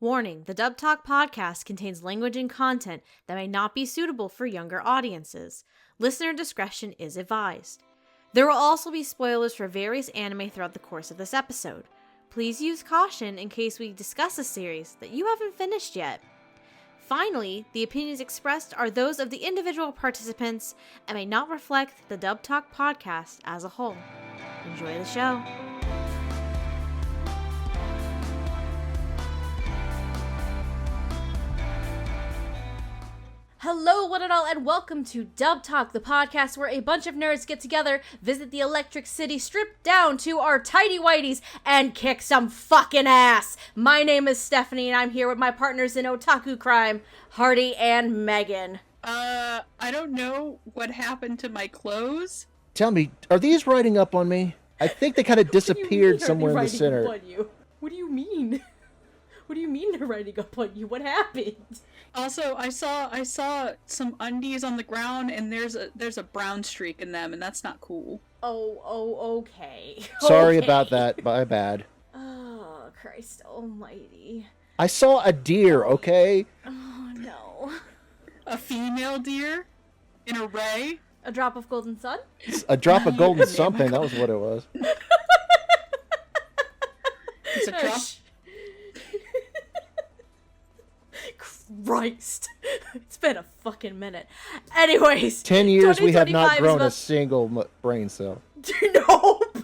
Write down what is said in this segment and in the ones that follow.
Warning, the Dub Talk podcast contains language and content that may not be suitable for younger audiences. Listener discretion is advised. There will also be spoilers for various anime throughout the course of this episode. Please use caution in case we discuss a series that you haven't finished yet. Finally, the opinions expressed are those of the individual participants and may not reflect the Dub Talk podcast as a whole. Enjoy the show. Hello, one and all, and welcome to Dub Talk, the podcast where a bunch of nerds get together, visit the Electric City, strip down to our tidy whities, and kick some fucking ass. My name is Stephanie, and I'm here with my partners in otaku crime, Hardy and Megan. I don't know what happened to my clothes. Tell me, are these riding up on me? I think they kind of disappeared somewhere in the center. What do you mean? What do you mean they're riding up on you? What happened? Also, I saw some undies on the ground, and there's a brown streak in them, and that's not cool. Okay. Sorry about that. My bad. Oh, Christ almighty. I saw a deer, okay? Oh, no. A female deer? In a ray? A drop of golden sun? A drop of golden something, that was what it was. It's a drop. Christ. It's been a fucking minute. Anyways. 10 years we have not grown a single brain cell. Nope.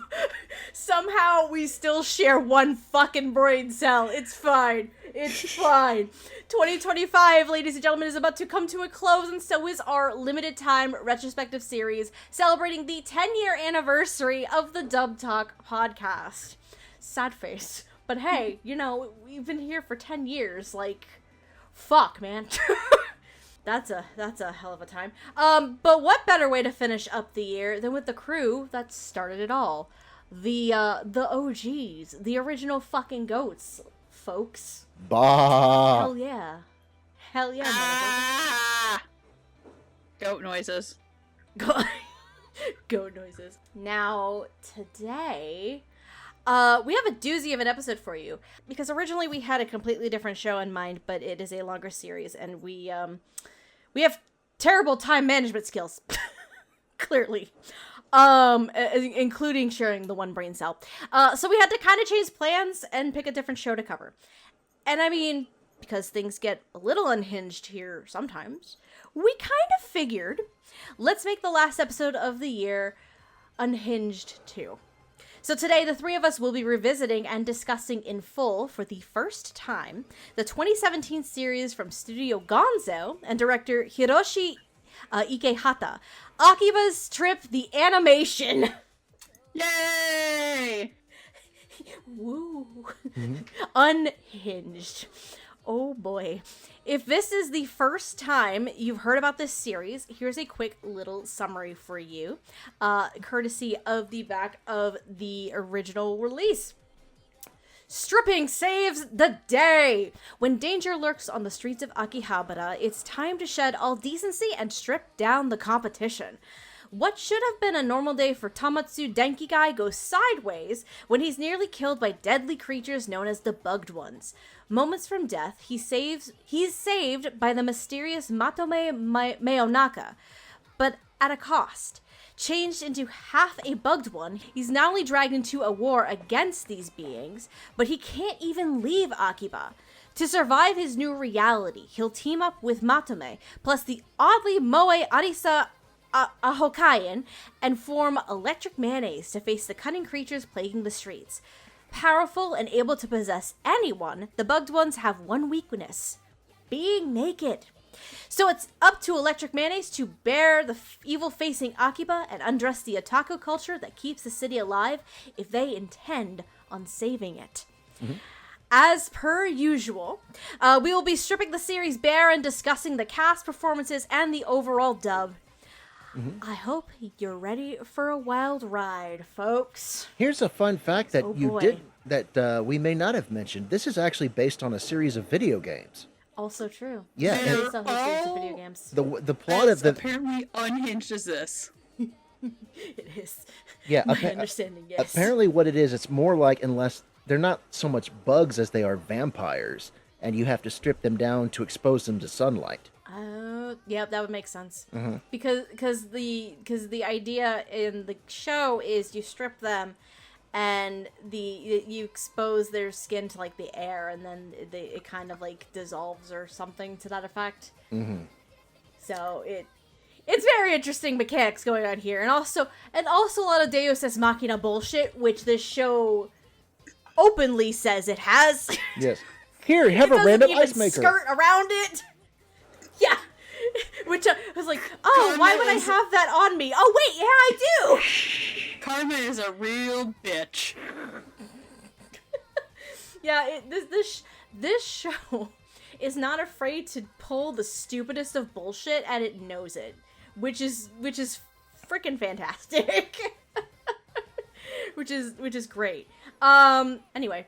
Somehow we still share one fucking brain cell. It's fine. It's fine. 2025, ladies and gentlemen, is about to come to a close, and so is our limited time retrospective series celebrating the 10-year anniversary of the Dub Talk podcast. Sad face. But hey, you know, we've been here for 10 years, like... Fuck, man. That's a hell of a time. But what better way to finish up the year than with the crew that started it all? The OGs, the original fucking goats, folks. Bah. Hell yeah. Hell yeah, motherfucker. Goat noises. Goat noises. Now, today... we have a doozy of an episode for you, because originally we had a completely different show in mind, but it is a longer series, and we have terrible time management skills, clearly, including sharing the one brain cell. So we had to kind of change plans and pick a different show to cover. And I mean, because things get a little unhinged here sometimes, we kind of figured, let's make the last episode of the year unhinged too. So today, the three of us will be revisiting and discussing in full, for the first time, the 2017 series from Studio Gonzo and director Hiroshi Ikehata, Akiba'S Trip The Animation. Yay! Woo. Unhinged. Oh boy. If this is the first time you've heard about this series, here's a quick little summary for you, courtesy of the back of the original release. Stripping saves the day! When danger lurks on the streets of Akihabara, it's time to shed all decency and strip down the competition. What should have been a normal day for Tamatsu Denkigai goes sideways when he's nearly killed by deadly creatures known as the Bugged Ones. Moments from death, he's saved by the mysterious Matome Meonaka, but at a cost. Changed into half a bugged one, he's not only dragged into a war against these beings, but he can't even leave Akiba. To survive his new reality, he'll team up with Matome, plus the oddly Moe Arisa Ahokayan, and form Electric Mayonnaise to face the cunning creatures plaguing the streets. Powerful and able to possess anyone, the Bugged Ones have one weakness: being naked. So it's up to Electric Mayonnaise to bear the evil facing Akiba and undress the otaku culture that keeps the city alive if they intend on saving it. Mm-hmm. As per usual, we will be stripping the series bare and discussing the cast, performances, and the overall dub. Mm-hmm. I hope you're ready for a wild ride, folks. Here's a fun fact that we may not have mentioned. This is actually based on a series of video games. Also true. Yeah, based on a series of video games. The plot of the apparently unhinged is this. It is. Yeah, my understanding. Yes. Apparently, what it is, it's more like, unless they're not so much bugs as they are vampires. and you have to strip them down to expose them to sunlight. Yep, that would make sense. Because the idea in the show is you strip them, and you expose their skin to like the air, and then it kind of like dissolves or something to that effect. So it's very interesting mechanics going on here, and also a lot of Deus Ex Machina bullshit, which this show openly says it has. Yes. Here, have a random ice maker. Skirt around it. Yeah. Which I was like, oh, why would I have that on me? Oh, wait, yeah, I do! Karma is a real bitch. Yeah, this show is not afraid to pull the stupidest of bullshit, and it knows it. Which is freaking fantastic. which is great. Anyway.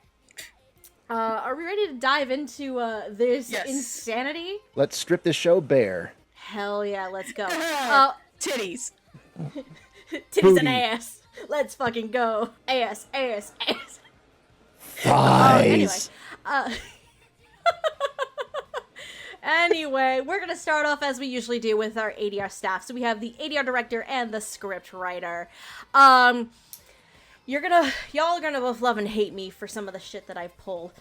Are we ready to dive into this insanity? Let's strip the show bare. Hell yeah, let's go. Titties. Titties Booty. and ass. Let's fucking go. Ass. Thighs. Anyway, we're gonna start off as we usually do with our ADR staff. So we have the ADR director and the script writer. Y'all are gonna both love and hate me for some of the shit that I've pulled.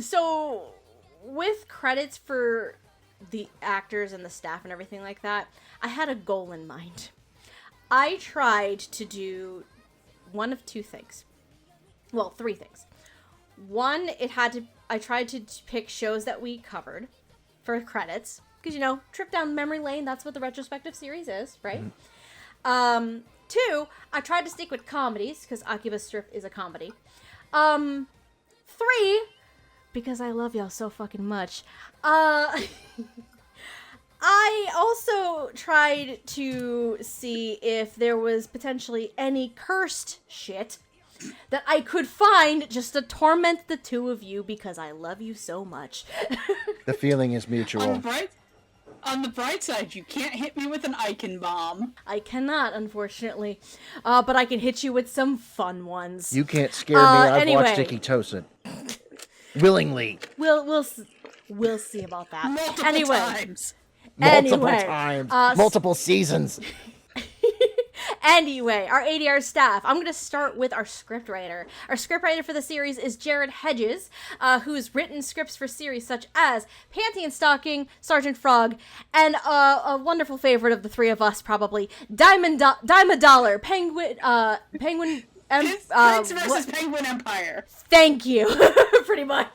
So with credits for the actors and the staff and everything like that, I had a goal in mind. I tried to do one of two things. Well, three things. One, I tried to pick shows that we covered for credits. Because, trip down memory lane, that's what the retrospective series is, right? Mm-hmm. Two, I tried to stick with comedies, because Akiba'S Trip is a comedy. Three, because I love y'all so fucking much. I also tried to see if there was potentially any cursed shit that I could find just to torment the two of you because I love you so much. The feeling is mutual. On the bright side, you can't hit me with an Icon bomb. I cannot, unfortunately. But I can hit you with some fun ones. You can't scare me. I've watched anyway. Icky Tosin. Willingly. We'll see about that. Multiple times. Multiple seasons. Anyway, our ADR staff. I'm going to start with our scriptwriter. Our scriptwriter for the series is Jared Hedges, who's written scripts for series such as Panty and Stocking, Sergeant Frog, and a wonderful favorite of the three of us, probably, Dime a Dollar, Penguin, Prince versus Penguin Empire. Thank you, pretty much.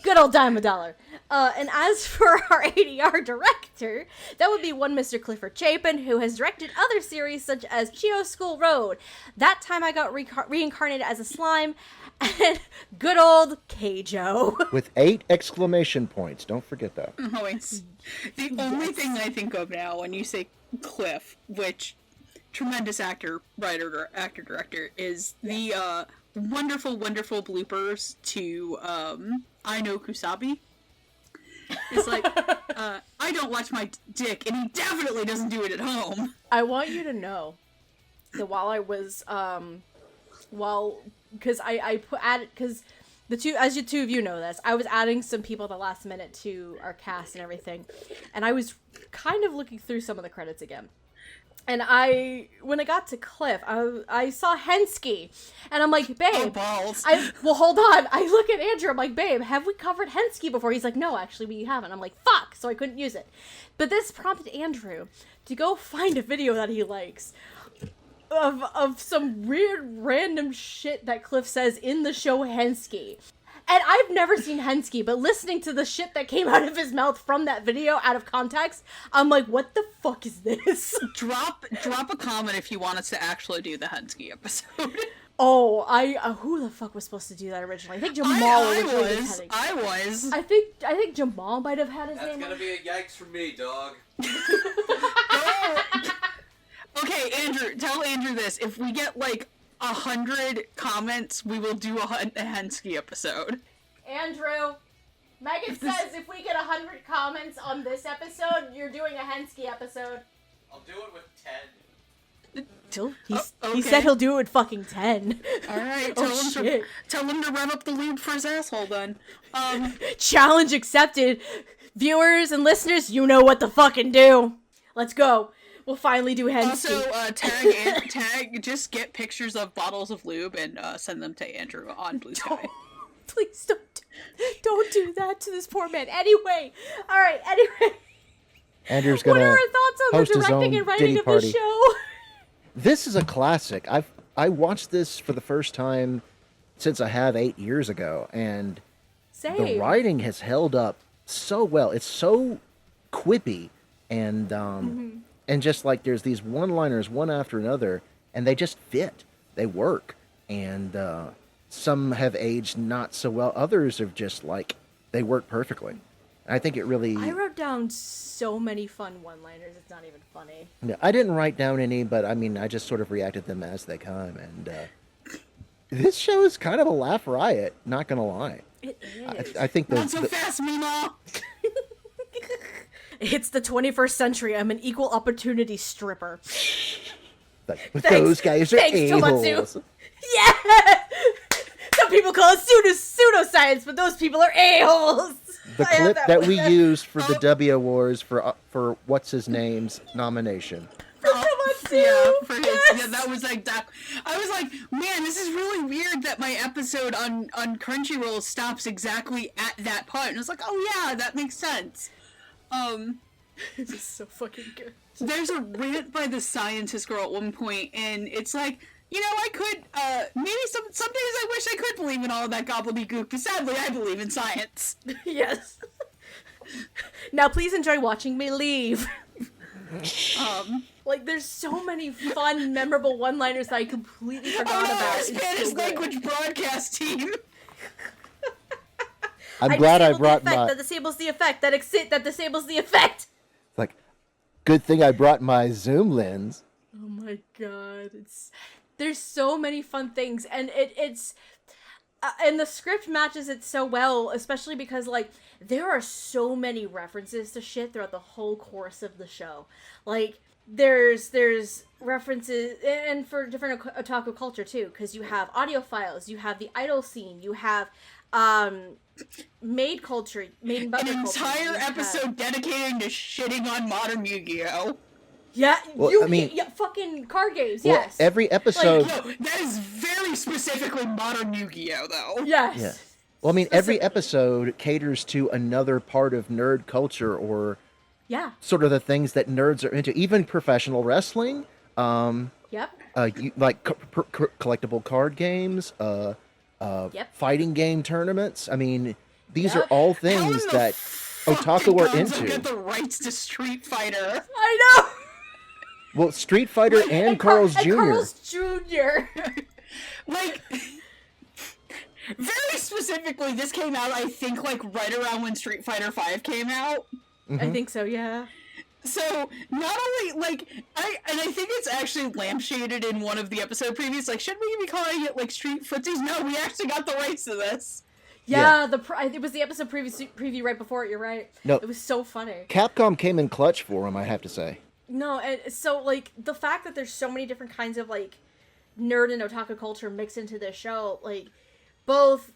Good old Dime a Dollar. And as for our ADR director, that would be one Mr. Clifford Chapin, who has directed other series such as Chio School Road. That time I got reincarnated as a slime, and good old Keijo. With 8 exclamation points. Don't forget that. Always. The only thing I think of now when you say Cliff, which tremendous actor, writer, actor, director, is the wonderful, wonderful bloopers to I Know Kusabi. It's like, I don't watch my dick, and he definitely doesn't do it at home. I want you to know that while I was, because because as you two of you know this, I was adding some people at the last minute to our cast and everything, and I was kind of looking through some of the credits again. And when I got to Cliff, I saw Hensky, and I'm like, babe, oh, balls. Well, hold on. I look at Andrew, I'm like, babe, have we covered Hensky before? He's like, no, actually, we haven't. I'm like, fuck, so I couldn't use it. But this prompted Andrew to go find a video that he likes of some weird, random shit that Cliff says in the show Hensky. And I've never seen Hensky, but listening to the shit that came out of his mouth from that video out of context, I'm like, what the fuck is this? Drop a comment if you want us to actually do the Hensky episode. Oh, who the fuck was supposed to do that originally? I think Jamal was. I was. I think Jamal might have had his name. That's gonna be a yikes from me, dog. Okay, Andrew, tell Andrew this. If we get like 100 comments, we will do a Hensky episode. Andrew, Megan says if we get 100 comments on this episode, you're doing a Hensky episode. I'll do it with 10. He said he'll do it with fucking 10. All right, Oh, tell him to rev up the lube for his asshole then. Challenge accepted. Viewers and listeners, you know what to fucking do. Let's go. We'll finally do Hensky. Also, tag, just get pictures of bottles of lube and send them to Andrew on Blue Sky. Please don't do that to this poor man. Anyway, all right. Anyway, Andrew's gonna what are our thoughts on host the his directing own and writing Diddy of party. the show? This is a classic. I watched this for the first time since I have 8 years ago, and Same. the writing has held up so well. It's so quippy, and and just like there's these one-liners one after another, and they just fit. They work, and some have aged not so well. Others are just like they work perfectly. I think it really. I wrote down so many fun one-liners. It's not even funny. No, I didn't write down any, but I mean, I just sort of reacted them as they come, and this show is kind of a laugh riot. Not gonna lie. It is. I think Not so fast, Mima! It's the 21st century. I'm an equal opportunity stripper. like, those guys are a-holes. Tomatsu. Yeah! Some people call it pseudoscience, but those people are a-holes. The clip that we used for the W Awards for what's his name's nomination. Yeah, for his, yeah, that was like that. I was like, man, this is really weird that my episode on Crunchyroll stops exactly at that part. And I was like, oh yeah, that makes sense. This is so fucking good. There's a rant by the scientist girl at one point, and it's like, you know, I could, maybe some days I wish I could believe in all of that gobbledygook, but sadly I believe in science. Yes. Now please enjoy watching me leave. Like, there's so many fun, memorable one-liners that I completely forgot about. Spanish language broadcast team. I'm glad I brought the effect my. that disables the effect that disables the effect. Like, good thing I brought my zoom lens. Oh my god, there's so many fun things, and it's and the script matches it so well, especially because like there are so many references to shit throughout the whole course of the show. Like there's references, and for different otaku culture too, because you have audio files, you have the idol scene, you have maid culture, maid and butler culture. An entire episode dedicated to shitting on modern Yu-Gi-Oh! Well, fucking card games, well, yes. every episode. Like, no, that is very specifically modern Yu-Gi-Oh! Though. Yes. Yeah. Well, I mean, every episode caters to another part of nerd culture, or sort of the things that nerds are into. Even professional wrestling. Yep. Like collectible card games. Fighting game tournaments. I mean, these are all things that otaku are into. Get the rights to Street Fighter. I know. Well, Street Fighter and Carl's Jr. Carl's Jr. Like, very specifically, this came out, I think, like, right around when Street Fighter V came out. Mm-hmm. I think so, yeah. So, not only, like, I think it's actually lampshaded in one of the episode previews, like, should we be calling it, like, Street Footsies? No, we actually got the rights to this. Yeah. It was the episode preview right before it, you're right. No. It was so funny. Capcom came in clutch for him, I have to say. No, and so, like, the fact that there's so many different kinds of, like, nerd and otaku culture mixed into this show, like, both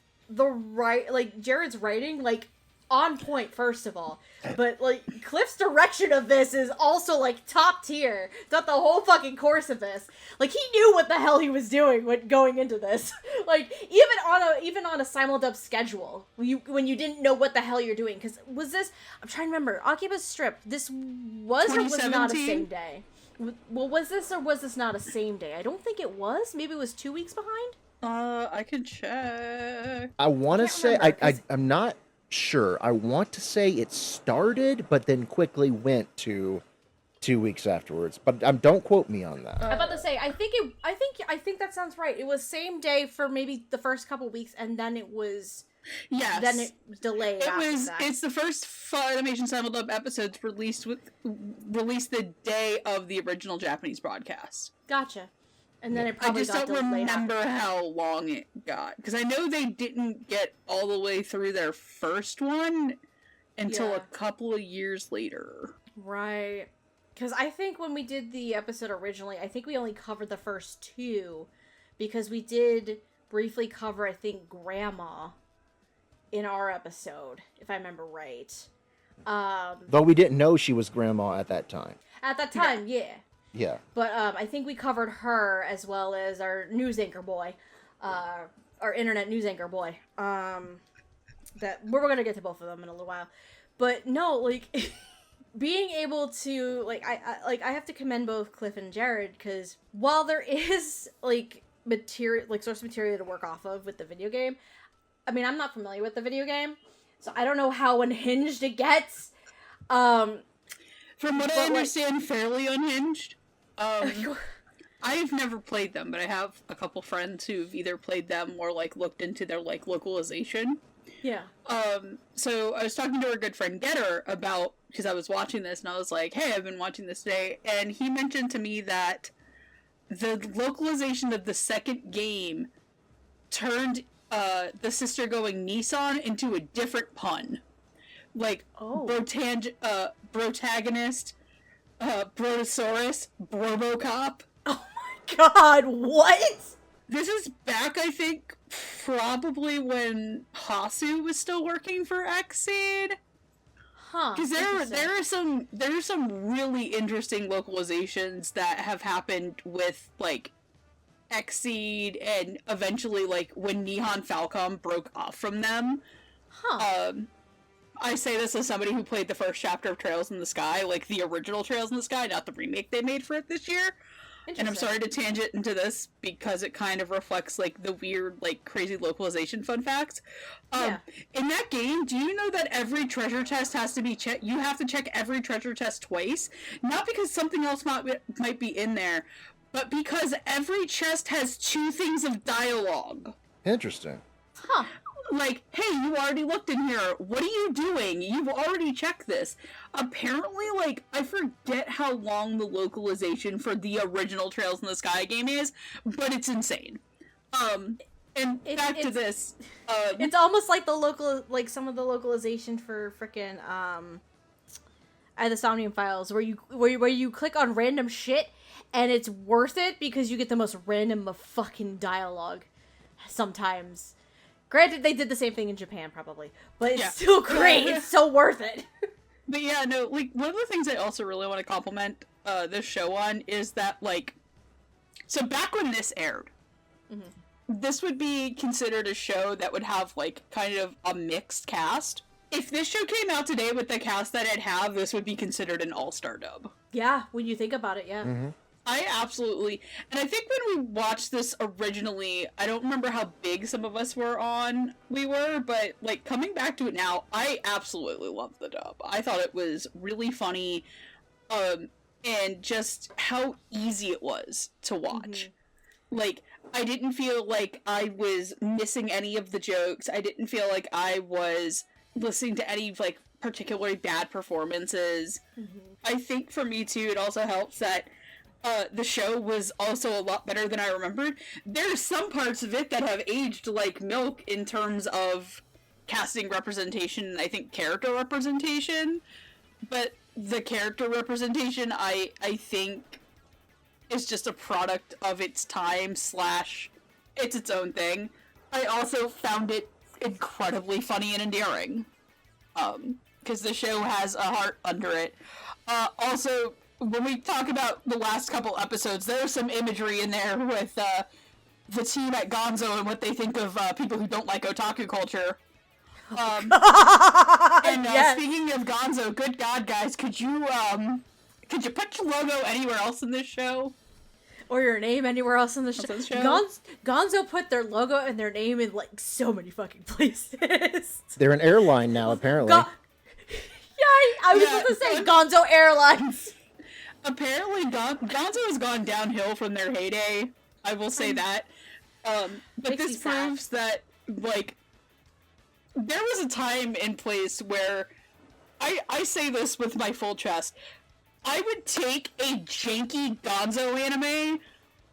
Jared's writing, like, on point, first of all, but, like, Cliff's direction of this is also, like, top tier throughout the whole fucking course of this. Like, he knew what the hell he was doing when going into this. Like, even on a simuldub schedule, when you didn't know what the hell you're doing, because was this, I'm trying to remember, Akiba'S Trip, this was or was not a same day? Well, was this or was this not a same day? I don't think it was. Maybe it was 2 weeks behind? I can check. I want to say, I'm not sure. I want to say it started, but then quickly went to 2 weeks afterwards. But don't quote me on that. I'm about to say, I think that sounds right. It was same day for maybe the first couple weeks, and then it was then it delayed. It's the first Funimation Simuldub episodes released the day of the original Japanese broadcast. Gotcha. And then it probably got delayed. I just don't remember how long it got, because I know they didn't get all the way through their first one until a couple of years later. Right. Because I think when we did the episode originally, I think we only covered the first two, because we did briefly cover, I think, Grandma in our episode, if I remember right. Though we didn't know she was Grandma at that time. At that time, yeah. Yeah. But I think we covered her as well as our news anchor boy, our internet news anchor boy. That we're gonna get to both of them in a little while. But no, like being able to I have to commend both Cliff and Jared, because while there is like material, like source material to work off of with the video game, I mean, I'm not familiar with the video game, so I don't know how unhinged it gets. From what I understand, fairly unhinged. I've never played them, but I have a couple friends who've either played them or like looked into their like localization. Yeah. So I was talking to our good friend Getter about, because I was watching this and I was like, hey, I've been watching this today, and he mentioned to me that the localization of the second game turned the sister going Nissan into a different pun. Like, Protagonist, Brontosaurus, Borbocop. Oh my god, what? This is back, I think, probably when Hasu was still working for Xseed. Huh. Because there are some really interesting localizations that have happened with like Xseed, and eventually like when Nihon Falcom broke off from them. Huh. I say this as somebody who played the first chapter of Trails in the Sky, like the original Trails in the Sky, not the remake they made for it this year. And I'm sorry to tangent into this because it kind of reflects like the weird, like crazy localization fun facts. In that game, do you know that every treasure chest has to be checked? You have to check every treasure chest twice, not because something else might be in there, but because every chest has 2 things of dialogue. Interesting. Huh. Like, hey, you already looked in here. What are you doing? You've already checked this. Apparently, like, I forget how long the localization for the original Trails in the Sky game is, but it's insane. And back to this. It's almost like some of the localization for frickin' the Somnium Files, where you click on random shit and it's worth it because you get the most random of fucking dialogue sometimes. Granted, they did the same thing in Japan, probably. But it's still great. It's so worth it. But yeah, no, like, one of the things I also really want to compliment this show on is that, like, so back when this aired, this would be considered a show that would have, like, kind of a mixed cast. If this show came out today with the cast that it have, this would be considered an all-star dub. Yeah, when you think about it, yeah. Mm-hmm. I absolutely, and I think when we watched this originally, I don't remember how big some of us we were, but, like, coming back to it now, I absolutely loved the dub. I thought it was really funny, and just how easy it was to watch. Like, I didn't feel like I was missing any of the jokes. I didn't feel like I was listening to any, like, particularly bad performances. I think for me, too, it also helps that the show was also a lot better than I remembered. There's some parts of it that have aged like milk in terms of casting representation and I think character representation, but the character representation I think is just a product of its time / it's its own thing. I also found it incredibly funny and endearing, because the show has a heart under it. Also, when we talk about the last couple episodes, there's some imagery in there with the team at Gonzo and what they think of people who don't like otaku culture. Speaking of Gonzo, good God, guys, could you put your logo anywhere else in this show? Or your name anywhere else in the show? Gonzo put their logo and their name in, like, so many fucking places. They're an airline now, apparently. I was about to say Gonzo Airlines. Apparently, Gonzo has gone downhill from their heyday. I will say that. But this proves that, like, there was a time and place where, I say this with my full chest, I would take a janky Gonzo anime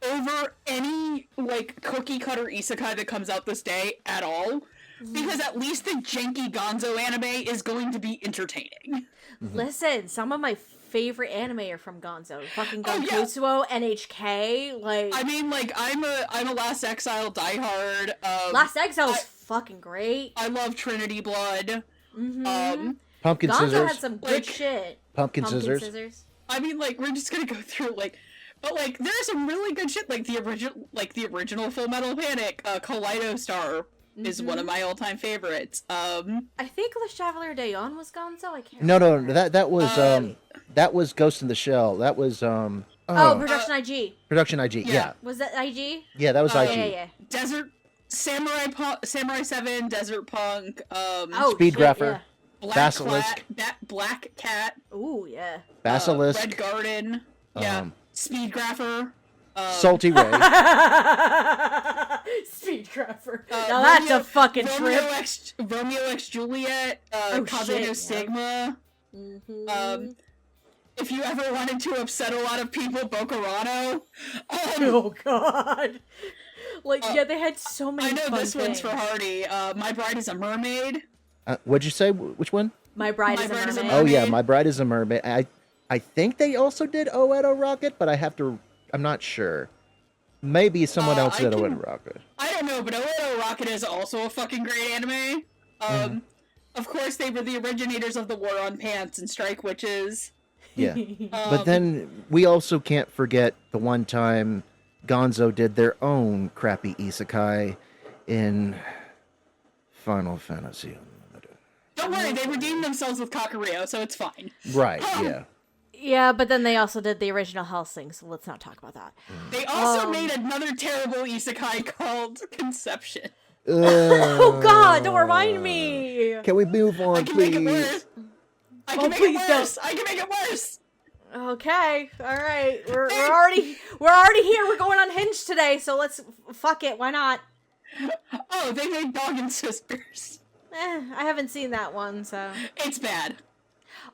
over any, like, cookie-cutter isekai that comes out this day at all. because at least the janky Gonzo anime is going to be entertaining. Listen, some of my favorite anime are from Gonzo. Fucking Oh, yeah. Gonkutsuo, NHK, like... I mean, like, I'm a Last Exile diehard. Last Exile's fucking great. I love Trinity Blood. Pumpkin Gonzo Scissors. had some good Like, shit. Pumpkin Scissors. I mean, like, we're just gonna go through, like, but, like, there's some really good shit, like the original Full Metal Panic, Kaleido Star is one of my all-time favorites. I think Le Chevalier d'Aeon was Gonzo. I can't. No, remember. that was Ghost in the Shell. That was Production IG. Production IG. Yeah. Was that IG? Yeah, that was IG. Yeah. Desert Samurai 7, Desert Punk, Speed shit, Grapher. Black Basilisk. Black Cat, Ooh, yeah. Basilisk. Red Garden, Speed Grapher, Salty Ray. Speed Grapher. Now that's a fucking trip. Romeo X Juliet, Kaze no Stigma. If you ever wanted to upset a lot of people, Bokurano. Oh god. Like, yeah, they had so many I know fun this things. one's for Hardy. My Bride is a Mermaid. What'd you say? Which one? My Bride is a Mermaid. Oh yeah, My Bride is a Mermaid. I think they also did Oedo Rocket, but I'm not sure. Maybe someone else did Oedo Rocket. I don't know, but Oedo Rocket is also a fucking great anime. Of course, they were the originators of the War on Pants and Strike Witches. Yeah. But then we also can't forget the one time Gonzo did their own crappy isekai in Final Fantasy. Don't worry, they redeemed themselves with Kakariko, so it's fine. Right, yeah. Yeah, but then they also did the original Hellsing, so let's not talk about that. They also made another terrible isekai called Conception. Oh god, don't remind me! Can we move on, I can please? make it worse. I can make please it worse. I can make it worse. Okay, alright. We're already here. We're going on Hinge today, so let's fuck it, why not? Oh, they made Dog and Sisters. I haven't seen that one, so. It's bad.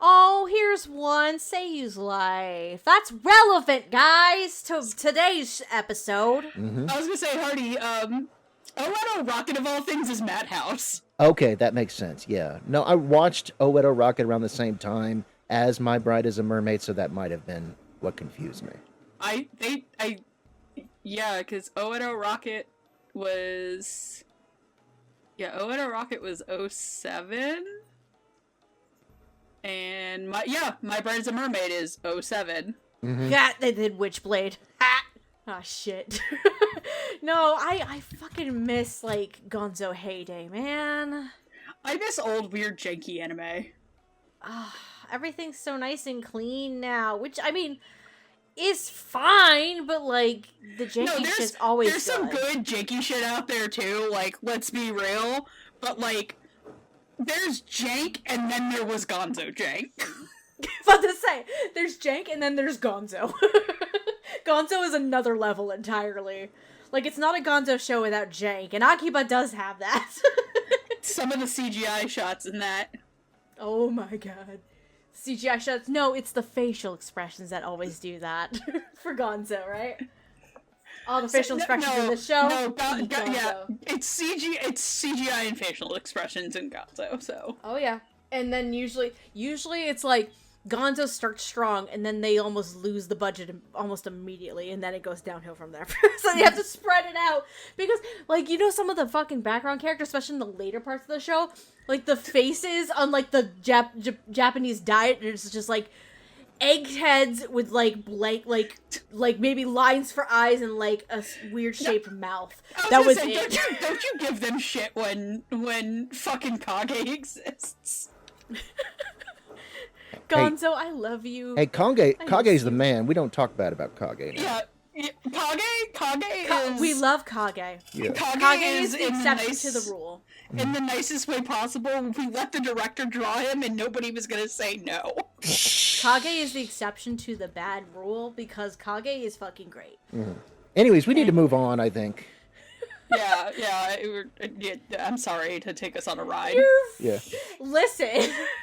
Oh, here's one. Seiyu's Life. That's relevant, guys, to today's episode. I was gonna say, Hardy, Oedo Rocket of all things is Madhouse. Okay, that makes sense, yeah. No, I watched Oedo Rocket around the same time as My Bride is a Mermaid, so that might have been what confused me. Yeah, because Oedo Rocket was... Yeah, Oedo Rocket was 07. And My Bride is a Mermaid is 07. Yeah, they did Witchblade. Ah! Oh, shit. No, I fucking miss, like, Gonzo heyday, man. I miss old, weird, janky anime. Everything's so nice and clean now, which, I mean, is fine, but, like, the janky shit's always There's some good janky shit out there, too, like, let's be real, but, like, there's jank, and then there was Gonzo jank. About to say, there's jank, and then there's Gonzo. Gonzo is another level entirely. Like, it's not a Gonzo show without jank, and Akiba does have that. Some of the CGI shots in that. Oh my god. CGI shots. No, it's the facial expressions that always do that. For Gonzo, right? All the facial expressions in the show. No, yeah. It's CGI and facial expressions in Gonzo, so. Oh yeah. And then usually it's like Gonzo starts strong, and then they almost lose the budget almost immediately, and then it goes downhill from there. So you have to spread it out. Because, like, you know, some of the fucking background characters, especially in the later parts of the show, like, the faces on, like, the Japanese diet, it's just, like, eggheads with, like, blank, like maybe lines for eyes and, like, a weird shaped mouth. That was it. Don't you give them shit when fucking Kage exists. Gonzo, I love you. Hey, Kage's the man. We don't talk bad about Kage now. Yeah, Kage is... We love Kage. Yeah. Kage is the exception to the rule. In the nicest way possible. We let the director draw him and nobody was gonna say no. Kage is the exception to the bad rule because Kage is fucking great. Anyways, we need to move on, I think. Yeah, I'm sorry to take us on a ride. Yeah. Listen,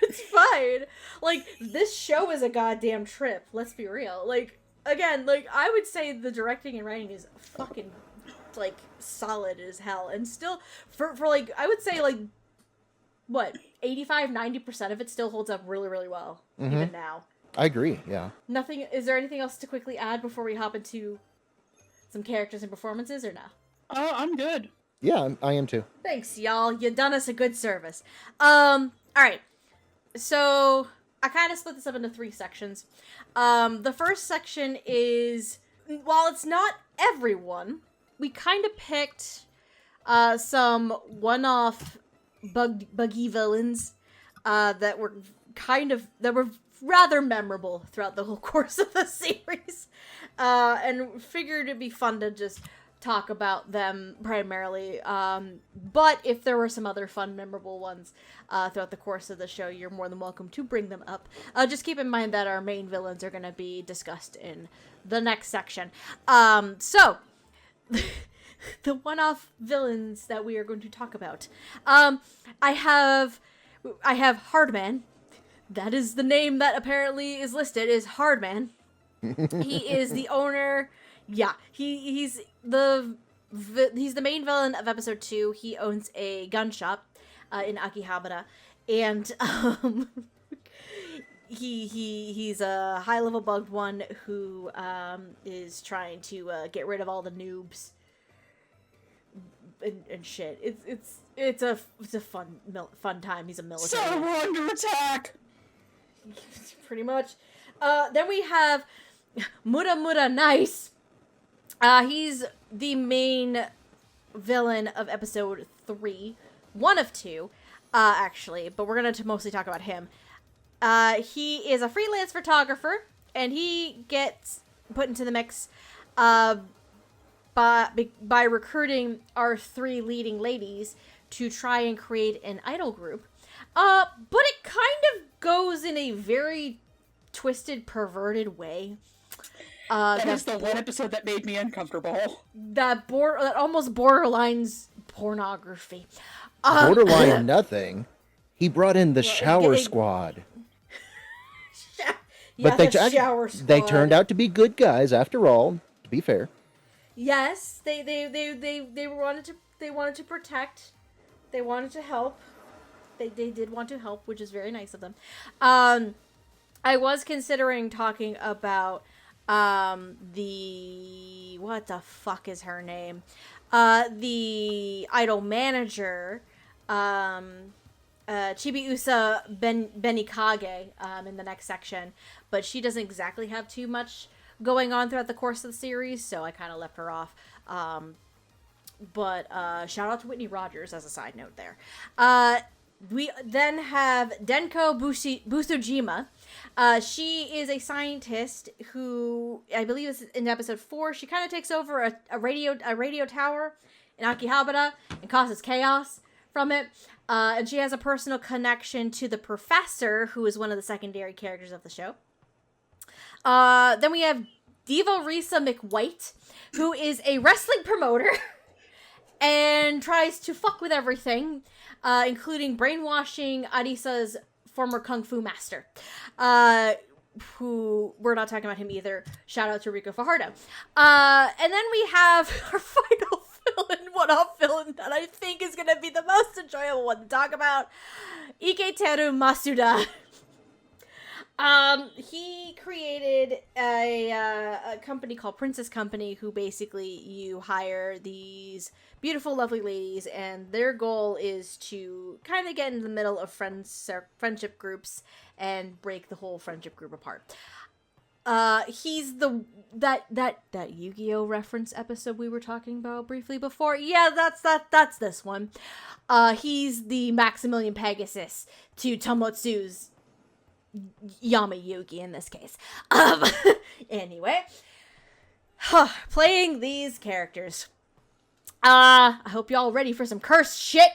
it's fine. Like, this show is a goddamn trip. Let's be real. Like, again, like, I would say the directing and writing is fucking like solid as hell, and still for like I would say like what 85-90% of it still holds up really really well even now. I agree. Yeah. Nothing. Is there anything else to quickly add before we hop into some characters and performances, or no? I'm good. Yeah, I am too. Thanks, y'all. You done us a good service. All right. So I kind of split this up into 3 sections. The first section is, while it's not everyone, we kind of picked some one-off buggy villains that were rather memorable throughout the whole course of the series, and figured it'd be fun to just talk about them primarily. But if there were some other fun, memorable ones throughout the course of the show, you're more than welcome to bring them up. Just keep in mind that our main villains are going to be discussed in the next section. So, the one-off villains that we are going to talk about. I have Hardman. That is the name that apparently is listed, is Hardman. He is the owner. Yeah, he's the main villain of episode 2. He owns a gun shop in Akihabara, and he's a high-level bugged one who is trying to get rid of all the noobs and shit. It's a fun time. He's a military. So we're under attack. Pretty much. Then we have Mura Nice. He's the main villain of episode 3. One of 2, actually, but we're gonna mostly talk about him. He is a freelance photographer, and he gets put into the mix by recruiting our 3 leading ladies to try and create an idol group. But it kind of goes in a very twisted, perverted way. That is the one episode that made me uncomfortable. That almost borderlines pornography. Borderline nothing. He brought in the shower squad. Yeah, But shower squad. they turned out to be good guys after all, to be fair. Yes, they wanted to protect. They wanted to help. They did want to help, which is very nice of them. I was considering talking about what the fuck is her name? The idol manager, Chibiusa Benikage, in the next section, but she doesn't exactly have too much going on throughout the course of the series, so I kind of left her off. But shout out to Whitney Rogers as a side note there. We then have Denko Busujima. She is a scientist who, I believe is in episode 4, she kind of takes over a radio tower in Akihabara and causes chaos from it. And she has a personal connection to the professor, who is one of the secondary characters of the show. Then we have Diva Risa McWhite, who is a wrestling promoter and tries to fuck with everything, including brainwashing Arisa's former kung fu master, who, we're not talking about him either. Shout out to Rico Fajardo. And then we have our final one-off villain that I think is going to be the most enjoyable one to talk about, Iketeru Masuda. He created a company called Princess Company, who basically you hire these beautiful, lovely ladies, and their goal is to kind of get in the middle of friendship groups and break the whole friendship group apart. He's that Yu-Gi-Oh reference episode we were talking about briefly before. Yeah, that's this one. He's the Maximilian Pegasus to Tomotsu's Yama Yugi in this case. Anyway, playing these characters. I hope y'all ready for some cursed shit.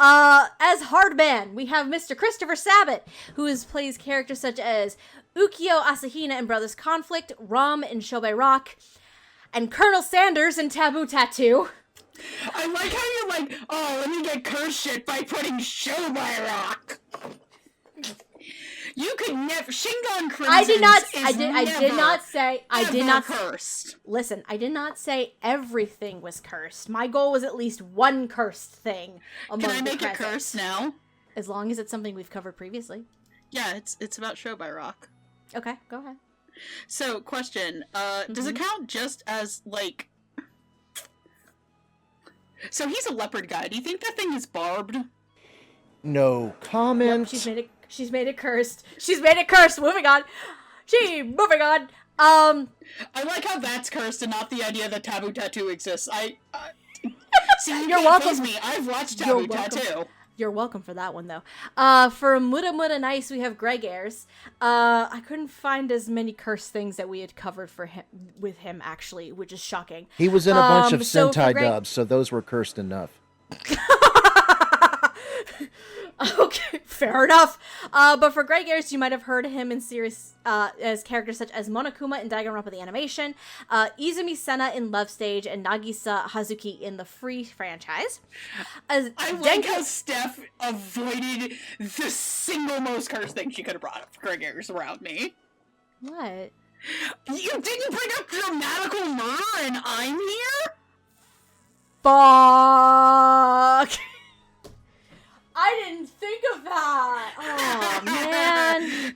As Hardman, we have Mr. Christopher Sabat, who plays characters such as Ukyo Asahina in Brothers Conflict, Rom in Shobei Rock, and Colonel Sanders in Taboo Tattoo. I like how you're like, oh, let me get cursed shit by putting Shobei Rock. You You could never Shingon Crimson. I did not cursed. Listen, I did not say everything was cursed. My goal was at least one cursed thing among Can I make the it cursed now? As long as it's something we've covered previously. Yeah, it's about Show by Rock. Okay, go ahead. So, question, does it count just as, like... So he's a leopard guy. Do you think that thing is barbed? No comment. Yep, she's made it cursed. She's made it cursed. Moving on. Moving on. I like how that's cursed and not the idea that Taboo Tattoo exists. See, You're welcome. Me. I've watched Taboo Tattoo. You're welcome for that one, though. For Muda Muda Nice, we have Greg Ayres. I couldn't find as many cursed things that we had covered with him, actually, which is shocking. He was in a bunch of Sentai dubs, so those were cursed enough. Okay, fair enough. But for Greg Ayres, you might have heard him in series as characters such as Monokuma in Danganronpa the Animation, Izumi Sena in Love Stage, and Nagisa Hazuki in the Free franchise. I like how Steph avoided the single most cursed thing she could have brought up for Greg Ayres around me. What? You didn't bring up dramatical murder and I'm here? Fuck! I didn't think of that. Oh man,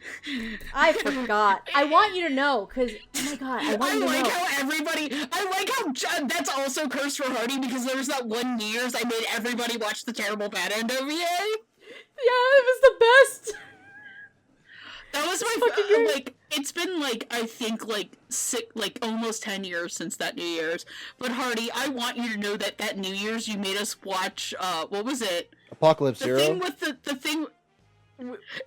I forgot. I want you to know, cause oh my god, I want you to know. I like how that's also cursed for Hardy because there was that one New Year's I made everybody watch the terrible Bad End OVA. Yeah, it was the best. That was my like. It's been like I think like almost 10 years since that New Year's. But Hardy, I want you to know that New Year's you made us watch. What was it? Apocalypse Zero? The thing with the thing...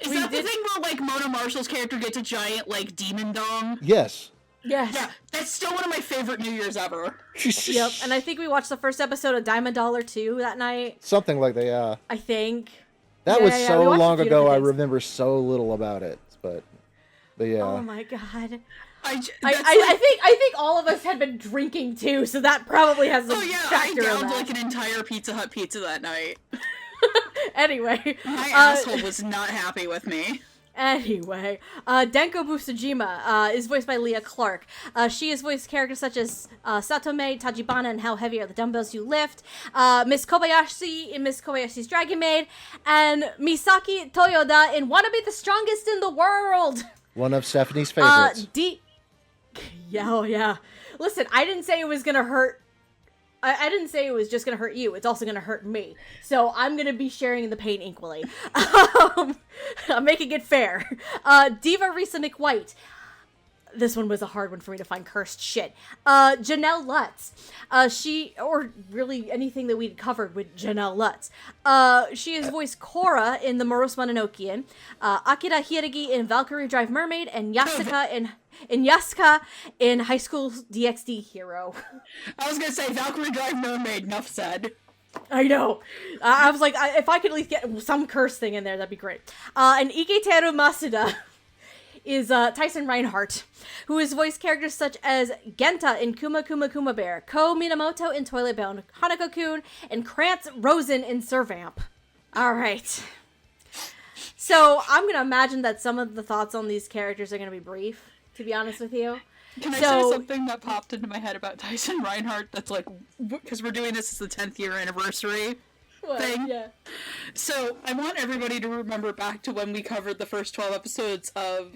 Is that the thing where, like, Mona Marshall's character gets a giant, like, demon dong? Yes. Yes. Yeah, that's still one of my favorite New Year's ever. Yep, and I think we watched the first episode of Diamond Dollar 2 that night. Something like that, yeah. I think. That was so long ago, I remember so little about it, but yeah. Oh my god. I think all of us had been drinking, too, so that probably has a factor in that. I downed, like, an entire Pizza Hut pizza that night. Anyway. My asshole was not happy with me. Anyway, Denko Busujima is voiced by Leah Clark. She has voiced characters such as Satome, Tajibana, and How Heavy Are the Dumbbells You Lift, Miss Kobayashi in Miss Kobayashi's Dragon Maid, and Misaki Toyoda in Wanna Be the Strongest in the World! One of Stephanie's favorites. Yeah, oh yeah. Listen, I didn't say it was gonna hurt. I didn't say it was just gonna hurt you. It's also gonna hurt me. So I'm gonna be sharing the pain equally. I'm making it fair. Diva Risa McWhite. This one was a hard one for me to find cursed shit. Janelle Lutz. Or really anything that we'd covered with Janelle Lutz. She has voiced Korra in The Morose Mononokean, Akira Hiragi in Valkyrie Drive Mermaid, and Yasuka in High School DxD Hero. I was gonna say Valkyrie Drive Mermaid, enough said. I know. I was like, if I could at least get some curse thing in there, that'd be great. And Iketeru Masuda is Tyson Reinhardt, who has voiced characters such as Genta in Kuma Kuma Kuma Bear, Ko Minamoto in Toilet Bound, Hanako-kun, and Krantz Rosen in Servamp. Alright. So, I'm gonna imagine that some of the thoughts on these characters are gonna be brief, to be honest with you. Can I say something that popped into my head about Tyson Reinhardt that's like, because we're doing this as the 10th year anniversary thing? Yeah. So, I want everybody to remember back to when we covered the first 12 episodes of,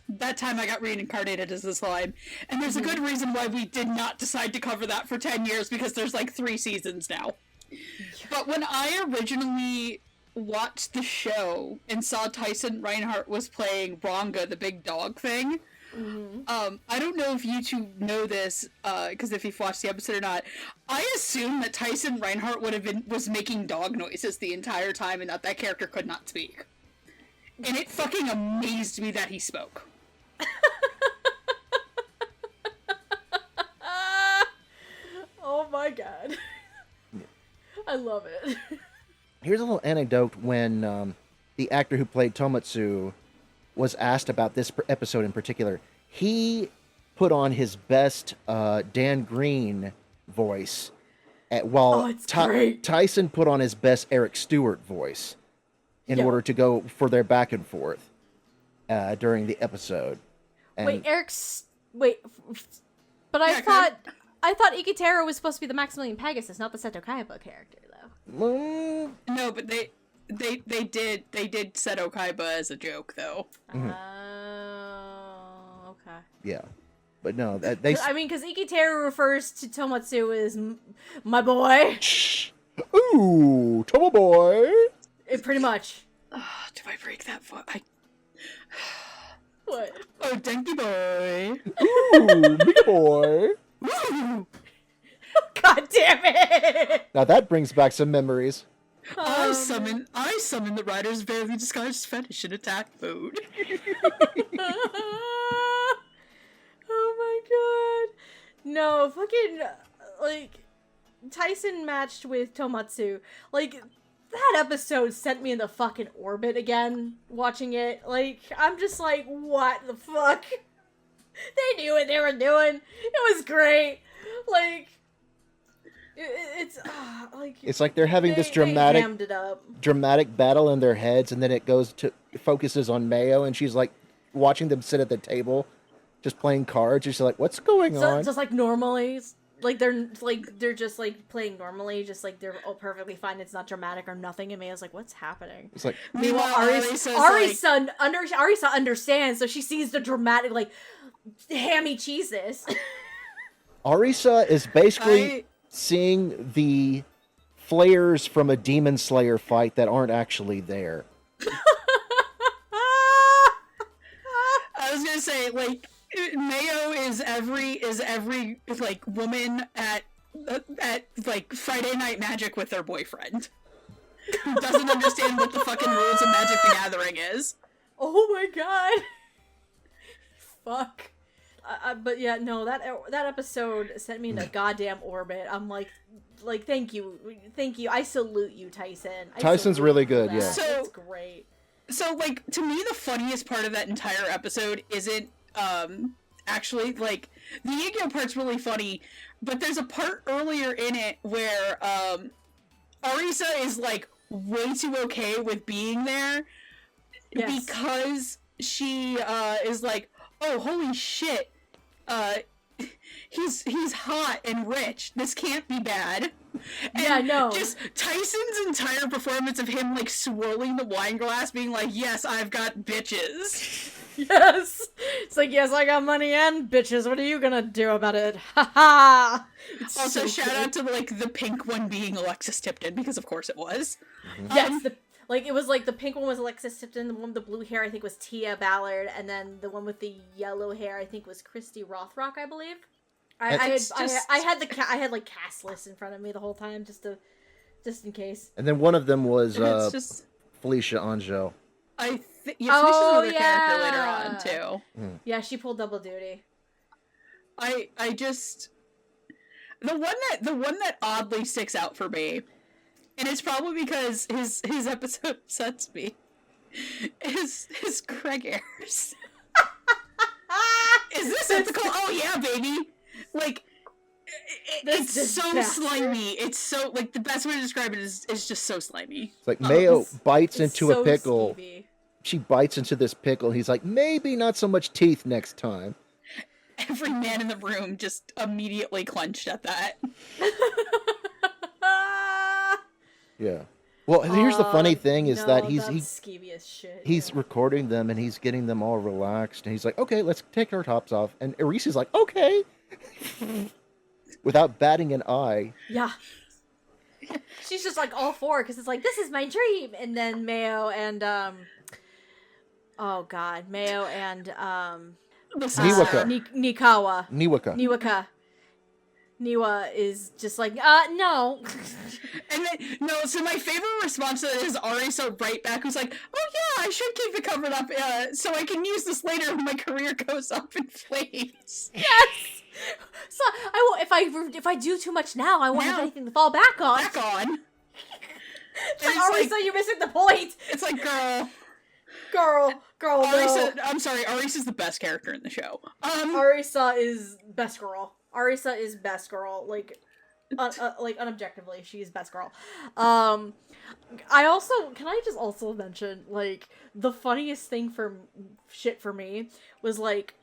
that time I got reincarnated as the slime. And there's a good reason why we did not decide to cover that for 10 years, because there's like 3 seasons now. But when I originally watched the show and saw Tyson Reinhardt was playing Ronga, the big dog thing, I don't know if you two know this, because if you've watched the episode or not, I assume that Tyson Reinhardt was making dog noises the entire time and that character could not speak. And it fucking amazed me that he spoke. Oh my god. I love it. Here's a little anecdote when the actor who played Tomatsu was asked about this episode in particular. He put on his best Dan Green voice, while Tyson put on his best Eric Stewart voice in order to go for their back and forth. during the episode. And Wait, Eric's... Wait, but Yeah, I thought Ikitaro was supposed to be the Maximilian Pegasus, not the Seto Kaiba character, though. No, but they did Seto Kaiba as a joke though. Oh, okay. yeah, but no, they. I mean, because Ikitaro refers to Tomatsu as my boy. Ooh, Tomo boy. Pretty much. Did I break that foot? What? Oh, Denki boy. Ooh, Mika boy. Woo! God damn it! Now that brings back some memories. I summon the rider's barely disguised fetish in attack mode. Oh my god. No, fucking, like, Tyson matched with Tomatsu. Like, that episode sent me in the fucking orbit again, watching it. Like, I'm just like, what the fuck? They knew what they were doing. It was great. Like, it's like... It's like they're having this They hammed it up. dramatic battle in their heads, and then it focuses on Mayo, and she's like watching them sit at the table, just playing cards. And she's like, "What's going on?" Just like normally, like they're just like playing normally, just like they're all perfectly fine. It's not dramatic or nothing. And Maya's like, "What's happening?" It's like, Meanwhile, Arisa understands, so she sees the dramatic like hammy cheeses. Arisa is basically seeing the flares from a Demon Slayer fight that aren't actually there. I was gonna say, like, Mayo is every like woman at like Friday Night Magic with their boyfriend who doesn't understand what the fucking rules of Magic the Gathering is. Oh my god. Fuck. But yeah, no, that episode sent me in a goddamn orbit. I'm like, thank you. I salute you, Tyson. Tyson's really good, yeah. So- That's great. So, like, to me, the funniest part of that entire episode isn't, actually, like, the Yu-Gi-Oh! Part's really funny, but there's a part earlier in it where, Arisa is, like, way too okay with being there, Yes. because she, is like, oh, holy shit, he's hot and rich, this can't be bad. And Yeah, no. just Tyson's entire performance of him, like, swirling the wine glass, being like, yes, I've got bitches. Yes. It's like, yes, I got money and bitches. What are you gonna do about it? Ha ha. Also, shout out to, like, the pink one being Alexis Tipton, because of course it was. Yes, it was like the pink one was Alexis Tipton, the one with the blue hair I think was Tia Ballard, and then the one with the yellow hair I think was Christy Rothrock, I believe. I had like cast lists in front of me the whole time just in case. And then one of them was It's just, Felicia Anjo. I think, Oh, Felicia's another character later on, too. Yeah, she pulled double duty. I just, the one that oddly sticks out for me, and it's probably because his episode upsets me, is Craig Ayers. Is this ethical? Oh yeah, baby! Like, it's so slimy. It's so, like, the best way to describe it is just so slimy. It's like Mayo bites It's into so a pickle. skeevy. She bites into this pickle. He's like, maybe not so much teeth next time. Every man in the room just immediately clenched at that. Yeah. Well, here's the funny thing is that that's skeevy as shit. he's yeah. recording them and he's getting them all relaxed and he's like, okay, let's take our tops off. And Arisa's like, okay. Without batting an eye. Yeah. She's just like all for it because it's like, this is my dream. And then Mayo and Niwaka. Niwaka. Niwa is just like, no. And then, no, so my favorite response to that is Arisa right back, who's like, oh yeah, I should keep it covered up, so I can use this later when my career goes up in flames. Yes. So I won't. If I do too much now, I won't have anything to fall back on. Back on. Like, Arisa, you're missing the point. It's like, girl. Arisa, No. I'm sorry, Arisa's the best character in the show. Arisa is best girl. Arisa is best girl. Like, like unobjectively, she's best girl. Can I just also mention, like, the funniest thing for me was, like,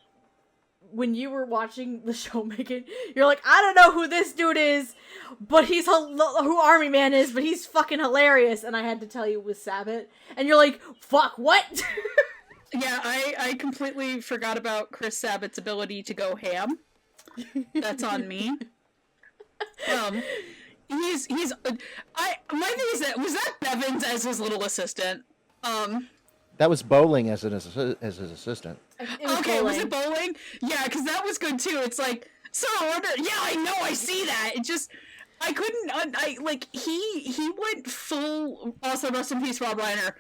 when you were watching the show, Megan, you're like, I don't know who this dude is, but who Army Man is, but he's fucking hilarious. And I had to tell you it was Sabbath. And you're like, fuck, what? Yeah, I completely forgot about Chris Sabat's ability to go ham. That's on me. My thing is that, was that Bevins as his little assistant? That was Bowling as his assistant. Was it Bowling? Yeah, because that was good too. It's like, so order. Yeah, I know, I see that. It just, I couldn't. He went full. Also, rest in peace, Rob Reiner.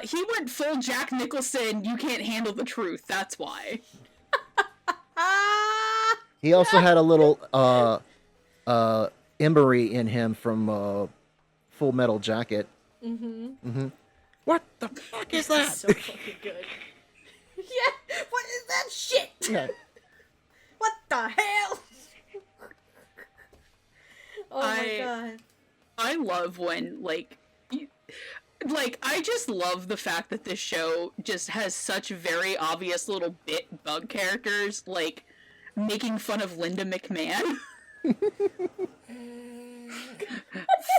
He went full Jack Nicholson. You can't handle the truth. That's why. He also had a little Emery in him from Full Metal Jacket. What the fuck is that? So fucking good. Yeah, what is that shit? Yeah. What the hell? Oh my god. I love when, I just love the fact that this show just has such very obvious little bug characters, like, making fun of Linda McMahon.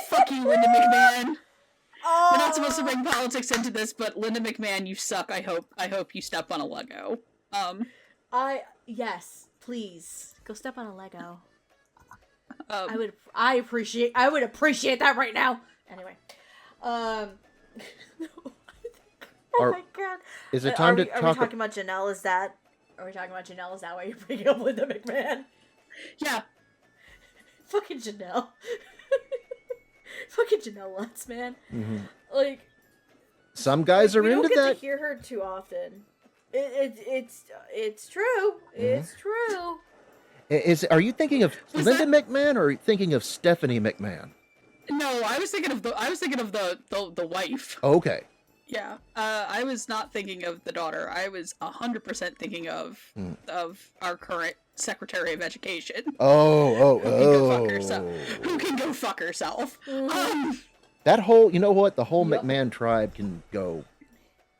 Fuck you, Linda McMahon. Oh. We're not supposed to bring politics into this, but Linda McMahon, you suck. I hope you step on a Lego. Yes, please go step on a Lego. I would appreciate that right now. Anyway, oh my god. Is it time Are we talk? talking about Janelle? Are we talking about Janelle? Is that why you're bringing up Linda McMahon? Yeah. Fucking Janelle. Fucking Janelle Lutz, man. Mm-hmm. Like, Some guys are we into don't get that. to hear her too often. It's true. It's true. Are you thinking of Linda McMahon or thinking of Stephanie McMahon? No, I was thinking of the wife. Okay. Yeah. I was not thinking of the daughter. I was 100% thinking of our current Secretary of Education. Oh. Who can go fuck herself? That whole, you know what? The whole McMahon tribe can go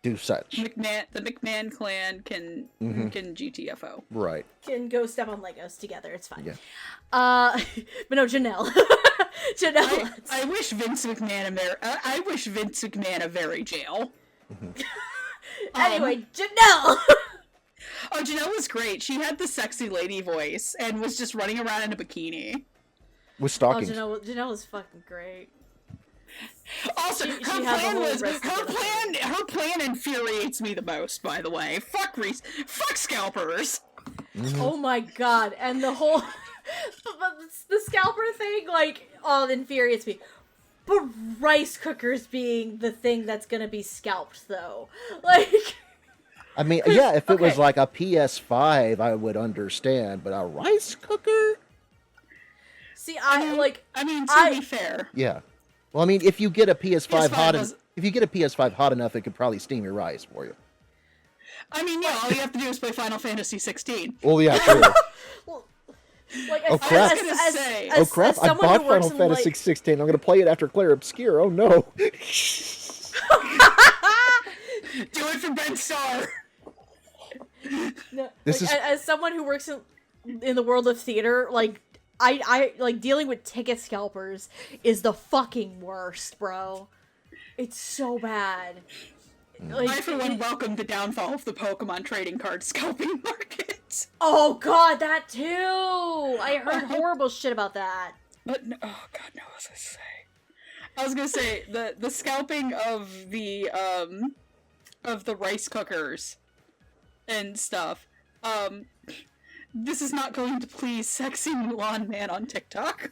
do such. The McMahon clan can GTFO. Right. Can go step on Legos together. It's fine. Yeah. But no, Janelle. Janelle. I wish Vince McMahon a very jail. Anyway, Janelle. Oh, Janelle was great. She had the sexy lady voice and was just running around in a bikini. With stockings. Janelle was fucking great. Also, her plan infuriates me the most, by the way. Fuck scalpers. Mm-hmm. Oh my god, and the whole the scalper thing, like, it infuriates me. But rice cookers being the thing that's gonna be scalped, though. Like, I mean, yeah, if it was like a PS5, I would understand, but a rice cooker? See, to be fair. Yeah. Well, I mean, if you get a PS5 if you get a PS5 hot enough, it could probably steam your rice for you. I mean, yeah, all you have to do is play Final Fantasy 16. Oh, yeah, true. well, like, oh, crap. I bought Final Fantasy 16. I'm going to play it after Claire Obscure. Oh, no. Do it for Ben Starr. No, as someone who works in the world of theater, like, I like, dealing with ticket scalpers is the fucking worst, bro. It's so bad. Like, I, for one, welcome the downfall of the Pokemon trading card scalping market. Oh god, that too! I heard horrible shit about that. But, oh god, no, what was I say? I was gonna say, the scalping of the rice cookers and stuff, this is not going to please sexy Mulan man on TikTok.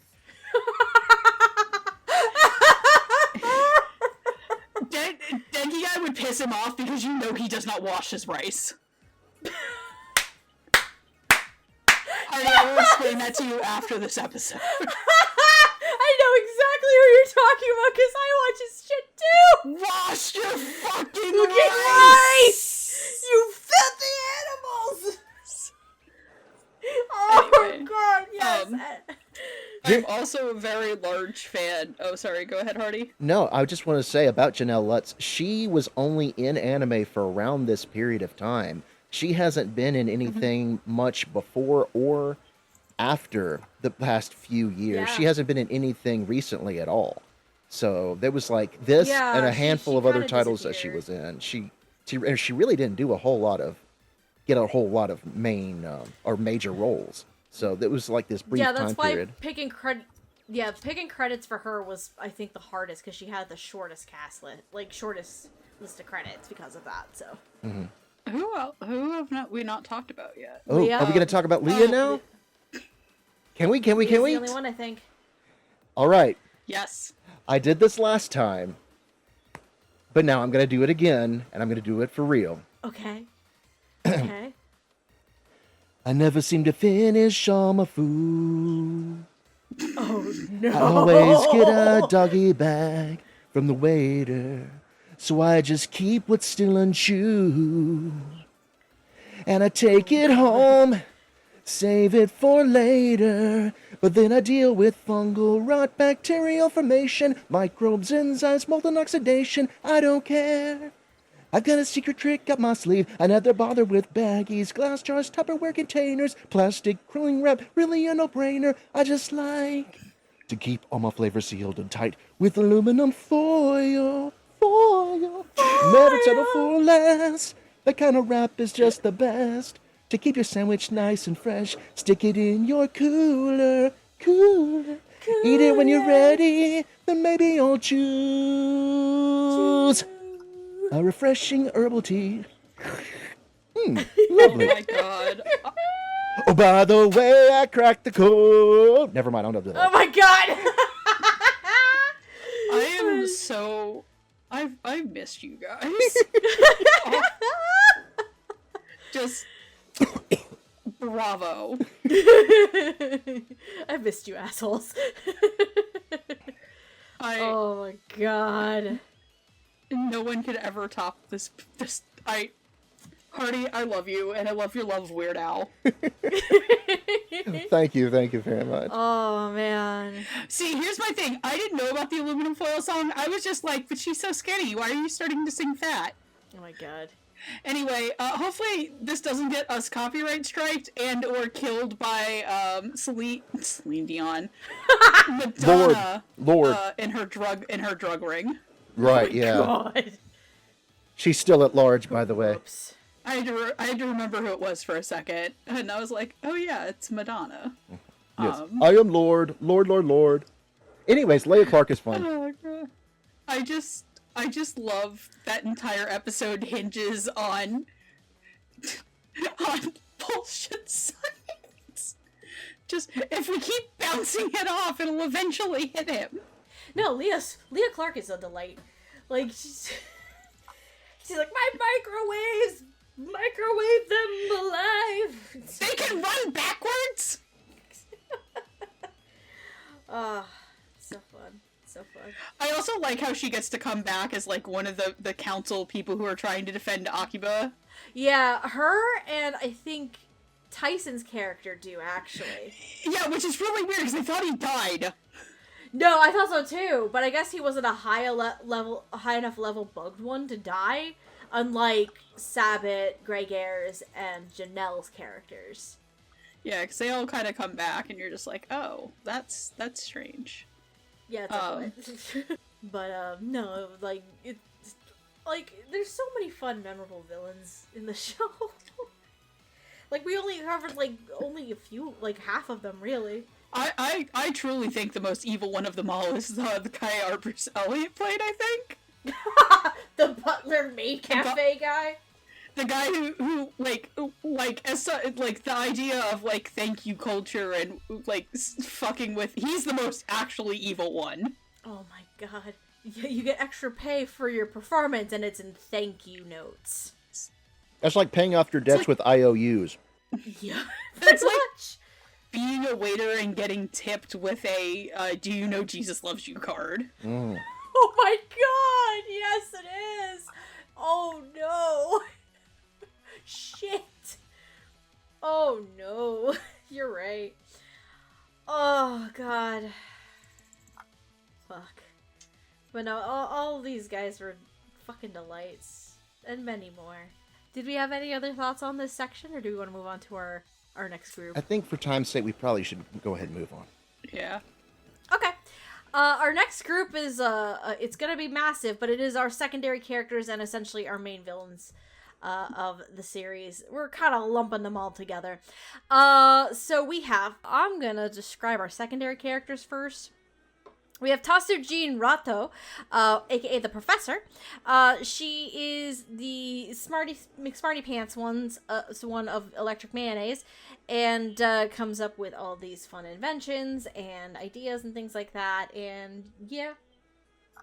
Denki guy would piss him off because you know he does not wash his rice. I will explain that to you after this episode. I know exactly who you're talking about because I watch his shit too! Wash your fucking rice! You filthy animals! Oh Anyway, god, yes! I'm also a very large fan. Oh, sorry. Go ahead, Hardy. No, I just want to say about Janelle Lutz, she was only in anime for around this period of time. She hasn't been in anything much before or after the past few years. Yeah. She hasn't been in anything recently at all. So there was like this Yeah, and a she handful of other kinda titles that she disappeared. was in. She really didn't do a whole lot of main or major roles. So that was like this brief Yeah, that's time why period. picking credits for her was, I think, the hardest because she had the shortest cast list, like shortest list of credits because of that. So. Who have we not talked about yet? Oh, Leah. are we going to talk about Leah now? Can we? Leah's the only one, I think. All right. Yes. I did this last time, but now I'm going to do it again, and I'm going to do it for real. Okay. Okay. I never seem to finish all my food. Oh no! I always get a doggy bag from the waiter, so I just keep what's still unchewed. And I take it home, save it for later. But then I deal with fungal rot, bacterial formation, microbes, enzymes, molten oxidation. I don't care. I've got a secret trick up my sleeve. I never bother with baggies, glass jars, Tupperware containers, plastic cooling wrap, really a no-brainer. I just like to keep all my flavors sealed and tight with aluminum foil. Never settle for less. That kind of wrap is just the best. To keep your sandwich nice and fresh, stick it in your cooler. Eat it when you're ready, then maybe you'll choose a refreshing herbal tea. Lovely. Oh my god. Oh, by the way, I cracked the code. Never mind, I don't do Oh that. my god! I am so... I've missed you guys. Just... Bravo. I missed you, assholes. Oh my god. No one could ever top this. Hardy, I love you, and I love your love of Weird Al. Thank you very much. Oh man. See, here's my thing. I didn't know about the aluminum foil song. I was just like, but she's so skinny. Why are you starting to sing fat? Oh my god. Anyway, hopefully this doesn't get us copyright striked and or killed by Celine Dion, Madonna, Lord. in her drug ring. Right, Oh yeah. god. She's still at large, by the way. Oops. I had to remember who it was for a second, and I was like, oh yeah, it's Madonna. Yes. I am Lord. Anyways, Leia Clark is fun. Oh god. I just love that entire episode hinges on bullshit science. Just if we keep bouncing it off, it'll eventually hit him. No, Leah Clark is a delight. Like she's like, my microwave them alive. They can run backwards. So fun. So fun. I also like how she gets to come back as like one of the council people who are trying to defend Akiba. Yeah, her and I think Tyson's character do actually. Yeah, which is really weird because I thought he died. No, I thought so too, but I guess he wasn't a high enough level bugged one to die, unlike Sabbath, Grey Gairs, and Janelle's characters. Yeah, because they all kind of come back, and you're just like, oh, that's strange. Yeah, definitely. But no, like it's like there's so many fun, memorable villains in the show. Like we only covered like only a few, like half of them, really. I truly think the most evil one of them all is the guy Arbus Elliott played, I think. The butler maid cafe guy. The guy who as like the idea of like thank you culture and like fucking with, he's the most actually evil one. Oh my god. You get extra pay for your performance and it's in thank you notes. That's like paying off your debts with IOUs. Yeah. That's like being a waiter and getting tipped with a do you know Jesus loves you card. Oh my god, yes it is. Oh no. Shit. Oh no. You're right. Oh god. But no, all these guys were fucking delights. And many more. Did we have any other thoughts on this section, or do we want to move on to our next group? I think for time's sake, we probably should go ahead and move on. Yeah. Okay. Our next group is, it's gonna be massive, but it is our secondary characters and essentially our main villains of the series. We're kind of lumping them all together. So we have, I'm gonna describe our secondary characters first. We have Tasujin Rato, aka the Professor. She is the Smarty Pants one of Electric Mayonnaise, and comes up with all these fun inventions and ideas and things like that. And yeah,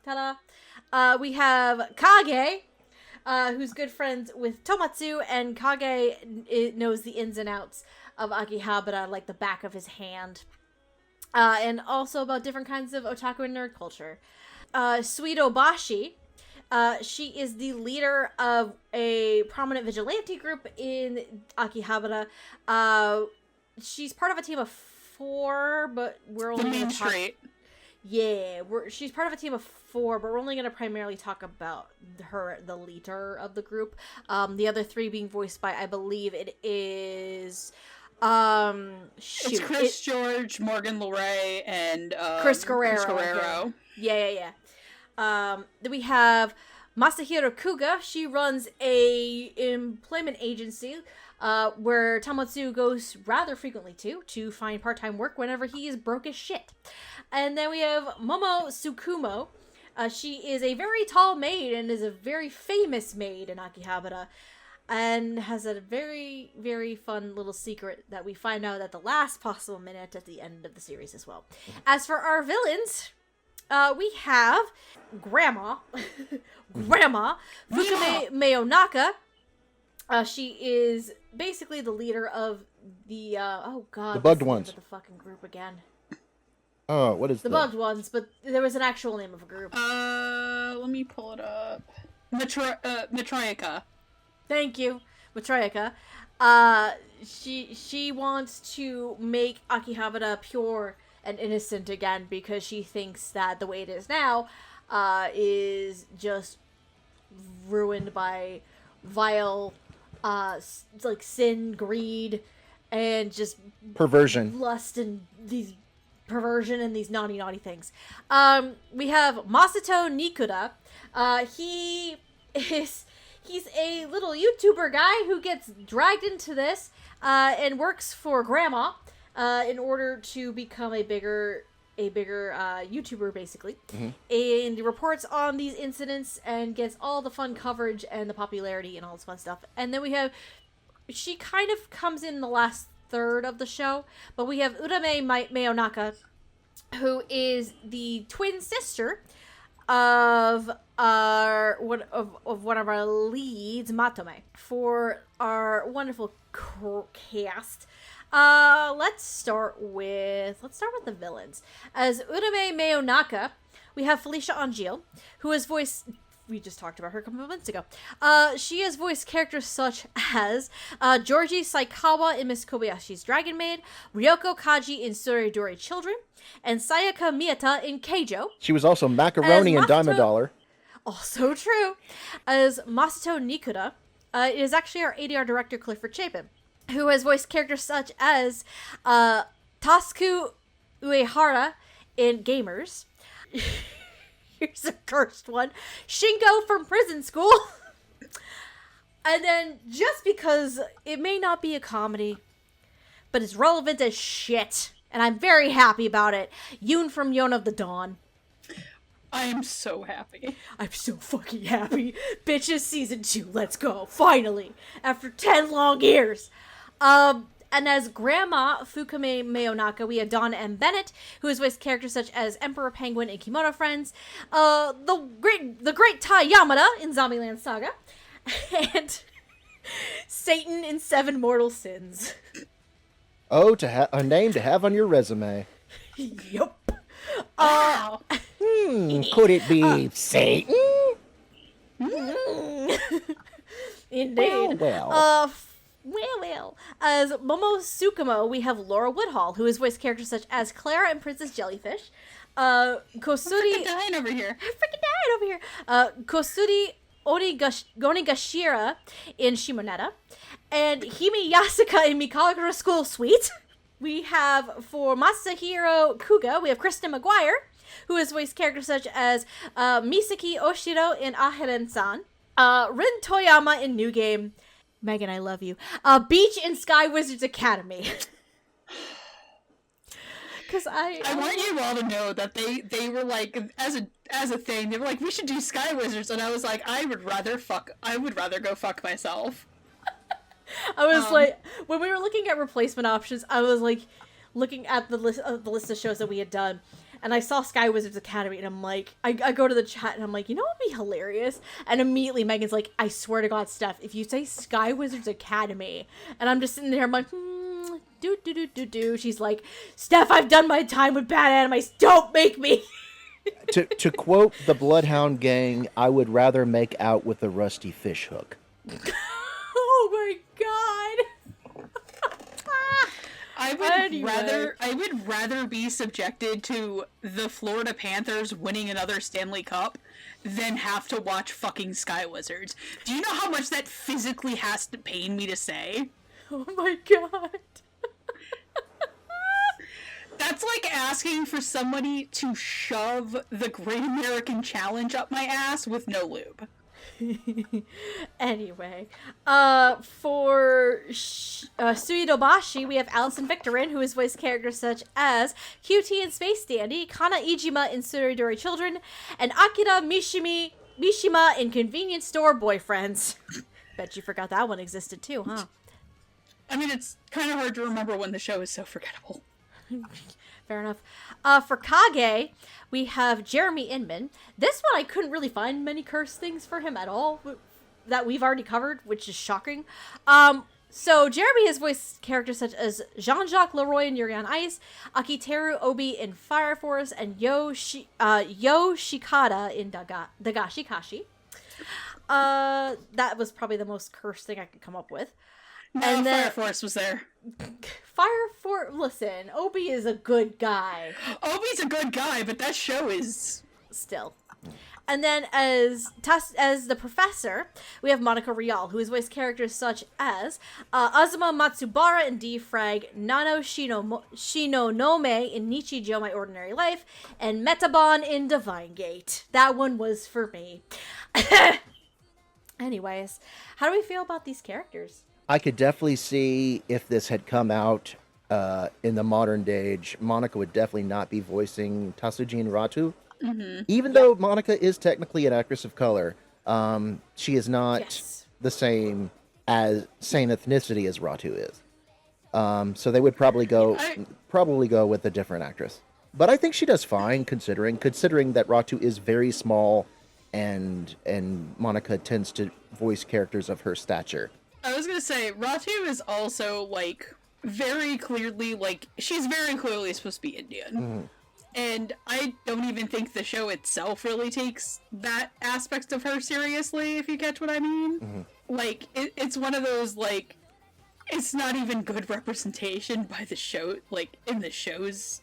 ta-da! We have Kage, who's good friends with Tomatsu, and Kage knows the ins and outs of Akihabara like the back of his hand. And also about different kinds of otaku and nerd culture. Suido Bashi, she is the leader of a prominent vigilante group in Akihabara. She's part of a team of 4, but we're only going to talk... Yeah, she's part of a team of 4, but we're only going to primarily talk about her, the leader of the group. The other 3 being voiced by, I believe it is... It's Chris George, Morgan Le Ray, and Chris Guerrero. Yeah. Then we have Masahiro Kuga. She runs a employment agency where Tamatsu goes rather frequently to find part-time work whenever he is broke as shit. And then we have Momo Tsukumo. She is a very tall maid and is a very famous maid in Akihabara. And has a very, very fun little secret that we find out at the last possible minute at the end of the series as well. As for our villains, we have Grandma Fukume Mayonaka. She is basically the leader of the, the bugged ones. The fucking group again. Oh, what is the bugged ones? But there was an actual name of a group. Let me pull it up. Matroika. Thank you, Matroika. She wants to make Akihabara pure and innocent again because she thinks that the way it is now is just ruined by vile like sin, greed, and just perversion, lust, and these perversion and these naughty things. We have Masato Nikuda. He's a little YouTuber guy who gets dragged into this and works for Grandma in order to become a bigger YouTuber, basically. Mm-hmm. And reports on these incidents and gets all the fun coverage and the popularity and all this fun stuff. And then we have, she kind of comes in the last third of the show, but we have Urame Mayonaka, who is the twin sister of one of our leads, Matome. For our wonderful cast, let's start with the villains. As Urame Mayonaka, we have Felicia Angeal, who is voiced. We just talked about her a couple of minutes ago. She has voiced characters such as Georgie Saikawa in Miss Kobayashi's Dragon Maid, Ryoko Kaji in Suridori Children, and Sayaka Miyata in Keijo. She was also Macaroni in Dime a Dollar. Also true. As Masato Nikuda, it is actually our ADR director, Clifford Chapin, who has voiced characters such as Tasuku Uehara in Gamers. Here's a cursed one. Shingo from Prison School. And then, just because it may not be a comedy, but it's relevant as shit, and I'm very happy about it, Yoon from Yon of the Dawn. I am so happy. I'm so fucking happy. Bitches season 2, let's go. Finally. After 10 long years. And as Grandma Fukume Mayonaka, we have Dawn M. Bennett, who has voiced characters such as Emperor Penguin in Kimono Friends, the great Tai Yamada in Zombieland Saga, and Satan in Seven Mortal Sins. Oh, a name to have on your resume. Yup. Could it be Satan? Indeed. Well. As Momo Tsukumo, we have Laura Woodhall, who has voiced characters such as Clara and Princess Jellyfish, Kosuri... dying over here. I'm freaking dying over here. Kosuri Onigashira in Shimoneta, and Hime Yasuka in Mikagura School Suite. We have, for Masahiro Kuga, we have Kristen McGuire, who has voiced characters such as Misaki Oshiro in Ahiren-san, Rin Toyama in New Game, Megan, I love you, Beach in Sky Wizards Academy. Because I want you all to know that they were like, as a thing, they were like, we should do Sky Wizards, and I was like, I would rather go fuck myself. I was like, when we were looking at replacement options, I was like, looking at the list of shows that we had done, and I saw Sky Wizards Academy, and I'm like, I go to the chat, and I'm like, you know what would be hilarious? And immediately Megan's like, I swear to God, Steph, if you say Sky Wizards Academy, and I'm just sitting there, I'm like, do. She's like, Steph, I've done my time with bad animes. Don't make me. To quote the Bloodhound Gang, I would rather make out with a rusty fish hook. Oh my God. I would rather be subjected to the Florida Panthers winning another Stanley Cup than have to watch fucking Sky Wizards. Do you know how much that physically has to pain me to say? Oh my God. That's like asking for somebody to shove the Great American Challenge up my ass with no lube. Anyway, for Suidobashi, we have Alison Victorin, who has voiced characters such as QT in Space Dandy, Kana Ijima in Tsuridori Children, and Akira Mishima in Convenience Store Boyfriends. Bet you forgot that one existed too, huh? I mean, it's kind of hard to remember when the show is so forgettable. Fair enough. For Kage, we have Jeremy Inman. This one, I couldn't really find many curse things for him at all that we've already covered, which is shocking. So Jeremy has voiced characters such as Jean-Jacques Leroy in Yuri on Ice, Akiteru Obi in Fire Force, and Yo Shikata in Dagashi Kashi. That was probably the most cursed thing I could come up with. No, and then, Fire Force was there. Listen, Obi is a good guy. Obi's a good guy, but that show is... Still. And then as the professor, we have Monica Rial, who has voiced characters such as Azuma Matsubara in D-Frag, Nano Shinonome in Nichijou My Ordinary Life, and Metabon in Divine Gate. That one was for me. Anyways, how do we feel about these characters? I could definitely see if this had come out in the modern age, Monica would definitely not be voicing Tasujin Ratu. Mm-hmm. Even though Monica is technically an actress of color, she is not the same ethnicity as Ratu is. So they would probably go with a different actress. But I think she does fine considering that Ratu is very small and Monica tends to voice characters of her stature. I was gonna say, Ratu is also, like, very clearly, like, she's very clearly supposed to be Indian. Mm-hmm. And I don't even think the show itself really takes that aspect of her seriously, if you catch what I mean. Mm-hmm. Like, it's one of those, like, it's not even good representation by the show, like, in the show's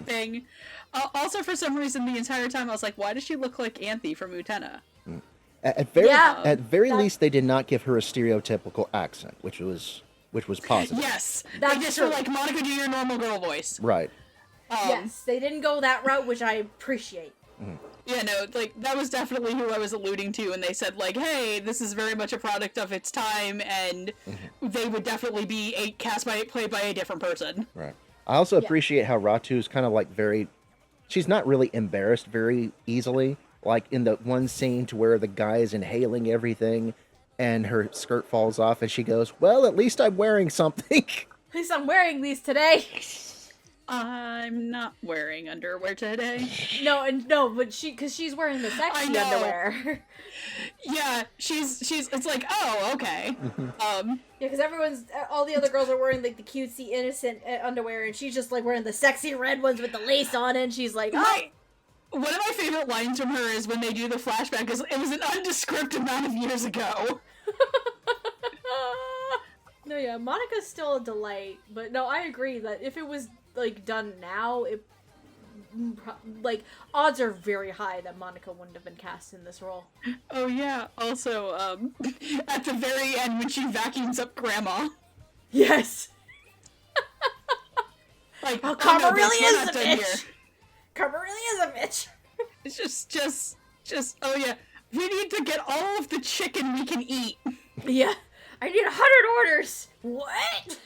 thing. Also, for some reason, the entire time, I was like, why does she look like Anthe from Utena? Mm. At very least, they did not give her a stereotypical accent, which was positive. Yes, they just were like, Monica, do your normal girl voice. Right. Yes, they didn't go that route, which I appreciate. Mm-hmm. Yeah, no, like, that was definitely who I was alluding to, and they said, like, hey, this is very much a product of its time, and they would definitely be played by a different person. Right. I also appreciate how Ratu's kind of, like, she's not really embarrassed very easily. Like in the one scene to where the guy is inhaling everything and her skirt falls off and she goes, well, at least I'm wearing something. At least I'm wearing these today. I'm not wearing underwear today. No, but she's wearing the sexy underwear. Yeah, it's like, oh, okay. Yeah, because all the other girls are wearing like the cutesy, innocent underwear and she's just like wearing the sexy red ones with the lace on it and she's like, oh. Right. One of my favorite lines from her is when they do the flashback is, it was an undescript amount of years ago. No, yeah, Monica's still a delight, but no, I agree that if it was, like, done now, like, odds are very high that Monica wouldn't have been cast in this role. Oh yeah. Also, at the very end when she vacuums up Grandma, Yes. like, Oh, Karma no, really bitch, we're is not a done bitch. here. Karma really is a bitch. It's just. Oh yeah. We need to get all of the chicken we can eat. Yeah. I need 100 orders. What?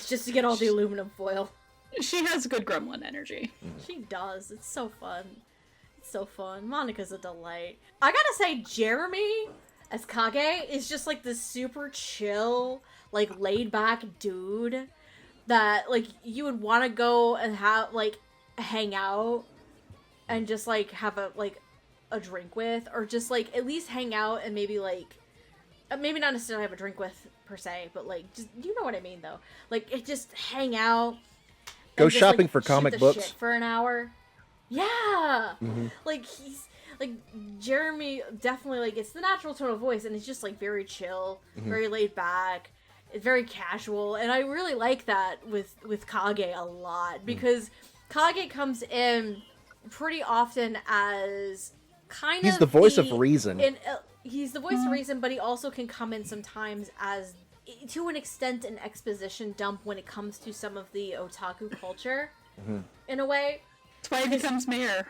Just to get all the aluminum foil. She has good gremlin energy. She does. It's so fun. It's so fun. Monica's a delight. I gotta say, Jeremy as Kage is just like this super chill, like laid back dude that like you would want to go and have like hang out and just like have a drink with, or just like at least hang out and maybe like maybe not necessarily have a drink with per se, but like just, you know what I mean though, like it just hang out, Go and just, shopping like, for shoot comic the books. shit for an hour. Yeah. Mm-hmm. Like he's like Jeremy definitely like it's the natural tone of voice, and it's just like very chill, very laid back. It's very casual, and I really like that with Kage a lot, because Kage comes in pretty often as kind He's of the voice of reason. He's the voice of reason, but he also can come in sometimes as, to an extent, an exposition dump when it comes to some of the otaku culture, in a way. That's why he becomes mayor.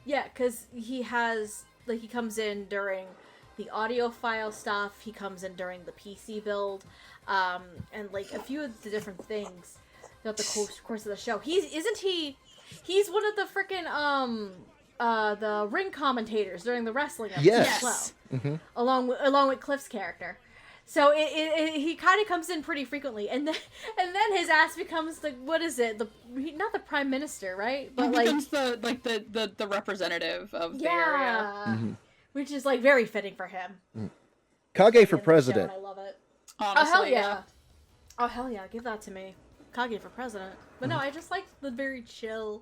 Yeah, because he has, like, he comes in during the audiophile stuff, he comes in during the PC build, and, like, a few of the different things throughout the course of the show. He's one of the frickin', the ring commentators during the wrestling episode Yes. as well. Mm-hmm. Along with Cliff's character. So he kind of comes in pretty frequently, and then his ass becomes the, what is it, not the prime minister, right? But He becomes the representative of the area. Mm-hmm. Which is like very fitting for him. Kage for In the president. show, and I love it. Honestly, Oh hell yeah! Oh hell yeah! Give that to me. Kage for president. But no, I just like the very chill,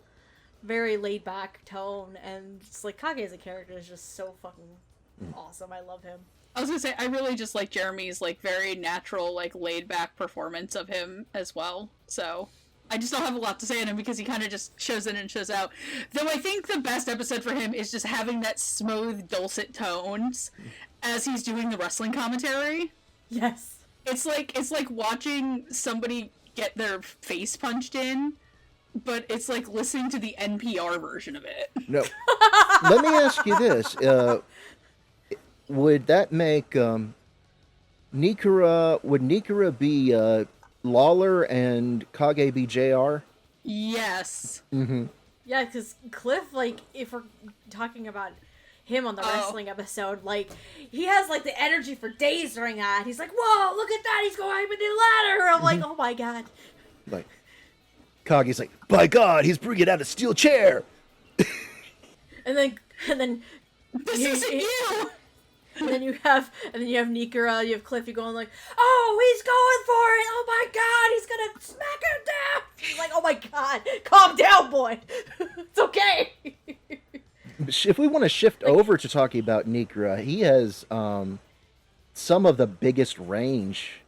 very laid back tone, and it's like Kage as a character is just so fucking awesome. I love him. I was gonna say, I really just like Jeremy's, like, very natural, like, laid-back performance of him as well. So, I just don't have a lot to say on him because he kind of just shows in and shows out. Though I think the best episode for him is just having that smooth, dulcet tones as he's doing the wrestling commentary. Yes. It's like watching somebody get their face punched in, but it's like listening to the NPR version of it. No. Let me ask you this. Would that make Nikura... Would Nikura be Lawler and Kage be JR? Yes. Mm-hmm. Yeah, because Cliff, like, if we're talking about him on the wrestling episode, like, he has, like, the energy for days during that. He's like, whoa, look at that, he's going up the ladder! I'm like, oh my god. Like, Kage's like, by God, he's bringing out a steel chair! And then This isn't you! And then you have Nikura, you have Cliff, you going like, oh, he's going for it! Oh my god, he's gonna smack him down! He's like, oh my god, calm down, boy! It's okay! If we want to shift over to talking about Nikura, he has some of the biggest range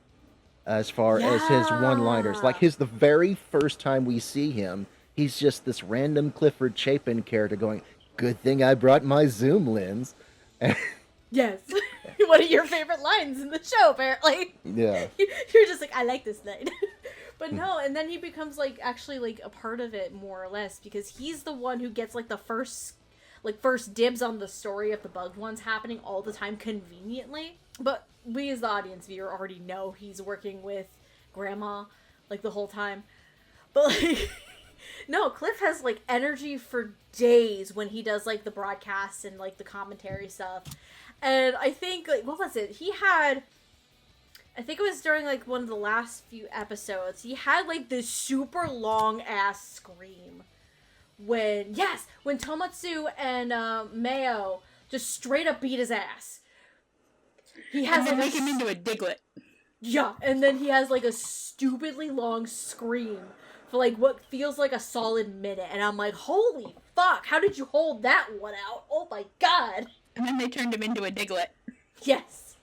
as far as his one-liners. Like, the very first time we see him, he's just this random Clifford Chapin character going, good thing I brought my zoom lens. Yes. One of your favorite lines in the show, apparently. Yeah. You're just like, I like this line. But no, and then he becomes, like, actually, like, a part of it, more or less, because he's the one who gets, like, the first dibs on the story of the bugged ones happening all the time, conveniently. But we, as the audience viewer, already know he's working with Grandma, like, the whole time. But, like... No, Cliff has, like, energy for days when he does, like, the broadcasts and, like, the commentary stuff. And I think, like, what was it? I think it was during, like, one of the last few episodes, he had, like, this super long-ass scream. When Tomatsu and, Mayo just straight up beat his ass. He has, And then like, make him into a Diglett. Yeah, and then he has, like, a stupidly long scream for, like, what feels like a solid minute. And I'm like, holy fuck, how did you hold that one out? Oh my god. And then they turned him into a Diglett. Yes.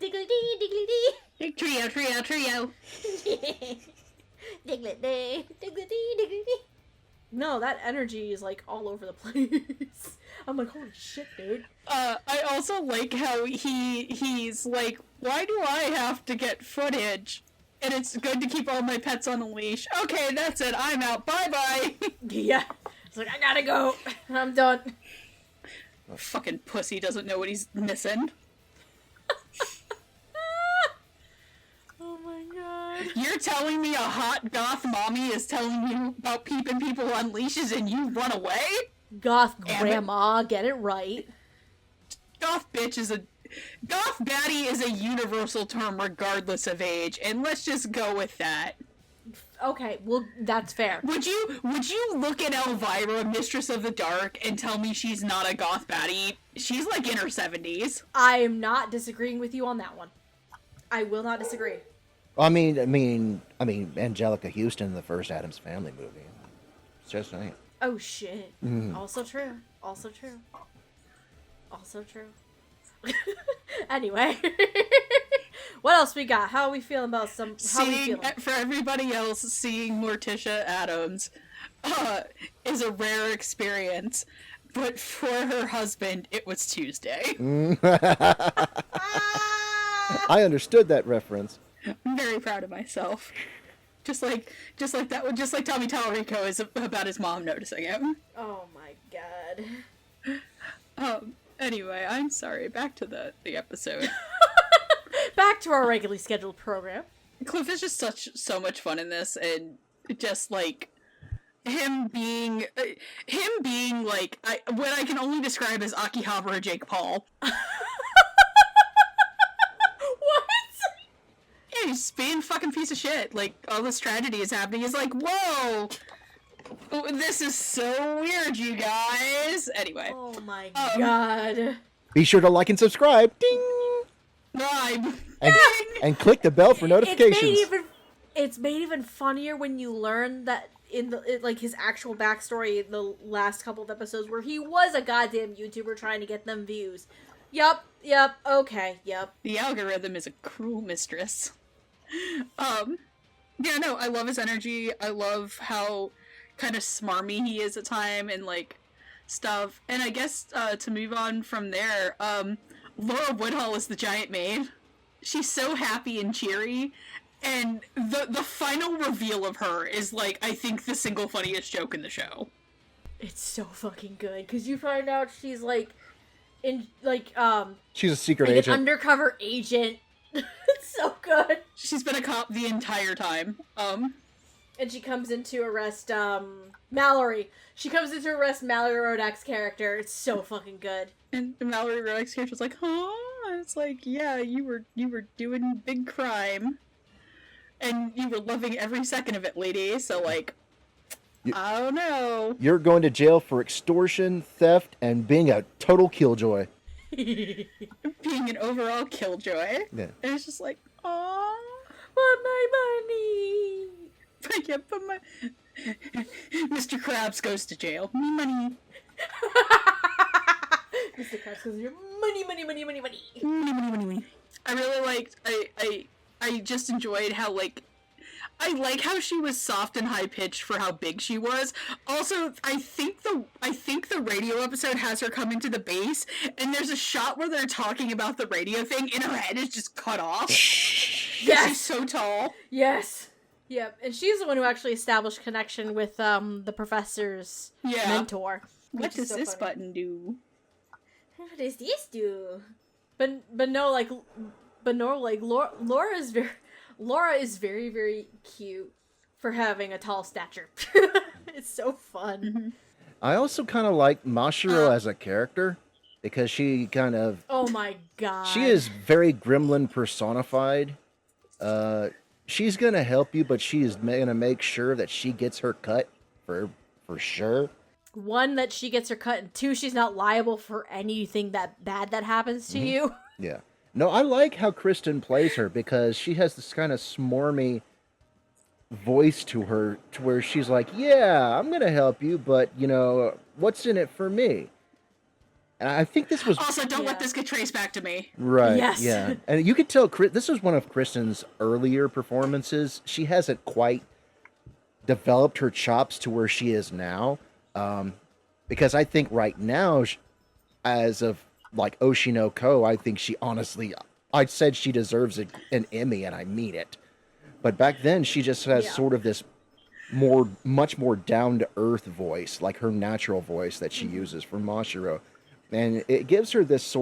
Diggly-dee, diggly-dee. Trio. Diglett-dee, diggly-dee. No, that energy is like all over the place. I'm like, holy shit, dude. I also like how he's like, why do I have to get footage? And it's good to keep all my pets on a leash. Okay, that's it. I'm out. Bye-bye. Yeah. It's like, I gotta go. I'm done. Fucking pussy doesn't know what he's missing. Oh my god. You're telling me a hot goth mommy is telling you about peeping people on leashes and you run away? Goth Damn it. grandma, get it right. Goth baddie is a universal term regardless of age, and let's just go with that. Okay, well, that's fair. Would you look at Elvira, Mistress of the Dark, and tell me she's not a goth baddie? She's like in her 70s. I am not disagreeing with you on that one. I will not disagree. I mean, Angelica Houston in the first Addams Family movie. It's just saying. Oh shit. Also true. Also true. Also true. Anyway. What else we got? How are we feeling about some... For everybody else, seeing Morticia Addams is a rare experience. But for her husband, it was Tuesday. I understood that reference. I'm very proud of myself. Just like Tommy Tallarico is about his mom noticing him. Oh my god. Anyway, I'm sorry. Back to the episode. Back to our regularly scheduled program. Cliff is just so much fun in this, and just like him being like what I can only describe as Akihabara Jake Paul. Yeah, he's being a fucking piece of shit. Like, all this tragedy is happening. He's like, whoa! This is so weird, you guys! Anyway. Oh my god. Be sure to like and subscribe. Ding! And click the bell for notifications. It's made even funnier when you learn that like his actual backstory in the last couple of episodes where he was a goddamn YouTuber trying to get them views. Yup, okay, yup. The algorithm is a cruel mistress. Yeah, no, I love his energy. I love how kind of smarmy he is at time and, like, stuff. And I guess, to move on from there, Laura Woodhull is the giant maid. She's so happy and cheery. And the final reveal of her is, like, I think the single funniest joke in the show. It's so fucking good, because you find out she's, like, she's a secret like agent. an undercover agent. It's so good. She's been a cop the entire time. And she comes in to arrest Mallory. She comes in to arrest Mallory Rodak's character. It's so fucking good. And Mallory Rodak's character was like, huh? And it's like, yeah, you were doing big crime. And you were loving every second of it, lady. So, like, I don't know. You're going to jail for extortion, theft, and being a total killjoy. Being an overall killjoy. Yeah. And it's just like, aww. But my money. Yeah, but my... Mr. Krabs goes to jail. Me money. Mr. Krabs goes, your money. Money. I really liked... I just enjoyed how, like... I like how she was soft and high-pitched for how big she was. Also, I think the radio episode has her come into the base, and there's a shot where they're talking about the radio thing, and her head is just cut off. Yes! She's so tall. Yes! Yep, and she's the one who actually established connection with the professor's mentor. What does this button do? What does this do? But Laura is very, very cute for having a tall stature. It's so fun. Mm-hmm. I also kind of like Mashiro as a character because she kind of... Oh my god. She is very gremlin personified. She's going to help you, but she is going to make sure that she gets her cut for sure. One, that she gets her cut, and two, she's not liable for anything that bad that happens to you. Yeah. No, I like how Kristen plays her because she has this kind of smarmy voice to her to where she's like, yeah, I'm going to help you, but, you know, what's in it for me? And I think this was... Also, don't let this get traced back to me. Right, yes. Yeah. And you could tell this was one of Kristen's earlier performances. She hasn't quite developed her chops to where she is now. Because I think right now, as of like Oshinoko, I think she honestly, I said she deserves an Emmy, and I mean it. But back then, she just has sort of this much more down to earth voice, like her natural voice that she uses for Mashiro, and it gives her this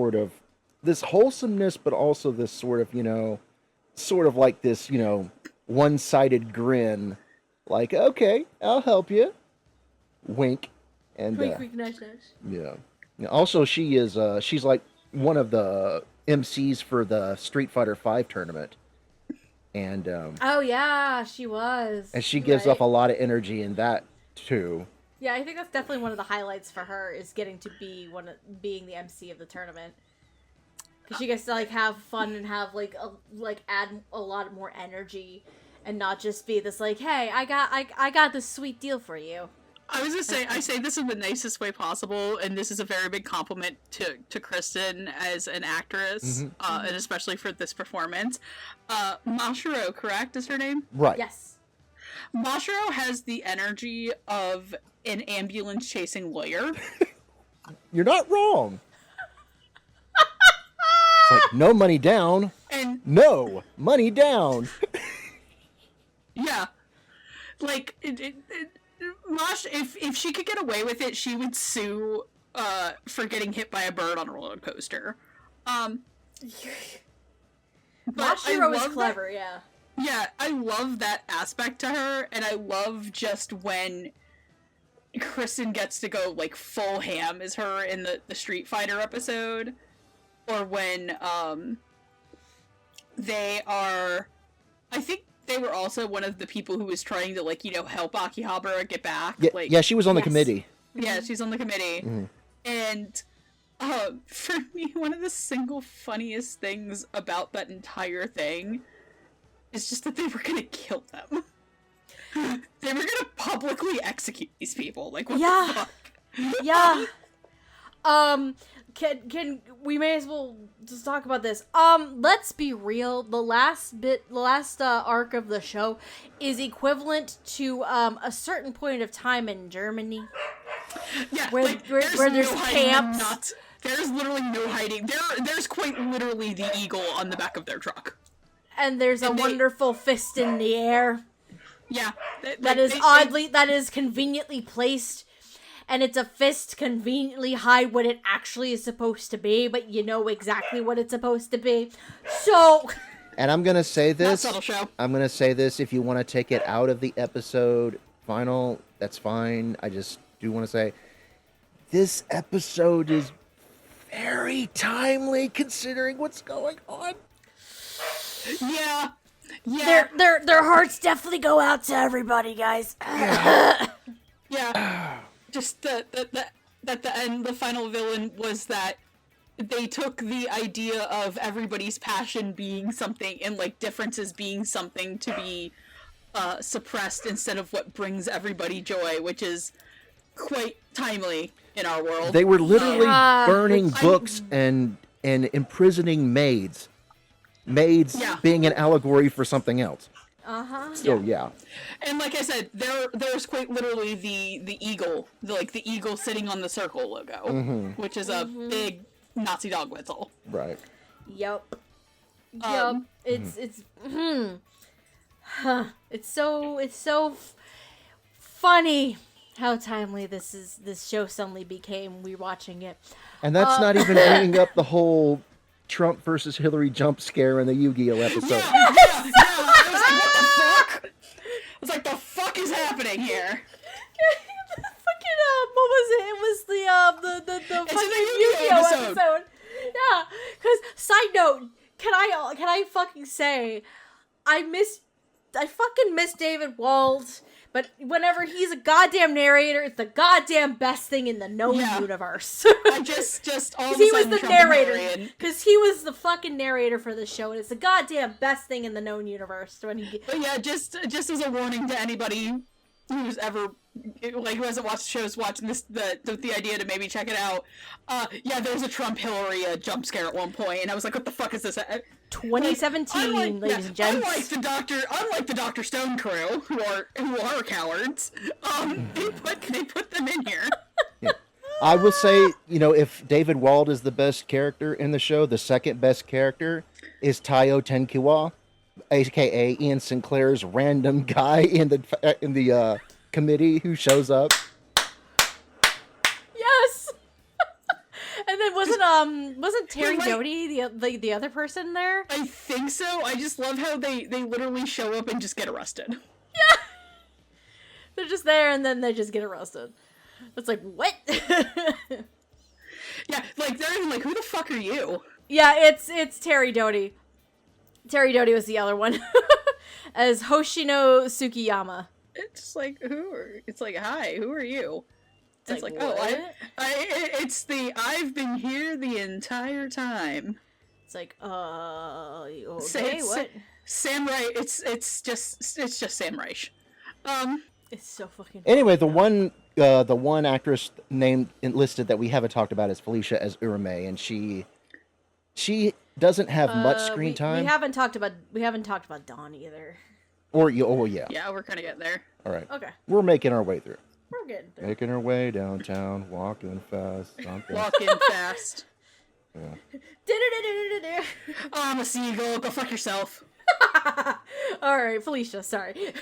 wholesomeness, but also this sort of like this, one-sided grin, like, okay, I'll help you, wink, and Quick, quick, nice. yeah. Also, she's like one of the MCs for the Street Fighter V tournament. And Oh yeah, she was. and she gives off a lot of energy in that too. Yeah, I think that's definitely one of the highlights for her is getting to be being the MC of the tournament. Because she gets to like have fun and have add a lot more energy, and not just be this like, hey, I got this sweet deal for you. I was gonna say, I say this in the nicest way possible, and this is a very big compliment to Kristen as an actress, and especially for this performance. Mashiro, correct, is her name? Right. Yes. Mashiro has the energy of an ambulance chasing lawyer. You're not wrong. It's like, no money down. And No money down. yeah, like Mosh, if she could get away with it, she would sue for getting hit by a bird on a roller coaster. But Mashiro is clever, yeah. Yeah, I love that aspect to her, and I love just when Kristen gets to go like full ham as her in the Street Fighter episode, or when they are, I think they were also one of the people who was trying to help Akihabara get back. Yeah, she was on the committee. Yeah, she's on the committee. And for me, one of the single funniest things about that entire thing is just that they were gonna kill them. They were gonna publicly execute these people. Like, what the fuck? Yeah. Can we may as well just talk about this. Let's be real. The last arc of the show is equivalent to a certain point of time in Germany. Yeah, where there's no camps. There's literally no hiding. There's quite literally the eagle on the back of their truck. And there's a wonderful fist in the air. Yeah, That is conveniently placed. And it's a fist conveniently hide what it actually is supposed to be, but you know exactly what it's supposed to be. So... And I'm going to say this. Not subtle show. I'm going to say this. If you want to take it out of the episode final, that's fine. I just do want to say this episode is very timely considering what's going on. Yeah. Their hearts definitely go out to everybody, guys. Yeah. Just that the end, the final villain was that they took the idea of everybody's passion being something and differences being something to be suppressed instead of what brings everybody joy, which is quite timely in our world. They were literally burning books and imprisoning maids. Maids being an allegory for something else. Still, yeah. And like I said, there's quite literally the eagle, the eagle sitting on the circle logo, which is a big Nazi dog whistle. Right. Yep. It's so funny how timely this show suddenly became. We watching it, and that's not even bringing up the whole Trump versus Hillary jump scare in the Yu-Gi-Oh episode. Yeah. I was like, what the fuck? I was like, the fuck is happening here? Fucking what was it? It was the fucking Yu-Gi-Oh episode. Yeah, because side note, can I fucking say, I fucking miss David Wald, but whenever he's a goddamn narrator, it's the goddamn best thing in the known universe. I just all of a he sudden was the narrator, because he was the fucking narrator for the show, and it's the goddamn best thing in the known universe when he. But yeah, just as a warning to anybody who's ever who hasn't watched the show is watching the idea to maybe check it out. Yeah, there's a Trump Hillary jump scare at one point, and I was like, what the fuck is this? 2017, ladies and gents. Unlike the Dr. Stone crew, who are cowards, they put them in here. Yeah. I will say, if David Wald is the best character in the show, the second best character is Tayo Tenkiwa, aka Ian Sinclair's random guy in the committee who shows up. Yes. And then wasn't Terry Doty the other person there? I think so. I just love how they literally show up and just get arrested. Yeah. They're just there and then they just get arrested. It's like, what? Yeah, like they're even like, who the fuck are you? Yeah, it's Terry Doty. Terry Doty was the other one. As Hoshino Tsukiyama. It's just like, it's like, hi, who are you? It's like, what? I've been here the entire time. It's like, okay, what? Sam Reich, it's just Sam Reich. It's so fucking Anyway, the one actress named listed that we haven't talked about is Felicia as Urame, and she doesn't have much screen time. We haven't talked about Dawn either. Yeah. Yeah, we're kind of getting there. All right. Okay. We're making our way through. We're getting there. Making our way downtown, walking fast. Walking fast. Yeah. I'm a seagull. Go fuck yourself. All right, Felicia. Sorry,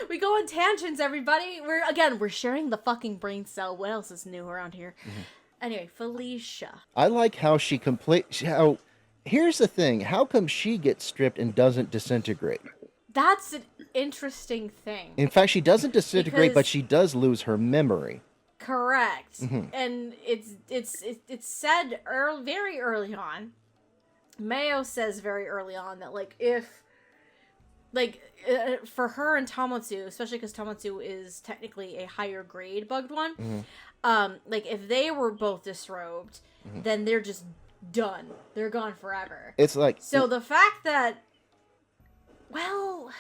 we go on tangents, everybody. We're sharing the fucking brain cell. What else is new around here? Mm-hmm. Anyway, Felicia. I like how here's the thing. How come she gets stripped and doesn't disintegrate? That's an interesting thing. In fact, she doesn't disintegrate, Because- but she does lose her memory. Correct. Mm-hmm. And it's said very early on. Mayo says very early on that for her and Tamotsu, especially because Tamotsu is technically a higher grade bugged one, Mm-hmm. if they were both disrobed, then they're just done. They're gone forever. It's like So the fact that, well,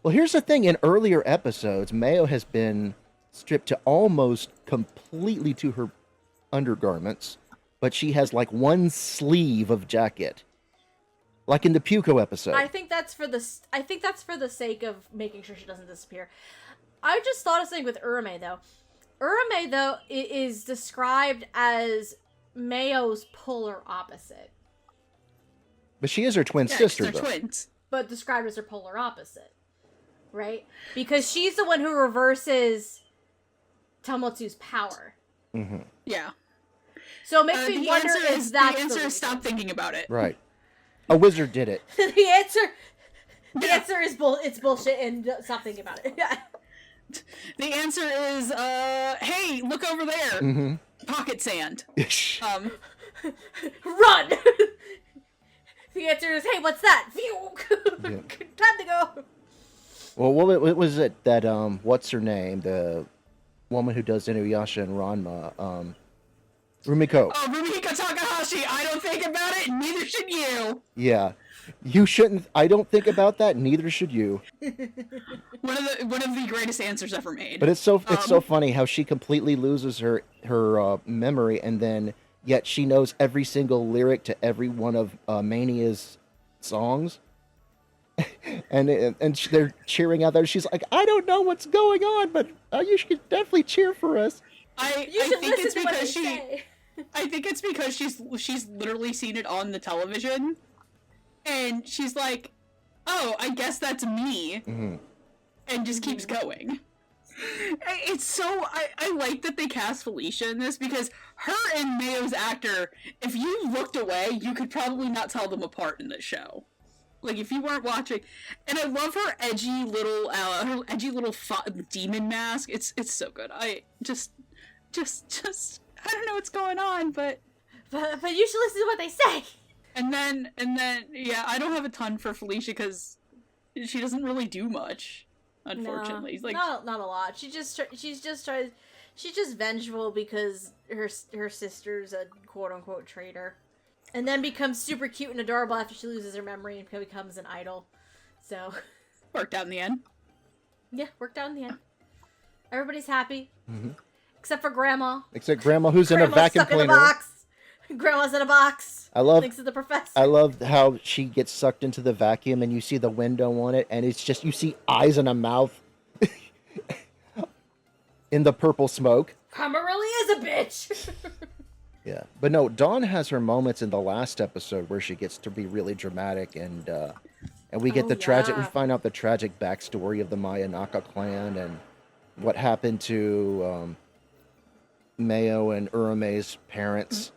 here's the thing. In earlier episodes, Mayo has been stripped to almost completely to her undergarments, but she has like one sleeve of jacket. Like in the Puko episode. I think that's for the sake of making sure she doesn't disappear. I just thought of something with Urame though. Urame though is described as Mayo's polar opposite, But she is her twin sister, they're though. twins. but described as her polar opposite, right? Because she's the one who reverses Tamotsu's power. Mm-hmm. Yeah. So it makes me wonder if that's the answer reason. is stop thinking about it. Right. A wizard did it. The answer is it's bullshit and stop thinking about it. Yeah. The answer is, hey, look over there. Mm-hmm. Pocket sand. Run! The answer is, hey, what's that? Phew! Yeah. Time to go. Well, what was it that, what's her name? The woman who does Inuyasha and Ranma, Rumiko. Oh, Rumiko Takahashi, I don't think about it, neither should you. Yeah. You shouldn't. I don't think about that. Neither should you. One of the greatest answers ever made. But it's so funny how she completely loses her memory, and then yet she knows every single lyric to every one of Mania's songs. and they're cheering out there. She's like, I don't know what's going on, but you should definitely cheer for us. I think it's because she's literally seen it on the television. And she's like, oh, I guess that's me. Mm-hmm. And just keeps going. It's so... I like that they cast Felicia in this, because her and Mayo's actor, if you looked away, you could probably not tell them apart in this show. Like, if you weren't watching... And I love her edgy little demon mask. It's so good. I just... I don't know what's going on, but you should listen to what they say. And then, yeah, I don't have a ton for Felicia because she doesn't really do much, unfortunately. No, not a lot. She's just vengeful because her sister's a quote unquote traitor, and then becomes super cute and adorable after she loses her memory and becomes an idol. So worked out in the end. Yeah, worked out in the end. Everybody's happy. Except for Grandma. Except Grandma, who's in a Grandma's vacuum stuck in a cleaner. box. Grandma's in a box. Thanks to the professor. I love how she gets sucked into the vacuum, and you see the window on it, and it's just you see eyes and a mouth in the purple smoke. Karma really is a bitch. Yeah, but no, Dawn has her moments in the last episode where she gets to be really dramatic, and we get tragic. We find out the tragic backstory of the Mayanaka clan and what happened to Mayo and Urume's parents,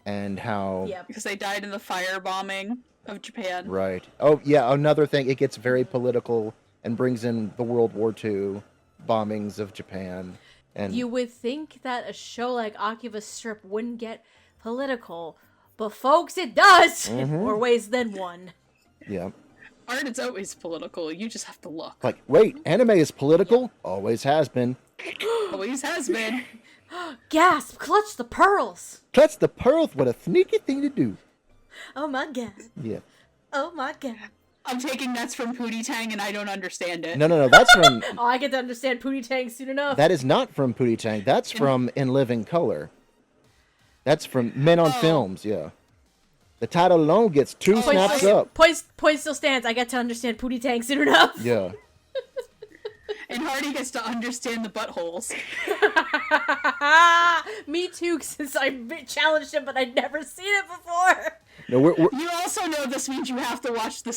and how because they died in the firebombing of Japan. Right. Oh yeah, another thing. It gets very political and brings in the World War II bombings of Japan. And you would think that a show like Akiba'S Strip wouldn't get political, but folks, it does in more ways than one. Yeah. Art is always political. You just have to look. Like, wait, anime is political? Always has been. Always has been. Gasp! Clutch the pearls! Clutch the pearls, what a sneaky thing to do. Oh my god. Yeah. Oh my god. I'm taking that's from Pootie Tang and I don't understand it. No, that's from... Oh, I get to understand Pootie Tang soon enough. That is not from Pootie Tang. That's from In Living Color. That's from Men on Films, yeah. The title alone gets 2 snaps up. Point still stands. I get to understand Pootie Tang soon enough. Yeah. And Hardy gets to understand the buttholes. Me too, since I challenged him, but I'd never seen it before. No, we're... You also know this means you have to watch the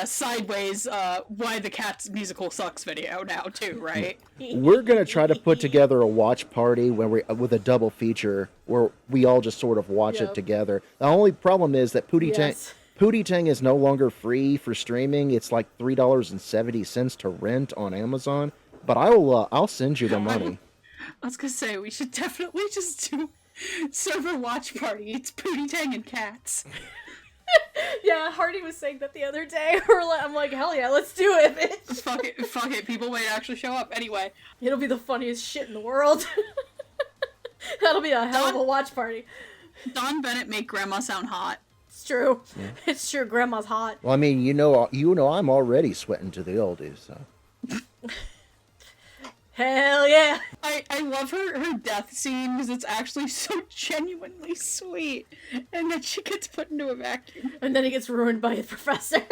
Sideways Why the Cats Musical Sucks video now, too, right? We're going to try to put together a watch party with a double feature where we all just sort of watch it together. The only problem is that Pootie Tang is no longer free for streaming. It's like $3.70 to rent on Amazon. But I'll send you the money. I was going to say, we should definitely just do server watch party. It's Pootie Tang and cats. Yeah, Hardy was saying that the other day. I'm like, hell yeah, let's do it, bitch. Fuck it. People might actually show up. Anyway. It'll be the funniest shit in the world. That'll be a hell of a watch party. Don Bennett make Grandma sound hot. It's true. Yeah. It's true. Grandma's hot. Well, I mean, you know, I'm already sweating to the oldies, so... Hell yeah! I love her death scene because it's actually so genuinely sweet. And then she gets put into a vacuum. And then it gets ruined by the professor.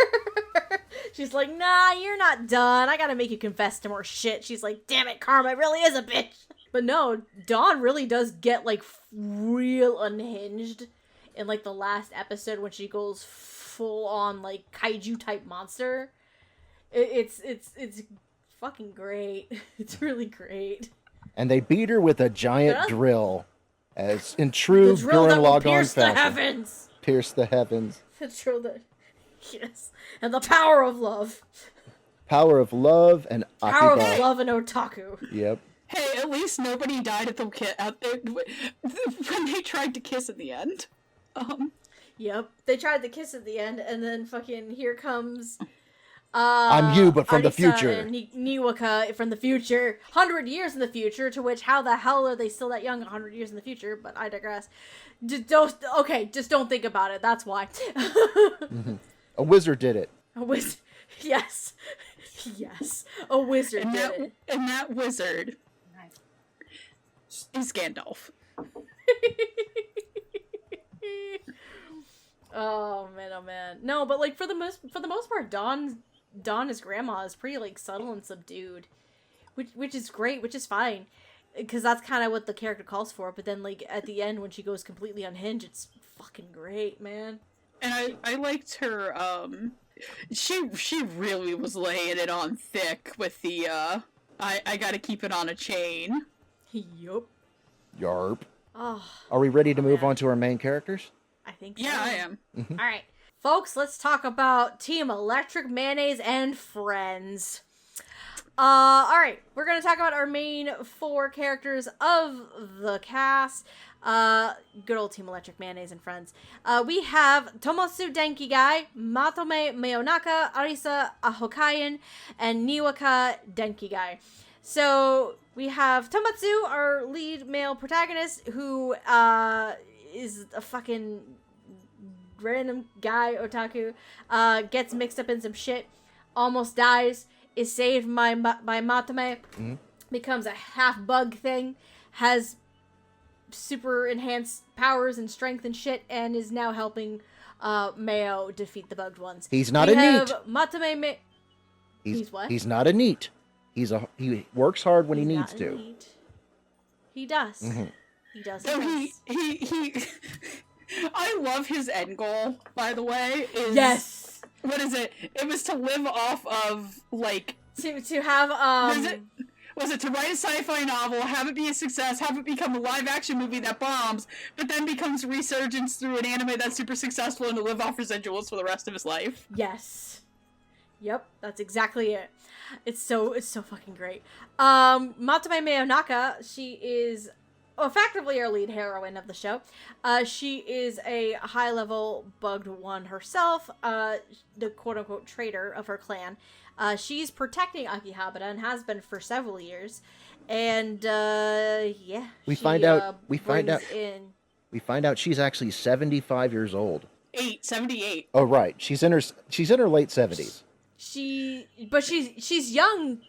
She's like, nah, you're not done. I gotta make you confess to more shit. She's like, damn it, Karma really is a bitch. But no, Dawn really does get, like, real unhinged in, like, the last episode when she goes full on, like, kaiju-type monster. It's fucking great. It's really great. And they beat her with a giant drill, as in true Gurren Lagann fashion. Pierce the heavens. The drill that, yes, and the power of love. Power of love and Akiba. Power of love and otaku. Yep. Hey, at least nobody died at when they tried to kiss at the end. Yep, they tried to kiss at the end, and then fucking here comes. I'm you, but from the Arisa future. And Niwaka from the future, 100 years in the future. To which, how the hell are they still that young? 100 years in the future. But I digress. Just don't think about it. That's why. A wizard did it. A wizard, yes, a wizard did it. And that wizard is Gandalf. Oh man. No, but like for the most part, Dawn as Grandma is pretty like subtle and subdued, which is great, which is fine, because that's kind of what the character calls for. But then like at the end when she goes completely unhinged, it's fucking great, man. And I liked her. She really was laying it on thick with the I gotta keep it on a chain. Yup. Yarp. Oh. Are we ready to move on to our main characters? I think so. Yeah, I am. All right. Folks, let's talk about Team Electric Mayonnaise and Friends. Alright, we're going to talk about our main 4 characters of the cast. Good old Team Electric Mayonnaise and Friends. We have Tomosu Denkigai, Matome Mayonaka, Arisa Ahokayan, and Niwaka Denkigai. So, we have Tomatsu, our lead male protagonist, who is a fucking random guy otaku, gets mixed up in some shit, almost dies, is saved by Matame, becomes a half bug thing, has super enhanced powers and strength and shit, and is now helping Mayo defeat the bugged ones. He's not a NEET. Matame He's what? He's not a NEET. He works hard when he needs to. NEET. He does. Mm-hmm. He does. So he I love his end goal, by the way. Yes. What is it? It was to live off of, like... To have, Was it to write a sci-fi novel, have it be a success, have it become a live-action movie that bombs, but then becomes resurgence through an anime that's super successful and to live off residuals for the rest of his life? Yes. Yep, that's exactly it. It's so fucking great. Matame Mayonaka, she is effectively our lead heroine of the show. She is a high-level bugged one herself, the quote-unquote traitor of her clan. She's protecting Akihabara and has been for several years. And yeah, we find out she's actually 75 years old. 78. Oh right, she's in her late 70s. She's young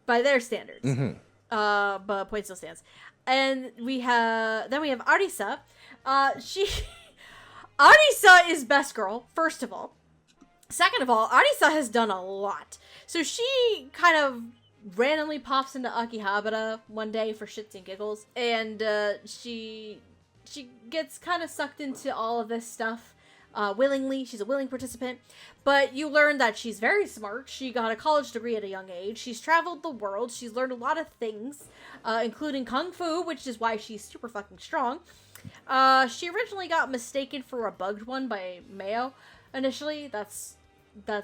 by their standards. Mm-hmm. But point still stands. And we have Arisa. Arisa is best girl, first of all. Second of all, Arisa has done a lot. So she kind of randomly pops into Akihabara one day for shits and giggles, and she gets kind of sucked into all of this stuff willingly. She's a willing participant, but you learn that she's very smart. She got a college degree at a young age. She's traveled the world. She's learned a lot of things, including kung fu, which is why she's super fucking strong. She originally got mistaken for a bugged one by Mayo. Initially, that's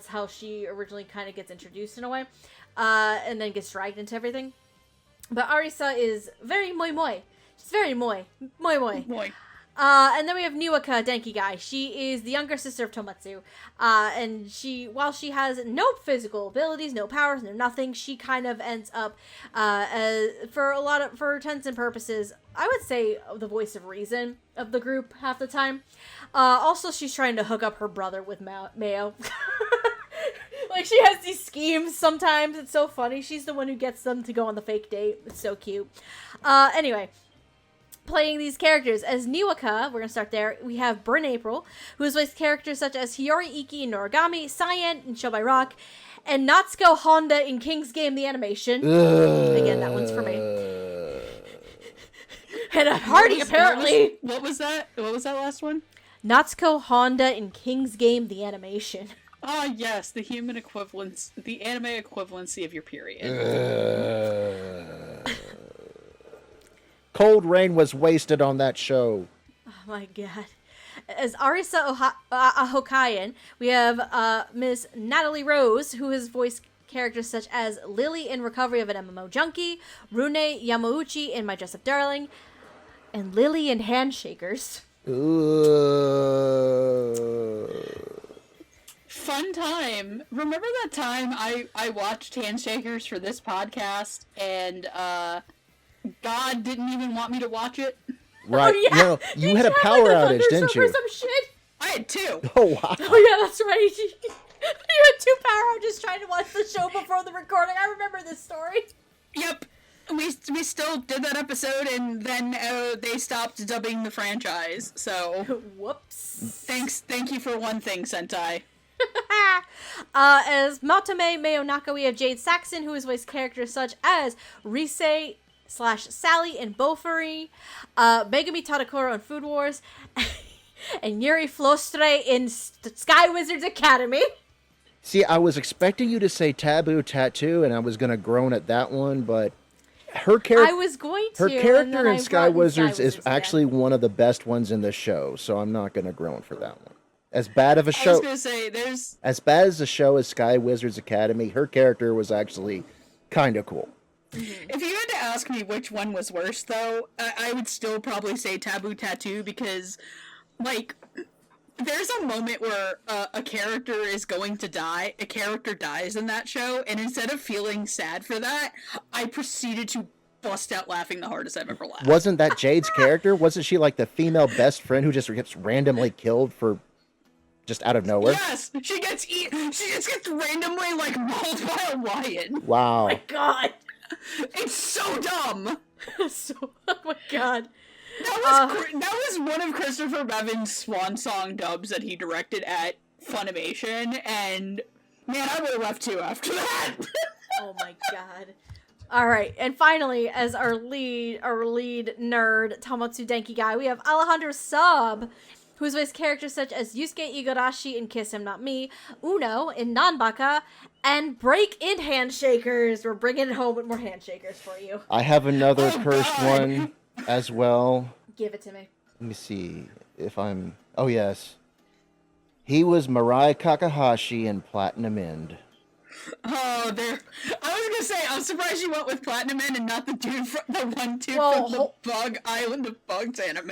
how she originally kind of gets introduced in a way, and then gets dragged into everything. But Arisa is very moi. She's very moi. And then we have Niwaka Denkigai. She is the younger sister of Tomatsu. And while she has no physical abilities, no powers, no nothing, she kind of ends up, for intents and purposes, I would say the voice of reason of the group half the time. Also, she's trying to hook up her brother with Mayo. Like, she has these schemes sometimes. It's so funny. She's the one who gets them to go on the fake date. It's so cute. Anyway, playing these characters as Niwaka, we're gonna start there. We have Bryn April, who has voiced characters such as Hiyori Iki in Noragami, Cyan in Show by Rock, and Natsuko Honda in King's Game the Animation. Again, that one's for me. And Hardy, apparently. What was that? What was that last one? Natsuko Honda in King's Game the Animation. Ah, yes, the human equivalence, the anime equivalency of your period. Cold Rain was wasted on that show. Oh my god. As Arisa Ahokayan, we have Miss Natalie Rose, who has voiced characters such as Lily in Recovery of an MMO Junkie, Rune Yamauchi in My Dress Up Darling, and Lily in Handshakers. Fun time. Remember that time I watched Handshakers for this podcast and God didn't even want me to watch it? Right. Oh, yeah. No, you had a power outage, didn't you? Some shit. I had two. Oh, wow. Oh, yeah, that's right. You had 2 power outages trying to watch the show before the recording. I remember this story. Yep. We still did that episode, and then they stopped dubbing the franchise, so... Whoops. Thank you for one thing, Sentai. As Matame Mayonaka, we have Jade Saxon, who has voiced characters such as Rise/Sally in Bofuri, Megami Tadakoro in Food Wars, and Yuri Flostre in Sky Wizards Academy. See, I was expecting you to say Taboo Tattoo, and I was going to groan at that one, but her character... I was going to, her character in Sky Wizards is again. actually one of the best ones in the show, so I'm not going to groan for that one. As bad of a show... I was going to say, there's... As bad as the show as Sky Wizards Academy, her character was actually kind of cool. If you had to ask me which one was worse, though, I would still probably say Taboo Tattoo, because, like, there's a moment where a character is going to die, a character dies in that show, and instead of feeling sad for that, I proceeded to bust out laughing the hardest I've ever laughed. Wasn't that Jade's character? Wasn't she, like, the female best friend who just gets randomly killed for... just out of nowhere? Yes! She just gets randomly, like, mauled by a lion. Wow. Oh my god. It's so dumb. So, oh my god. That was one of Christopher Bevan's swan song dubs that he directed at Funimation, and man, I would have left too after that. Oh my god. Alright, and finally, as our lead nerd, Tomatsu Denki guy, we have Alejandro Saab, who's voiced characters such as Yusuke Igarashi in Kiss Him Not Me, Uno in Nanbaka, and Break in Handshakers. We're bringing it home with more handshakers for you. I have another cursed one as well. Give it to me. Let me see if I'm... Oh, yes. He was Mirai Kakahashi in Platinum End. Oh, there. I was gonna say, I'm surprised you went with Platinum End and not the dude from the one dude Well, from the Bug Island of Bugs anime.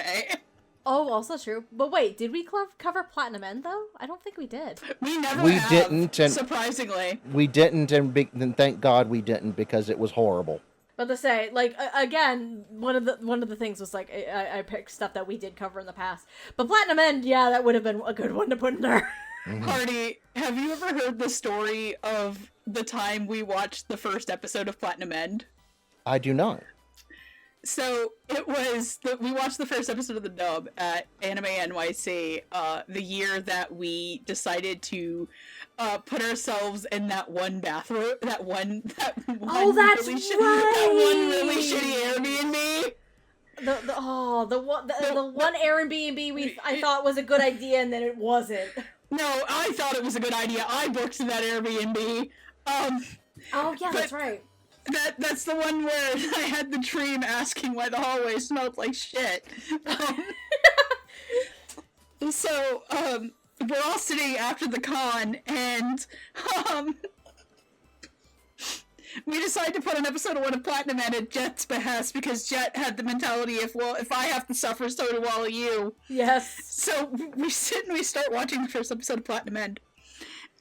Oh, also true. But wait, did we cover Platinum End, though? I don't think we did. We never We have, didn't, and surprisingly. We didn't, and thank God we didn't, because it was horrible. But to say, like, again, one of the things was, like, I picked stuff that we did cover in the past. But Platinum End, yeah, that would have been a good one to put in there. Hardy, have you ever heard the story of the time we watched the first episode of Platinum End? I do not. So, it was, we watched the first episode of the dub at Anime NYC, the year that we decided to put ourselves in that one bathroom, that one Oh, that's really right! that one really shitty Airbnb. The one Airbnb I thought was a good idea, and then it wasn't. No, I thought it was a good idea. I booked that Airbnb. Oh yeah, that's right. That's the one where I had the dream asking why the hallway smelled like shit. So, we're all sitting after the con, and, we decided to put an episode of one of Platinum End at Jet's behest, because Jet had the mentality of, well, if I have to suffer, so do all of you. Yes. So, we sit and we start watching the first episode of Platinum End.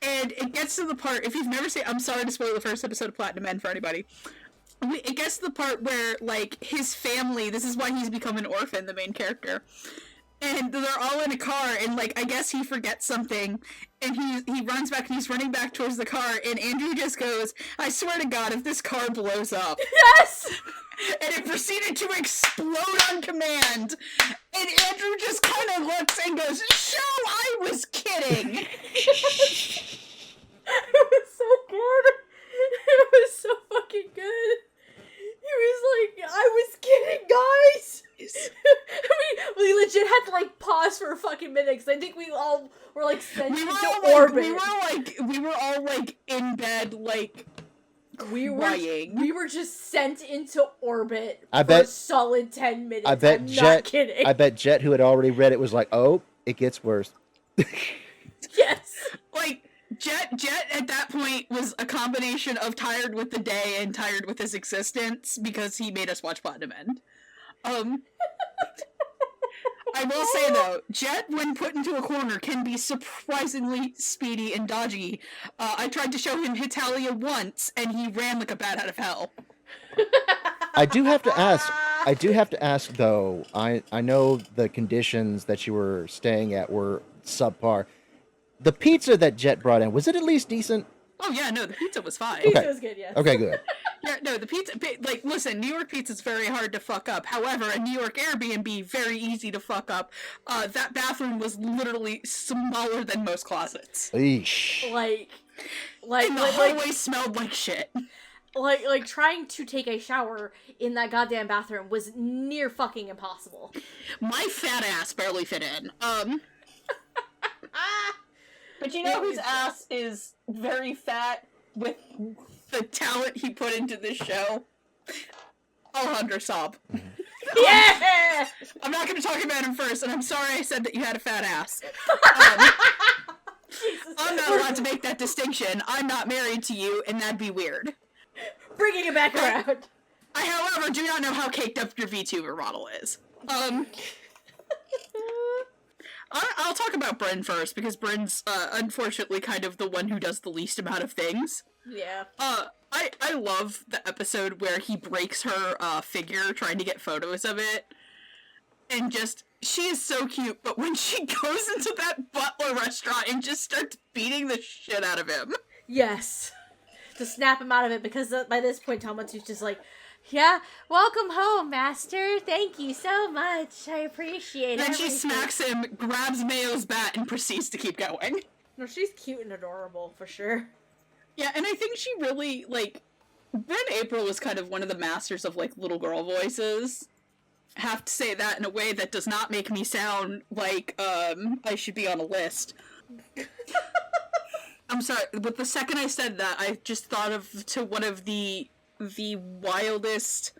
And it gets to the part, if you've never seen, I'm sorry to spoil the first episode of Platinum End for anybody. It gets to the part where, like, his family, this is why he's become an orphan, the main character. And they're all in a car, and, like, I guess he forgets something, and he runs back, and he's running back towards the car, and Andrew just goes, I swear to God, if this car blows up. Yes! And it proceeded to explode on command. And Andrew just kind of looks and goes, "Show, I was kidding." It was so good. It was so fucking good. He was like, I was kidding, guys. I mean, we legit had to, like, pause for a fucking minute, because I think we all were, like, sent into orbit. We were all, like, in bed, like, crying. We were just sent into orbit I for bet- a solid 10 minutes. I bet I'm Jet. not kidding. I bet Jet, who had already read it, was like, "Oh, it gets worse." Yes. Like, Jet at that point was a combination of tired with the day and tired with his existence, because he made us watch Platinum End. I will say, though, Jet, when put into a corner, can be surprisingly speedy and dodgy. I tried to show him Hitalia once, and he ran like a bat out of hell. I do have to ask, though. I know the conditions that you were staying at were subpar. The pizza that Jet brought in, was it at least decent? Oh, yeah, no, the pizza was fine. Pizza was good, yes. Okay, good. Yeah, no, the pizza, like, listen, New York pizza's very hard to fuck up. However, a New York Airbnb, very easy to fuck up. That bathroom was literally smaller than most closets. Eesh. And the hallway smelled like shit. Like trying to take a shower in that goddamn bathroom was near fucking impossible. My fat ass barely fit in. But you know whose ass is very fat with the talent he put into this show? Alejandro Saab. Yeah! I'm not going to talk about him first, and I'm sorry I said that you had a fat ass. I'm not allowed to make that distinction. I'm not married to you, and that'd be weird. Bringing it back around. I, however, do not know how caked up your VTuber model is. I'll talk about Bryn first, because Bryn's, unfortunately kind of the one who does the least amount of things. Yeah. I love the episode where he breaks her, figure trying to get photos of it. And just, she is so cute, but when she goes into that butler restaurant and just starts beating the shit out of him. Yes. to snap him out of it, because by this point Tamatsu's just like, yeah, welcome home, master. Thank you so much. I appreciate it. Then she smacks him, grabs Mayo's bat, and proceeds to keep going. No, she's cute and adorable, for sure. Yeah, and I think she really, like, Bryn April was kind of one of the masters of, like, little girl voices. Have to say that in a way that does not make me sound like, I should be on a list. I'm sorry, but the second I said that, I just thought to one of the wildest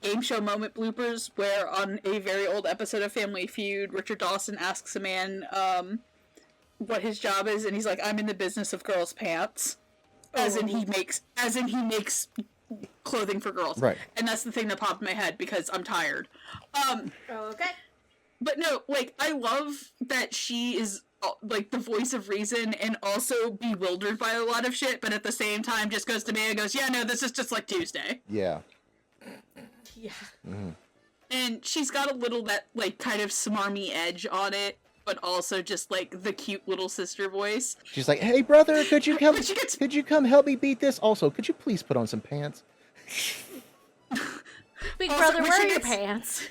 game show moment bloopers, where on a very old episode of Family Feud, Richard Dawson asks a man what his job is, and he's like, "I'm in the business of girls' pants," as in he makes clothing for girls. Right. And that's the thing that popped in my head because I'm tired. Okay. But no, like, I love that she is like the voice of reason and also bewildered by a lot of shit, but at the same time just goes to me and goes, yeah, no, this is just like Tuesday. Yeah. Yeah. Mm-hmm. And she's got a little that, like, kind of smarmy edge on it, but also just, like, the cute little sister voice. She's like, "Hey, brother, could you come? But she gets- Could you come help me beat this? Also, could you please put on some pants?" Big Also, brother, when where she are your gets- pants?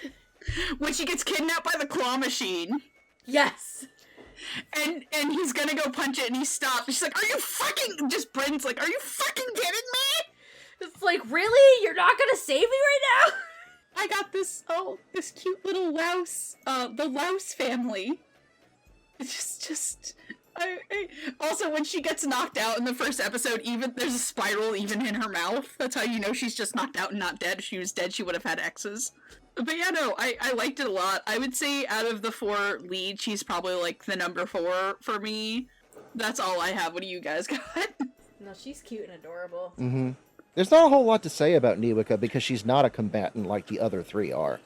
When she gets kidnapped by the claw machine, Yes. and he's gonna go punch it, and he stops. She's like, "Are you fucking..." Just Bryn's like, "Are you fucking kidding me?" It's like, really? You're not gonna save me right now? I got this cute little louse, the louse family. It's just, also, when she gets knocked out in the first episode, even, there's a spiral even in her mouth. That's how you know she's just knocked out and not dead. If she was dead, she would have had X's. But yeah, no, I liked it a lot. I would say out of the 4 leads, she's probably, like, the number 4 for me. That's all I have. What do you guys got? No, she's cute and adorable. Mm-hmm. There's not a whole lot to say about Niwaka because she's not a combatant like the other 3 are.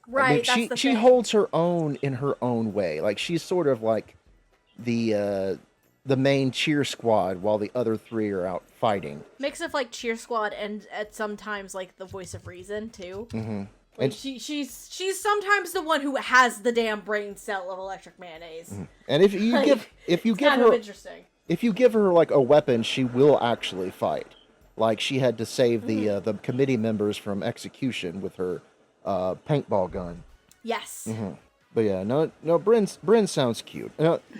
Right, I mean, that's she holds her own in her own way. Like, she's sort of like the main cheer squad while the other 3 are out fighting. Mix of, like, cheer squad and at sometimes, like, the voice of reason, too. Mm-hmm. Like, And she's sometimes the one who has the damn brain cell of electric mayonnaise. Mm-hmm. And if you Like, give kind her of interesting. if you give her like a weapon, she will actually fight. Like, she had to save the committee members from execution with her paintball gun. Yes. Mm-hmm. But yeah, no, Bryn sounds cute.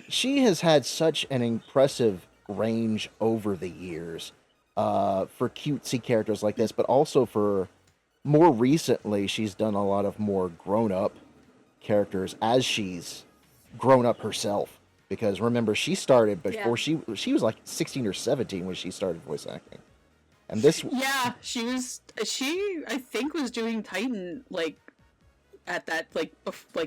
She has had such an impressive range over the years for cutesy characters like this, but also for more recently, she's done a lot of more grown-up characters as she's grown up herself. Because remember, she started before she was like 16 or 17 when she started voice acting. And this, Yeah, she I think was doing Titan, like, at that, like,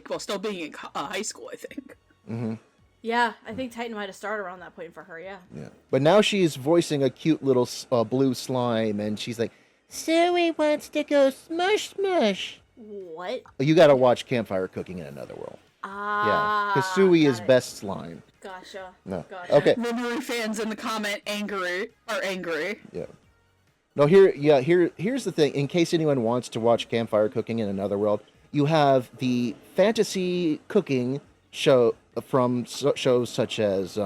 while still being in high school, I think. mm-hmm. Yeah, I think Titan might have started around that point for her, yeah. Yeah. But now she's voicing a cute little blue slime, and she's like, "Zoe wants to go smush smush." What? You gotta watch Campfire Cooking in Another World. Ah. Yeah, because Sui got is it. best slime. Gotcha. No. Gotcha. Okay. Memory fans in the comment are angry. Yeah. No, here's the thing. In case anyone wants to watch Campfire Cooking in Another World, you have the fantasy cooking show from shows such as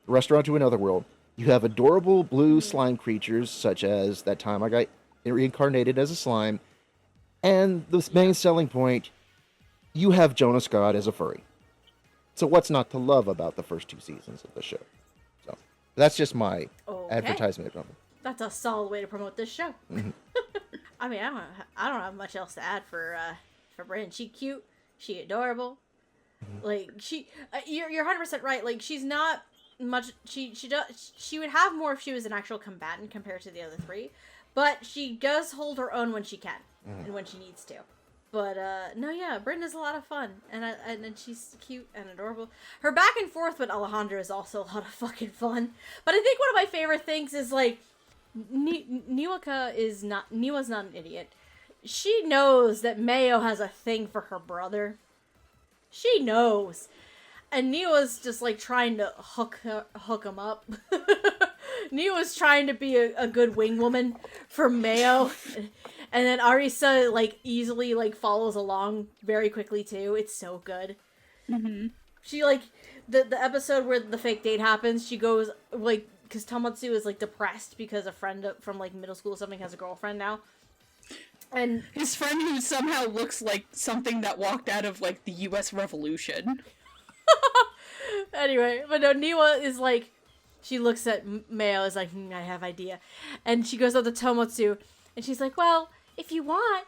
Restaurant to Another World. You have adorable blue slime creatures such as That Time I Got Reincarnated as a Slime. And the main selling point, you have Jonah Scott as a furry. So what's not to love about the first 2 seasons of the show? So that's just my advertisement of it. That's a solid way to promote this show. Mm-hmm. I mean, I don't have much else to add for Bryn. She cute. She adorable. Mm-hmm. Like, she, you're 100% right. Like, she's not much. She would have more if she was an actual combatant compared to the other 3, but she does hold her own when she can and when she needs to. But no, yeah, Bryn is a lot of fun, and she's cute and adorable. Her back and forth with Alejandro is also a lot of fucking fun. But I think one of my favorite things is, like, Niwa's not an idiot. She knows that Mayo has a thing for her brother. She knows. And Niwa's just, like, trying to hook him up. Niwa's trying to be a good wing woman for Mayo. And then Arisa, like, easily, like, follows along very quickly, too. It's so good. Mm-hmm. She, like, the episode where the fake date happens, she goes, like, because Tomatsu is like depressed because a friend from like middle school or something has a girlfriend now. And his friend who somehow looks like something that walked out of like the US Revolution. Anyway, but no, Niwa is like, she looks at Mayo, is like, I have idea. And she goes up to Tomotsu, and she's like, well, if you want,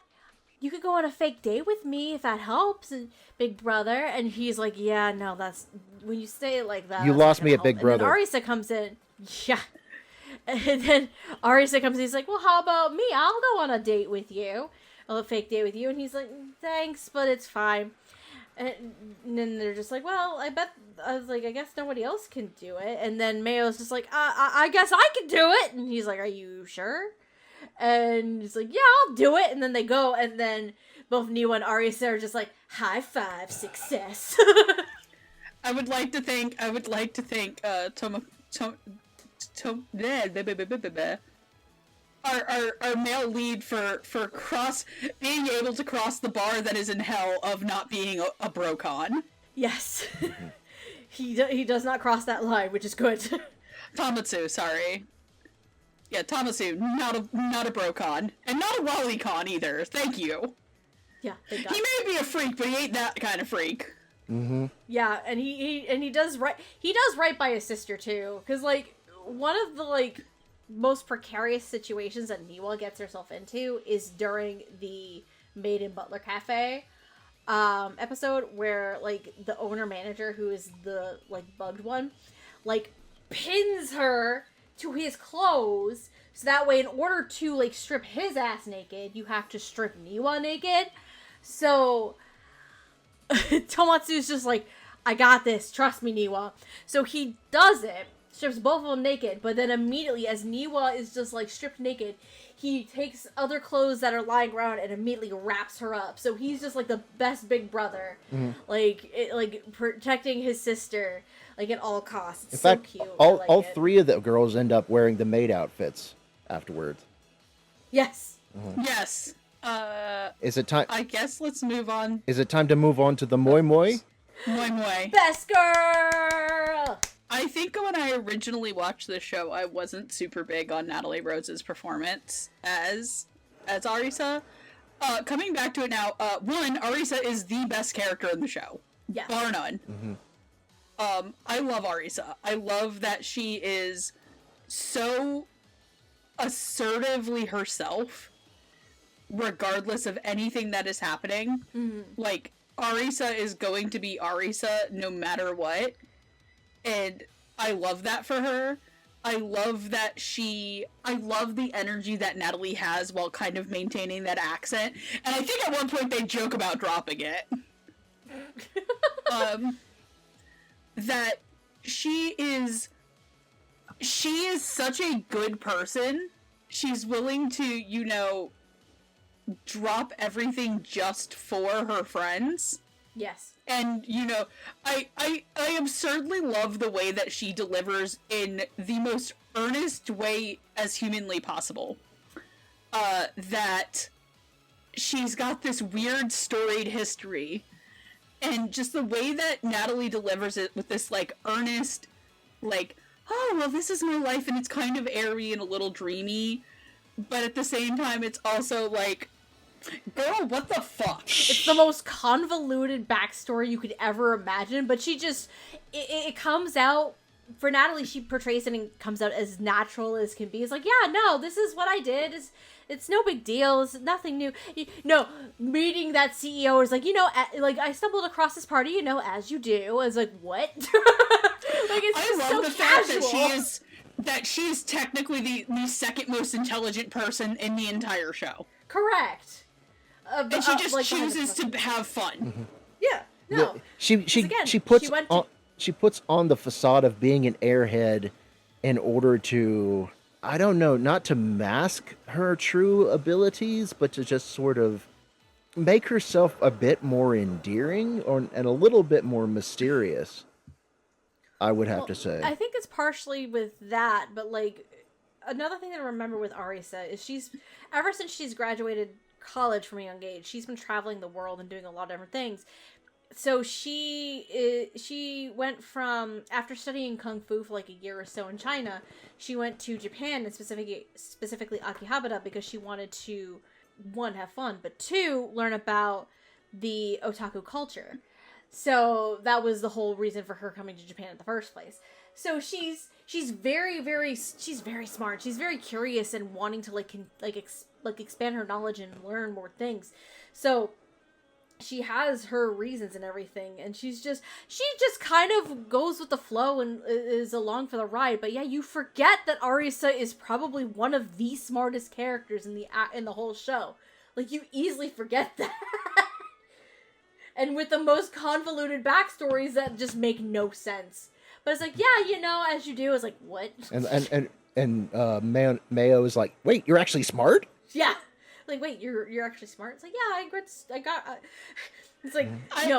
you could go on a fake date with me if that helps, big brother. And he's like, yeah, no, that's, when you say it like that, You that's lost not me gonna at big help. brother. And then Arisa comes in. Yeah. And then Arisa comes in, he's like, well, how about me? I'll go on a date with you. A fake date with you. And he's like, thanks, but it's fine. And then they're just like, well, I guess nobody else can do it. And then Mayo's just like, I guess I can do it. And he's like, are you sure? And he's like, yeah, I'll do it. And then they go, and then both Niwa and Arisa are just like, high five, success. I would like to thank our male lead for being able to cross the bar that is in hell of not being a brocon. Yes. He does not cross that line, which is good. Tomatsu, sorry. Yeah, Tomatsu, not a brocon. And not a wallycon either, thank you. Yeah, thank God. He may be a freak, but he ain't that kind of freak. Mm-hmm. Yeah, and he does right by his sister too, because like one of the like most precarious situations that Niwa gets herself into is during the Maid and Butler Cafe episode, where like the owner manager, who is the like bugged one, like pins her to his clothes, so that way in order to like strip his ass naked, you have to strip Niwa naked. So Tomatsu's just like, I got this, trust me, Niwa. So he does it, strips both of them naked, but then immediately, as Niwa is just like stripped naked, he takes other clothes that are lying around and immediately wraps her up. So he's just like the best big brother, like protecting his sister like at all costs. It's In so fact, cute. all three of the girls end up wearing the maid outfits afterwards. Yes. Mm-hmm. Yes. Is it time? I guess let's move on. Is it time to move on to the moi moi? Moi moi. Best girl! I think when I originally watched this show, I wasn't super big on Natalie Rose's performance as Arisa. Coming back to it now, one, Arisa is the best character in the show. Yeah. Bar none. Mm-hmm. I love Arisa. I love that she is so assertively herself, regardless of anything that is happening. Mm-hmm. Like, Arisa is going to be Arisa no matter what. And I love that for her. I love the energy that Natalie has while kind of maintaining that accent. And I think at one point they joke about dropping it. That she is such a good person. She's willing to, drop everything just for her friends. Yes. And, I absurdly love the way that she delivers in the most earnest way as humanly possible. That she's got this weird storied history. And just the way that Natalie delivers it with this, like, earnest, like, oh, well, this is my life, and it's kind of airy and a little dreamy. But at the same time, it's also, like, girl, what the fuck? It's the most convoluted backstory you could ever imagine, but she just, it comes out, for Natalie, she portrays it and comes out as natural as can be. It's like, yeah, no, this is what I did. It's no big deal. It's nothing new. Meeting that CEO is like, like, I stumbled across this party, as you do. I was like, what? Like, it's I just love so the casual. fact that she is technically the second most intelligent person in the entire show. Correct. And she just like, chooses to have fun. Mm-hmm. Yeah, no. She puts on the facade of being an airhead in order to, I don't know, not to mask her true abilities, but to just sort of make herself a bit more endearing and a little bit more mysterious, I would have to say. I think it's partially with that, but like another thing to remember with Arisa is ever since she's graduated college from a young age, she's been traveling the world and doing a lot of different things. so she went from, after studying kung fu for like a year or so in China, she went to Japan, and specifically Akihabara, because she wanted to, one, have fun, but two, learn about the otaku culture. So that was the whole reason for her coming to Japan in the first place. So she's very smart. She's very curious and wanting to expand her knowledge and learn more things. So she has her reasons and everything, and she just kind of goes with the flow and is along for the ride. But yeah, you forget that Arisa is probably one of the smartest characters in the whole show. Like, you easily forget that. And with the most convoluted backstories that just make no sense. But it's like, yeah, as you do. It's like, what? And Mayo is like, wait, you're actually smart? Yeah. Like, wait, you're actually smart? It's like, yeah, I got. It's like,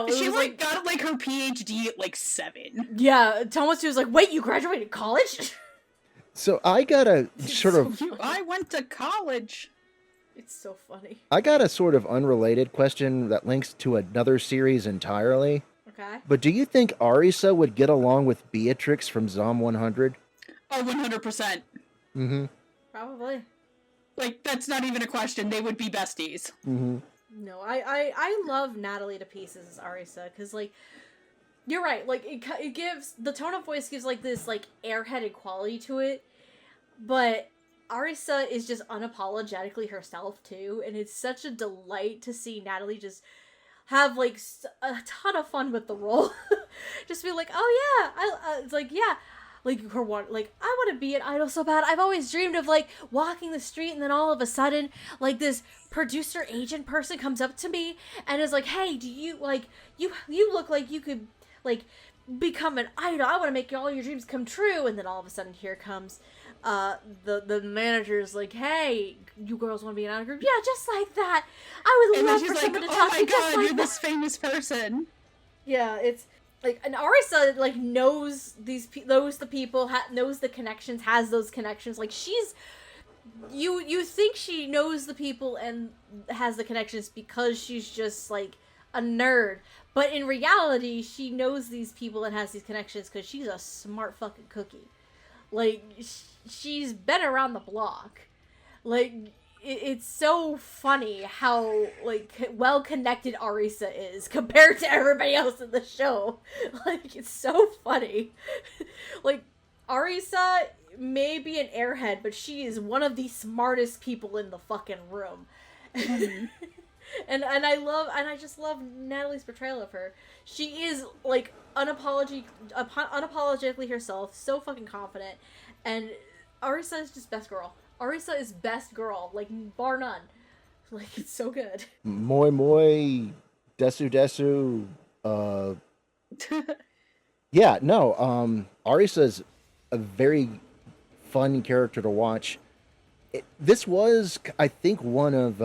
she got like her PhD at like 7. Yeah, Thomas was like, wait, you graduated college? So I got a sort of. I went to college. It's so funny. I got a sort of unrelated question that links to another series entirely. Okay. But do you think Arisa would get along with Beatrix from Zom 100? Oh, 100%. Mm-hmm. Probably. Like, that's not even a question. They would be besties. Mm-hmm. No, I love Natalie to pieces as Arisa, because, like, you're right. Like, it gives, the tone of voice gives, like, this, like, airheaded quality to it. But Arisa is just unapologetically herself, too. And it's such a delight to see Natalie just have, like, a ton of fun with the role. Just be like, oh, yeah. It's like, yeah. Like, her one, like, I want to be an idol so bad. I've always dreamed of, like, walking the street, and then all of a sudden, like, this producer agent person comes up to me and is like, hey, do you, like, you look like you could, like, become an idol. I want to make all your dreams come true. And then all of a sudden, here comes the manager's like, hey, you girls want to be an idol group? Yeah, just like that. I would love for someone to talk to you just like you're that. this famous person. Yeah, it's like, and Arisa, like, knows knows the people, knows the connections, has those connections. Like, she's, you think she knows the people and has the connections because she's just, like, a nerd. But in reality, she knows these people and has these connections because she's a smart fucking cookie. Like, she's been around the block. Like, it's so funny how, like, well-connected Arisa is compared to everybody else in the show. Like, it's so funny. Like, Arisa may be an airhead, but she is one of the smartest people in the fucking room. Mm-hmm. and I just love Natalie's portrayal of her. She is, like, unapologetically herself, so fucking confident, and Arisa is just best girl. Arisa is best girl, like, bar none. Like, it's so good. Moi moi, desu desu, yeah, no, Arisa's a very fun character to watch. This was, I think, one of,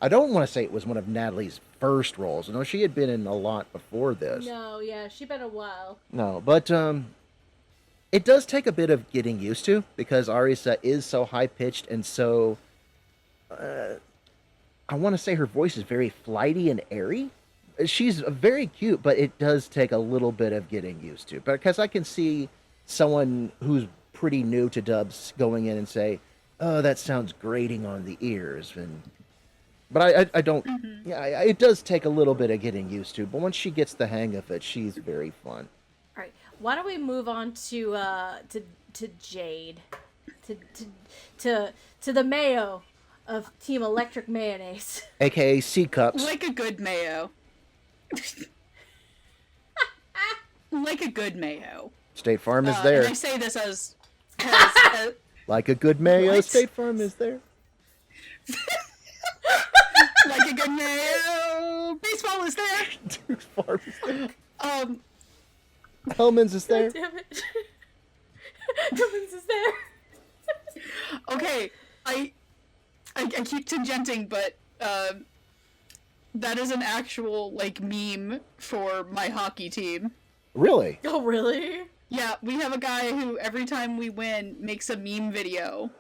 I don't want to say it was one of Natalie's first roles. I know she had been in a lot before this. No, yeah, she'd been a while. No, but, it does take a bit of getting used to, because Arisa is so high-pitched and so, I want to say her voice is very flighty and airy. She's very cute, but it does take a little bit of getting used to. Because I can see someone who's pretty new to dubs going in and say, oh, that sounds grating on the ears. But I don't, yeah, it does take a little bit of getting used to. But once she gets the hang of it, she's very fun. All right, why don't we move on to Jade, to the Mayo of Team Electric Mayonnaise, AKA C cups. Like a good mayo. Like a good mayo. State Farm is there. And I say this as like a good mayo, What? State Farm is there. like a good mayo. Baseball is there. Duke Farm is there. Um, Hellman's is there. damn it, Cummins is there. okay, I keep tangenting, but that is an actual, like, meme for my hockey team. Really? Oh, really? Yeah, we have a guy who, every time we win, makes a meme video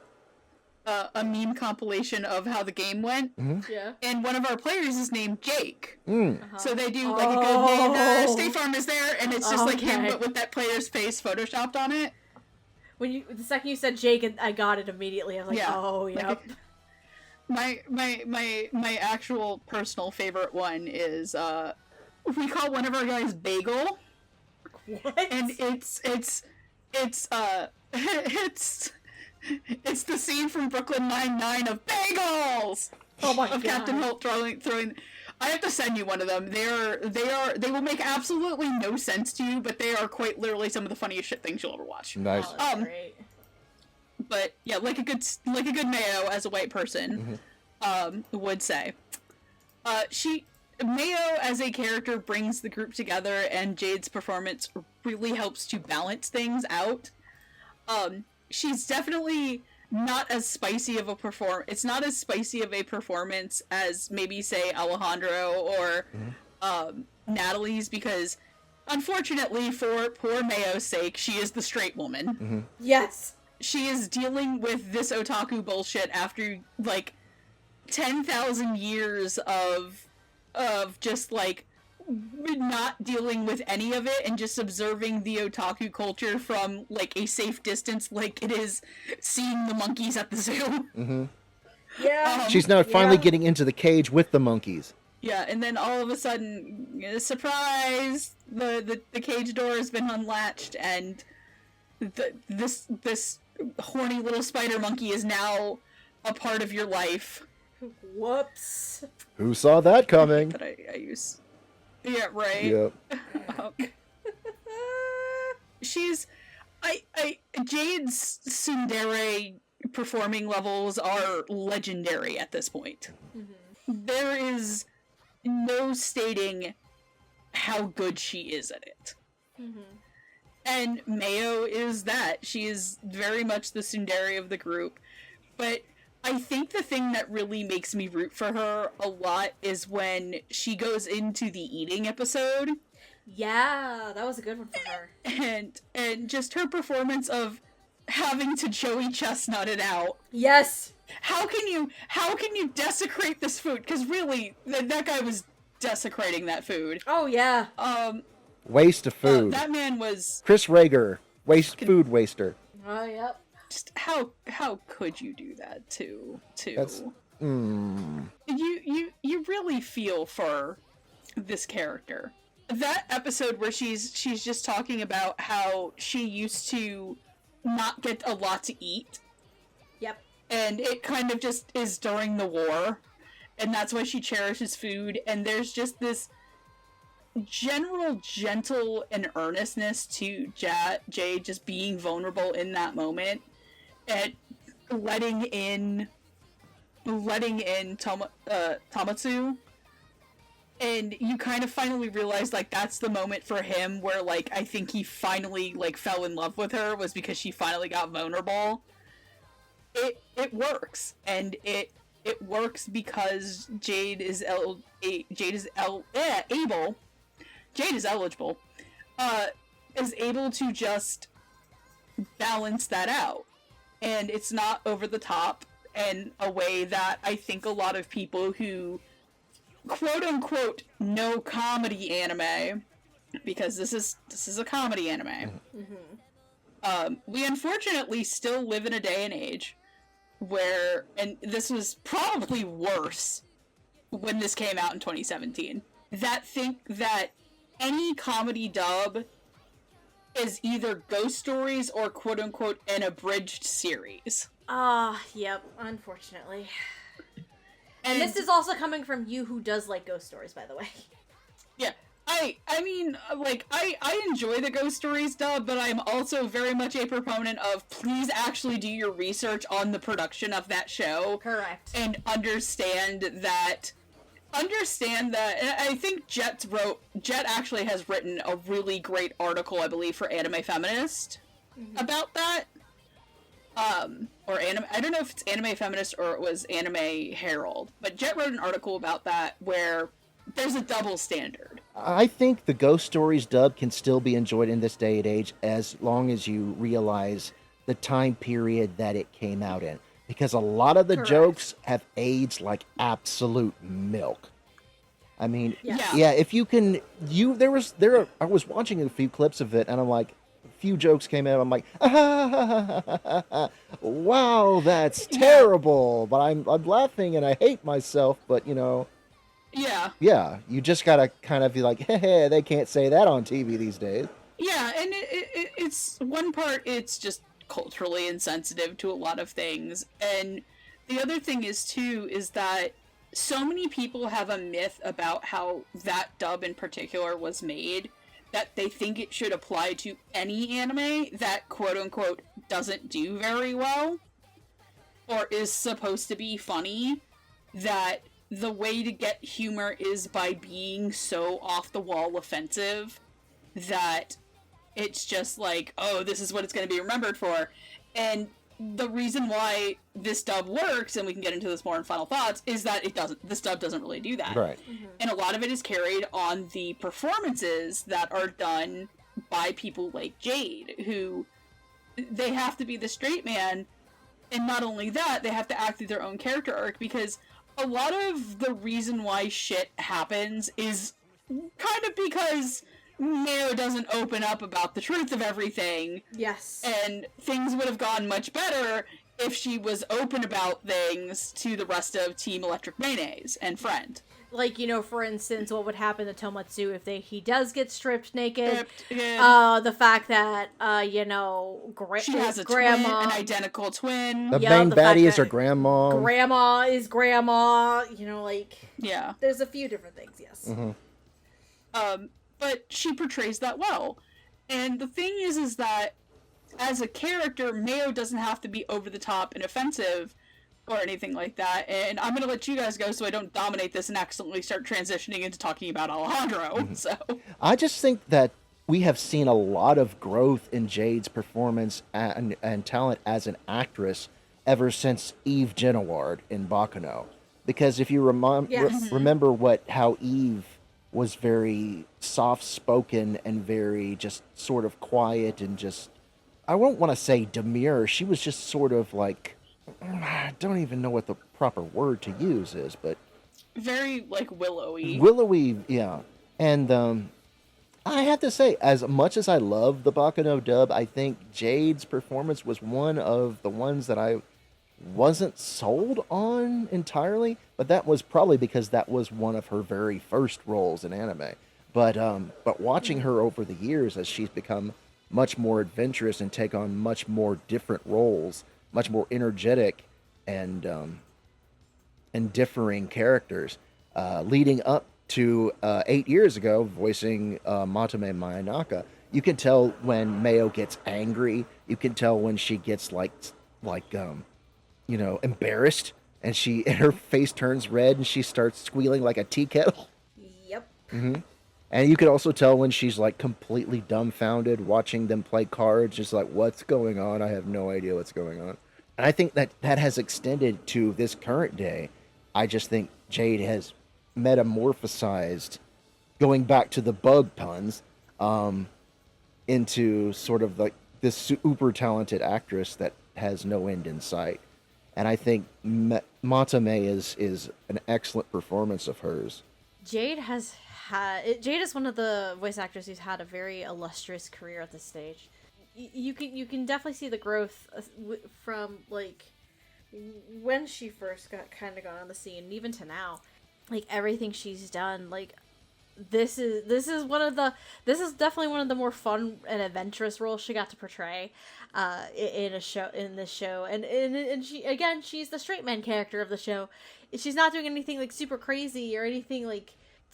a meme compilation of how the game went, Yeah. and one of our players is named Jake. Uh-huh. So they do like a good name. Oh. State Farm is there, and it's just like him, Okay. but with that player's face photoshopped on it. When the second you said Jake, I got it immediately. I was like, Yeah. oh, Like, yep. My actual personal favorite one is we call one of our guys Bagel, What? and it's it's the scene from Brooklyn Nine-Nine of bagels. Oh my Of god. Captain Holt throwing. I have to send you one of them. They will make absolutely no sense to you, but they are quite literally some of the funniest shit things you'll ever watch. Nice. Oh, that's great. But yeah, like a good Mayo as a white person would say. Mayo as a character brings the group together, and Jade's performance really helps to balance things out. She's definitely not as spicy of a It's not as spicy of a performance as maybe say Alejandro or Natalie's, because unfortunately for poor Mayo's sake, she is the straight woman. Yes. She is dealing with this otaku bullshit after like 10,000 years of just like not dealing with any of it and just observing the otaku culture from like a safe distance, like it is seeing the monkeys at the zoo. Yeah. She's now finally getting into the cage with the monkeys. Yeah, and then all of a sudden, surprise! The cage door has been unlatched, and this horny little spider monkey is now a part of your life. Whoops. Who saw that coming? That I use. Yeah, right. Yep. She's Jade's tsundere performing levels are legendary at this point. There is no stating how good she is at it. And Mayo is that. She is very much the tsundere of the group. But I think the thing that really makes me root for her a lot is when she goes into the eating episode. Yeah, that was a good one for her. And just her performance of having to Joey Chestnut it out. Yes. How can you desecrate this food? Because really, that guy was desecrating that food. Oh yeah. Waste of food. That man was Chris Rager, food waster. Oh yep. just how could you do that to That's- you really feel for this character. That episode where she's just talking about how she used to not get a lot to eat. Yep. And it kind of just is during the war. And that's why she cherishes food. And there's just this general gentle and earnestness to Jade just being vulnerable in that moment. And letting in Tamatsu. And you kind of finally realize, like, that's the moment for him where, like, I think he finally, like, fell in love with her, was because she finally got vulnerable. It works. And it works because Jade is eligible, is able to just balance that out. And it's not over the top in a way that I think a lot of people who quote-unquote no comedy anime, because this is a comedy anime. We unfortunately still live in a day and age where, and this was probably worse when this came out in 2017, that think that any comedy dub is either ghost stories or quote-unquote an abridged series. Yep, unfortunately. And this is also coming from you who does like ghost stories, by the way. Yeah, I mean, like, I enjoy the ghost stories dub, but I'm also very much a proponent of please actually do your research on the production of that show. Correct. And understand that, and I think Jet actually has written a really great article, I believe, for Anime Feminist about that. Or anime, I don't know if it's Anime Feminist or it was Anime Herald, but Jet wrote an article about that where there's a double standard. I think the Ghost Stories dub can still be enjoyed in this day and age as long as you realize the time period that it came out in. because a lot of the Correct. jokes have aged like absolute milk. I mean, Yes. yeah, if you can, I was watching a few clips of it, and I'm like, a few jokes came out. I'm like, wow, that's terrible. But I'm laughing and I hate myself. But Yeah. yeah, you just gotta kind of be like, hey, they can't say that on TV these days. Yeah, and it's one part, it's just culturally insensitive to a lot of things. And the other thing is, too, is that so many people have a myth about how that dub in particular was made that they think it should apply to any anime that quote-unquote doesn't do very well or is supposed to be funny, that the way to get humor is by being so off-the-wall offensive that it's just like, oh, this is what it's going to be remembered for. And the reason why this dub works, and we can get into this more in final thoughts, is that this dub doesn't really do that. Right. And a lot of it is carried on the performances that are done by people like Jade, who they have to be the straight man, and not only that, they have to act through their own character arc, because a lot of the reason why shit happens is kind of because Mayo doesn't open up about the truth of everything. Yes. And things would have gone much better if she was open about things to the rest of Team Electric Mayonnaise and Friend. Like, for instance, what would happen to Tomatsu if he does get stripped naked? The fact that, she has a grandma, twin, an identical twin. The main baddie is her grandma. Grandma is grandma, Yeah. There's a few different things, yes. Mm-hmm. But she portrays that well. And the thing is that as a character, Mayo doesn't have to be over the top and offensive or anything like that. And I'm going to let you guys go so I don't dominate this and accidentally start transitioning into talking about Alejandro. Mm-hmm. So I just think that we have seen a lot of growth in Jade's performance and talent as an actress ever since Eve Genoward in Baccano. Because if you remember how Eve was very soft-spoken and very just sort of quiet and just, I won't want to say demure, she was just sort of like, I don't even know what the proper word to use is, but... very, willowy. Willowy, yeah. And I have to say, as much as I love the Baccano dub, I think Jade's performance was one of the ones that I wasn't sold on entirely, but that was probably because that was one of her very first roles in anime. But watching her over the years as she's become much more adventurous and take on much more different roles, much more energetic and differing characters, leading up to 8 years ago, voicing Matame Mayanaka, you can tell when Mayo gets angry. You can tell when she gets embarrassed, and her face turns red and she starts squealing like a tea kettle. Yep. Mm-hmm. And you could also tell when she's completely dumbfounded watching them play cards, just like, what's going on? I have no idea what's going on. And I think that has extended to this current day. I just think Jade has metamorphosized, going back to the bug puns, into sort of this super talented actress that has no end in sight. And I think Matame is an excellent performance of hers. Jade is one of the voice actors who's had a very illustrious career at this stage. You can definitely see the growth from when she first got on the scene, and even to now, everything she's done. This is definitely one of the more fun and adventurous roles she got to portray in this show, and she's the straight man character of the show. She's not doing anything super crazy or anything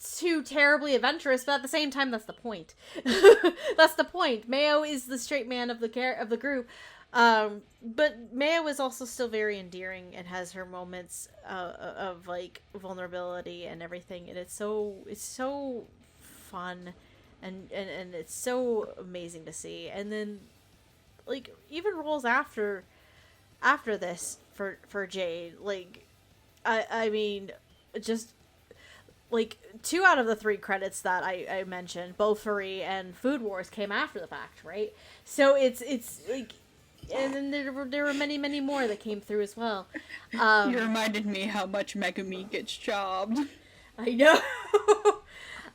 too terribly adventurous, but at the same time, that's the point. That's the point. Mayo is the straight man of the group, but Mayo is also still very endearing and has her moments of vulnerability and everything, and it's so fun and it's so amazing to see. And then even roles after this for Jade, I mean, just 2 out of the 3 credits that I mentioned, both Furry and Food Wars, came after the fact, right? So it's and then there were many, many more that came through as well. You reminded me how much Megumi gets jobbed. I know.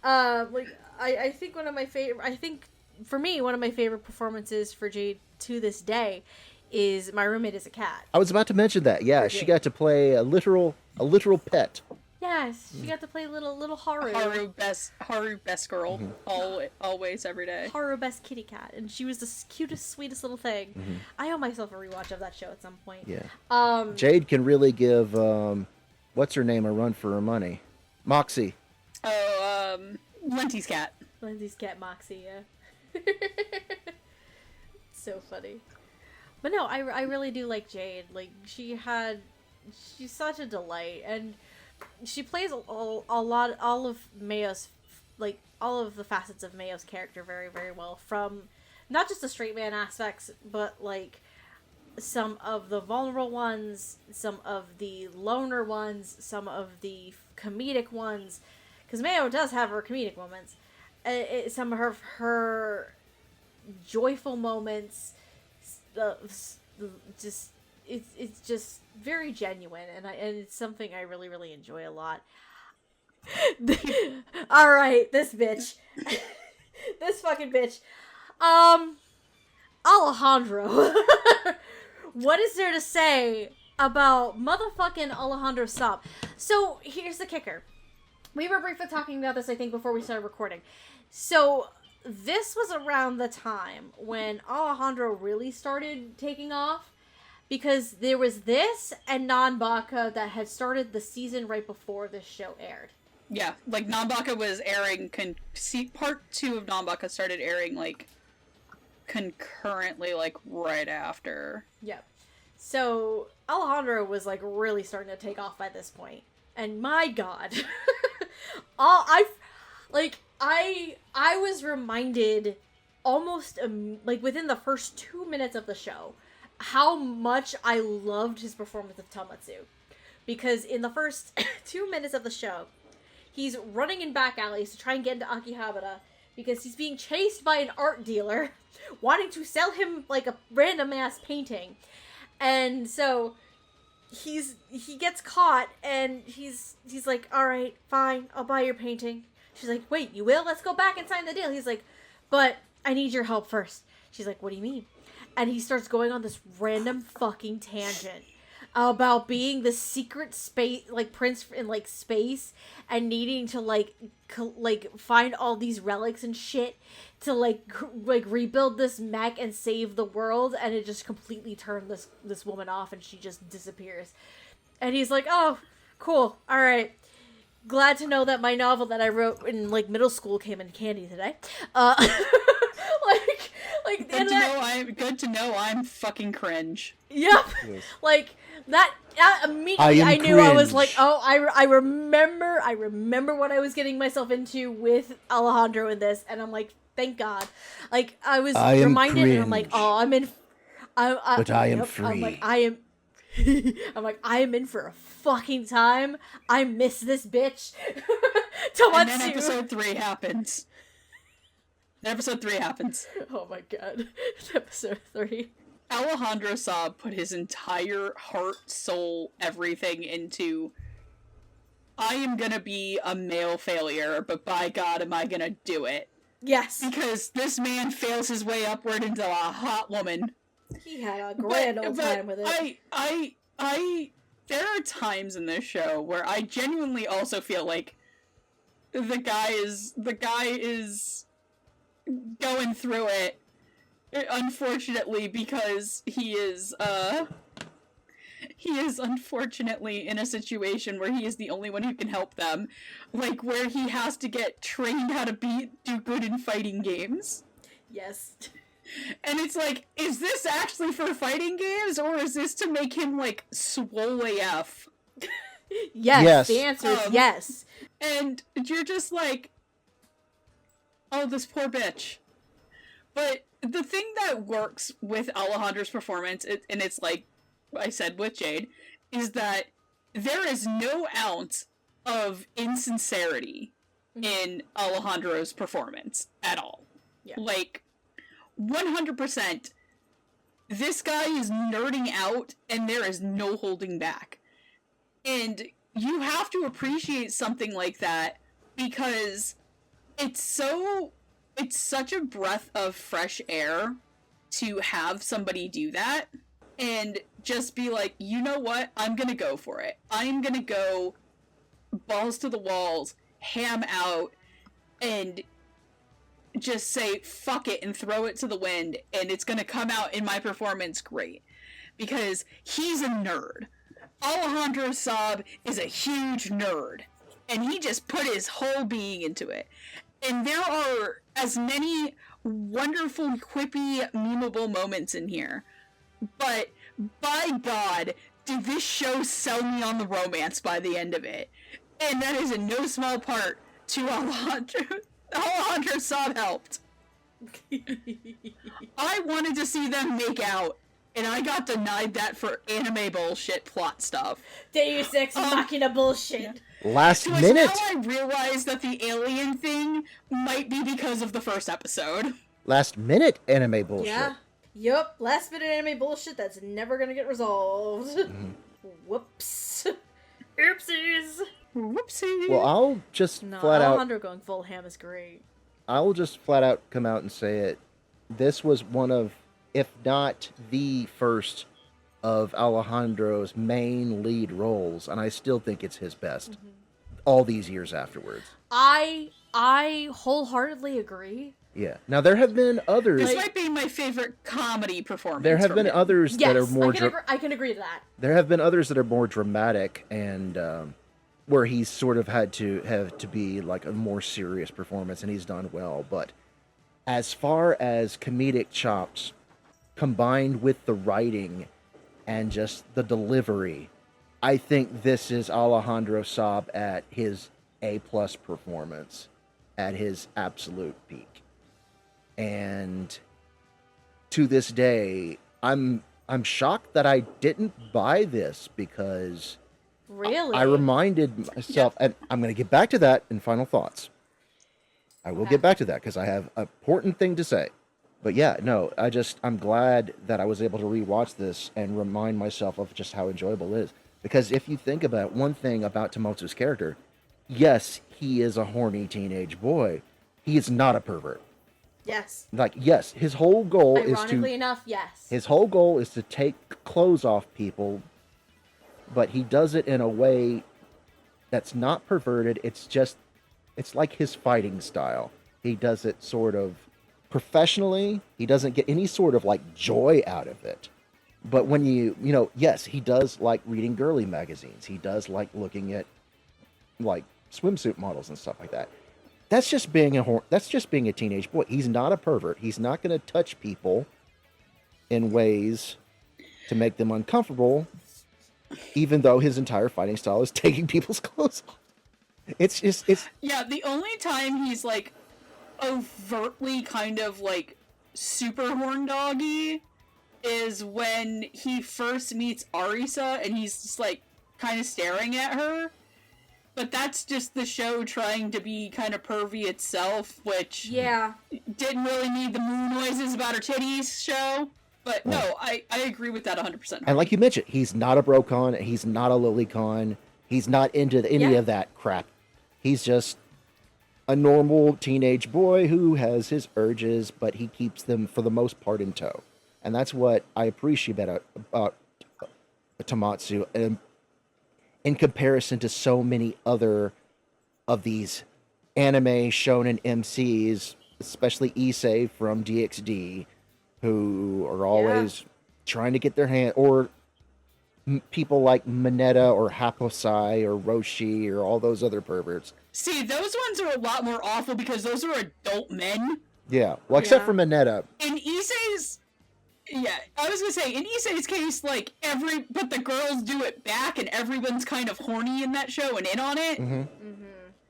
Like I think one of my favorite. I think for me, one of my favorite performances for Jade to this day is My Roommate is a Cat. I was about to mention that. Yeah, she got to play a literal pet. Yes, she got to play little Haru. Haru best girl, always, every day. Haru best kitty cat, and she was the cutest, sweetest little thing. I owe myself a rewatch of that show at some point. Yeah. Jade can really give what's her name a run for her money. Moxie. Oh, Linty's cat. Lindsay's cat, Moxie. Yeah. So funny. But no, I really do like Jade. Like she's such a delight, and she plays a lot, all of Mayo's, like, all of the facets of Mayo's character very, very well. From not just the straight man aspects, but, like, some of the vulnerable ones, some of the loner ones, some of the comedic ones. Because Mayo does have her comedic moments. Some of her joyful moments, it's just very genuine, and it's something I really, really enjoy a lot. All right, this bitch, this fucking bitch, Alejandro. What is there to say about motherfucking Alejandro Saab? So here's the kicker. We were briefly talking about this, I think, before we started recording. So this was around the time when Alejandro really started taking off. Because there was this and Nanbaka that had started the season right before this show aired. Yeah, like Nanbaka was airing. Part 2 of Nanbaka started airing like concurrently, like right after. Yep. So Alejandro was like really starting to take off by this point, and my God, I was reminded almost like within the first 2 minutes of the show how much I loved his performance of Tamatsu. Because in the first 2 minutes of the show, he's running in back alleys to try and get into Akihabara because he's being chased by an art dealer wanting to sell him like a random ass painting. And so he gets caught, and he's like, all right, fine, I'll buy your painting. She's like, wait, you will? Let's go back and sign the deal. He's like, but I need your help first. She's like, what do you mean? And he starts going on this random fucking tangent about being the secret space, like, prince in, like, space, and needing to, like, find all these relics and shit to, like, rebuild this mech and save the world, and it just completely turned this woman off, and she just disappears. And he's like, oh, cool, alright. Glad to know that my novel that I wrote in, like, middle school came in candy today. Good to know I'm fucking cringe. Yep. Yes. Like that immediately I knew cringe. I was like, oh, I remember what I was getting myself into with Alejandro in this, and I'm like, thank God. Like I was reminded, and I'm like, oh, I'm in. But I am free. I'm like, I am in for a fucking time. I miss this bitch. And then episode 3 happens. Episode 3 happens. Oh my God. Episode 3. Alejandro Saab put his entire heart, soul, everything into, I am gonna be a male failure, but by God am I gonna do it. Yes. Because this man fails his way upward into a hot woman. He had a grand old time with it. There are times in this show where I genuinely also feel like the guy is going through it, unfortunately, because he is unfortunately in a situation where he is the only one who can help them, like where he has to get trained how to do good in fighting games. Yes. And it's like, is this actually for fighting games, or is this to make him like swole AF? Yes. The answer is yes. And you're just like, oh, this poor bitch. But the thing that works with Alejandro's performance, and it's like I said with Jade, is that there is no ounce of insincerity in Alejandro's performance at all. Yeah. Like, 100%, this guy is nerding out, and there is no holding back. And you have to appreciate something like that, because it's such a breath of fresh air to have somebody do that, and just be like, you know what, I'm gonna go for it. I'm gonna go balls to the walls, ham out, and just say fuck it and throw it to the wind, and it's gonna come out in my performance great. Because he's a nerd. Alejandro Saab is a huge nerd, and he just put his whole being into it. And there are as many wonderful, quippy, memeable moments in here. But, by God, did this show sell me on the romance by the end of it. And that is in no small part to Alejandro Saab helped. I wanted to see them make out, and I got denied that for anime bullshit plot stuff. Deus Ex Machina bullshit. Last So minute. now I realize that the alien thing might be because of the first episode. Last minute anime bullshit. Yeah. Yup. Last minute anime bullshit that's never gonna get resolved. Whoops. Oopsies. Whoopsie. Well, I'll just No, flat out. Alejandro going full ham is great. I will just flat out come out and say it. This was one of, if not the first, of Alejandro's main lead roles, and I still think it's his best. All these years afterwards. I wholeheartedly agree. Yeah. Now there have been others. This might be my favorite comedy performance. There have from been him. others Yes, that are more. I can agree to that. There have been others that are more dramatic and where he's sort of had to be like a more serious performance, and he's done well. But as far as comedic chops combined with the writing and just the delivery, I think this is Alejandro Saab at his A+ performance, at his absolute peak. And to this day, I'm shocked that I didn't buy this, because Really? I reminded myself, and I'm going to get back to that in final thoughts. I will get back to that because I have an important thing to say. But yeah, no, I'm glad that I was able to rewatch this and remind myself of just how enjoyable it is. Because if you think about one thing about Tomotsu's character, yes, he is a horny teenage boy. He is not a pervert. Yes. Like, yes, his whole goal Ironically enough, yes. his whole goal is to take clothes off people, but he does it in a way that's not perverted. It's like his fighting style. He does it sort of professionally. He doesn't get any sort of like joy out of it. But when yes, he does like reading girly magazines. He does like looking at like swimsuit models and stuff like that. That's just being a teenage boy. He's not a pervert. He's not going to touch people in ways to make them uncomfortable, even though his entire fighting style is taking people's clothes off. It's Yeah, the only time he's like overtly kind of like super horn doggy is when he first meets Arisa and he's just like kind of staring at her. But that's just the show trying to be kind of pervy itself, which didn't really need the moo noises about her titties show. But no, I agree with that 100%. And like you mentioned, he's not a brocon, he's not a lilycon, he's not into any of that crap. He's just a normal teenage boy who has his urges, but he keeps them for the most part in tow. And that's what I appreciate about Tomotsu, in comparison to so many other of these anime shonen MCs, especially Issei from DxD, who are always trying to get their hand, or people like Mineta or Haposai or Roshi or all those other perverts. See, those ones are a lot more awful because those are adult men. Yeah, well, except for Mineta. In Issei's... Yeah, I was gonna say, in Issei's case, like, but the girls do it back and everyone's kind of horny in that show and in on it.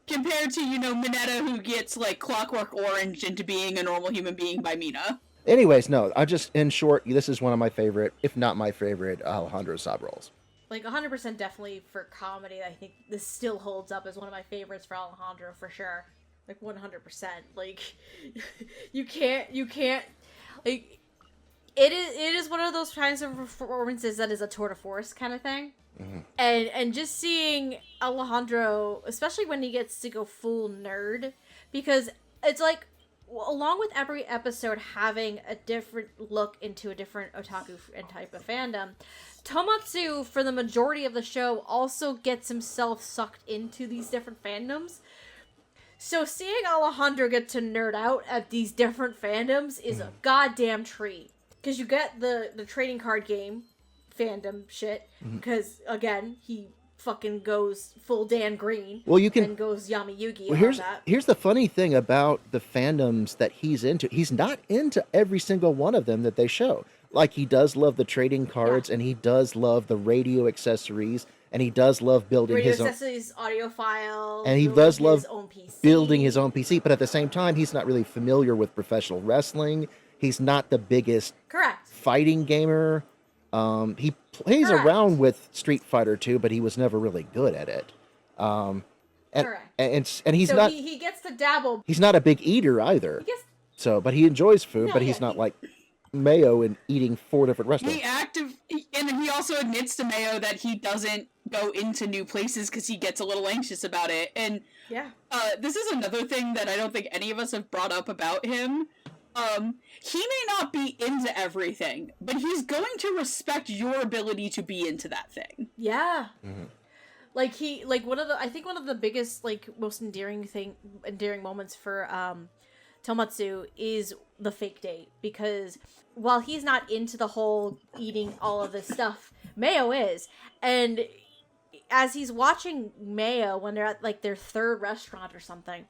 Compared to, Mineta, who gets, like, Clockwork Orange into being a normal human being by Mina. Anyways, no, in short, this is one of my favorite, if not my favorite, Alejandro Saab roles. Like 100% definitely for comedy. I think this still holds up as one of my favorites for Alejandro for sure. Like 100%. Like you can't like It is one of those kinds of performances that is a tour de force kind of thing. Mm-hmm. And just seeing Alejandro, especially when he gets to go full nerd, because it's like, along with every episode having a different look into a different otaku and type of fandom, Tomatsu, for the majority of the show, also gets himself sucked into these different fandoms. So seeing Alejandro get to nerd out at these different fandoms is a goddamn treat. Because you get the trading card game fandom shit, because, again, he fucking goes full Dan Green. Well, you can... And goes Yami Yugi Well, here's the funny thing about the fandoms that he's into. He's not into every single one of them that they show. Like, he does love the trading cards, and he does love the radio accessories, and he does love building his own... accessories, audiophile, and he does love his own PC. building his own PC, but at the same time, he's not really familiar with professional wrestling. He's not the biggest fighting gamer. He plays around with Street Fighter 2, but he was never really good at it. And he's so not. He gets to dabble. He's not a big eater either. But he enjoys food. But he's not like Mayo and eating 4 different restaurants. And he also admits to Mayo that he doesn't go into new places because he gets a little anxious about it. And this is another thing that I don't think any of us have brought up about him. He may not be into everything, but he's going to respect your ability to be into that thing. Yeah. Mm-hmm. I think one of the biggest, most endearing moments for Tomatsu is the fake date, because while he's not into the whole eating all of this stuff, Mayo is. And as he's watching Mayo when they're at their 3rd restaurant or something,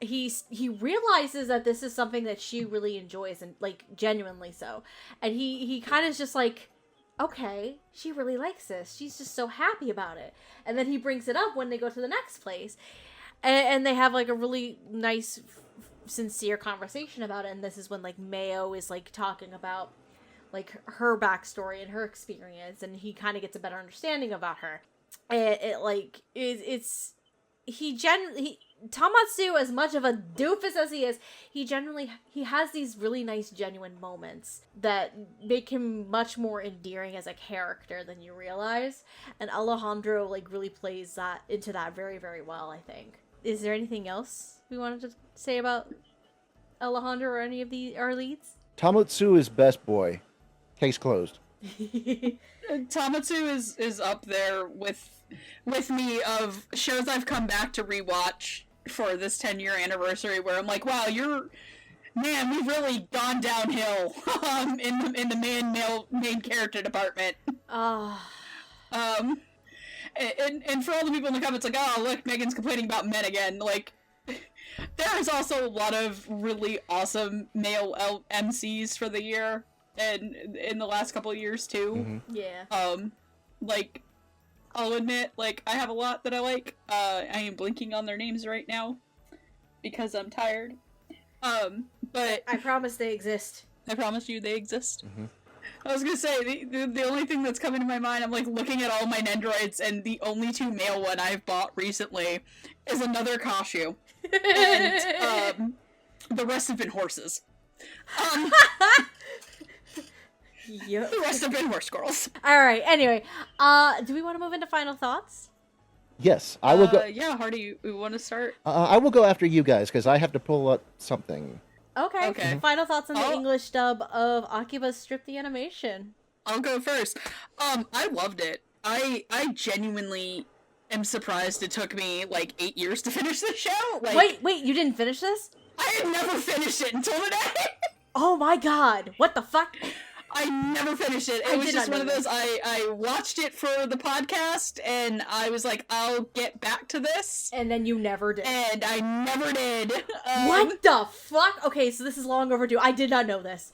he realizes that this is something that she really enjoys, and genuinely so. And he kind of is just okay, she really likes this. She's just so happy about it. And then he brings it up when they go to the next place. And they have a really nice, sincere conversation about it. And this is when Mayo is talking about her backstory and her experience, and he kind of gets a better understanding about her. And Tamatsu, as much of a doofus as he is, he has these really nice, genuine moments that make him much more endearing as a character than you realize. And Alejandro really plays into that very, very well, I think. Is there anything else we wanted to say about Alejandro or any of our leads? Tamatsu is best boy. Case closed. Tamatsu is up there with me of shows I've come back to rewatch for this 10-year anniversary, where I'm like, wow, we've really gone downhill in the main character department. And for all the people in the comments oh, look, Megan's complaining about men again, there is also a lot of really awesome male MCs for the year, and in the last couple of years too. Mm-hmm. Yeah. I'll admit, I have a lot that I like. I am blinking on their names right now because I'm tired. But I promise they exist. I promise you they exist. Mm-hmm. I was gonna say, the only thing that's coming to my mind, I'm looking at all my Nendoroids, and the only 2 male one I've bought recently is another Kashu. And the rest have been horses. Yep. The rest have been horse girls. Alright, anyway. Do we want to move into final thoughts? Yes, I will go. Yeah, Hardy, you want to start? I will go after you guys, because I have to pull up something. Okay. Final thoughts on the English dub of Akiba'S Trip The Animation. I'll go first. I loved it. I genuinely am surprised it took me 8 years to finish the show. Wait, you didn't finish this? I had never finished it until today. Oh my god, what the fuck? I never finished it. It was just one of those, I watched it for the podcast, and I was like, I'll get back to this. And then you never did. And I never did. What the fuck? Okay, so this is long overdue. I did not know this.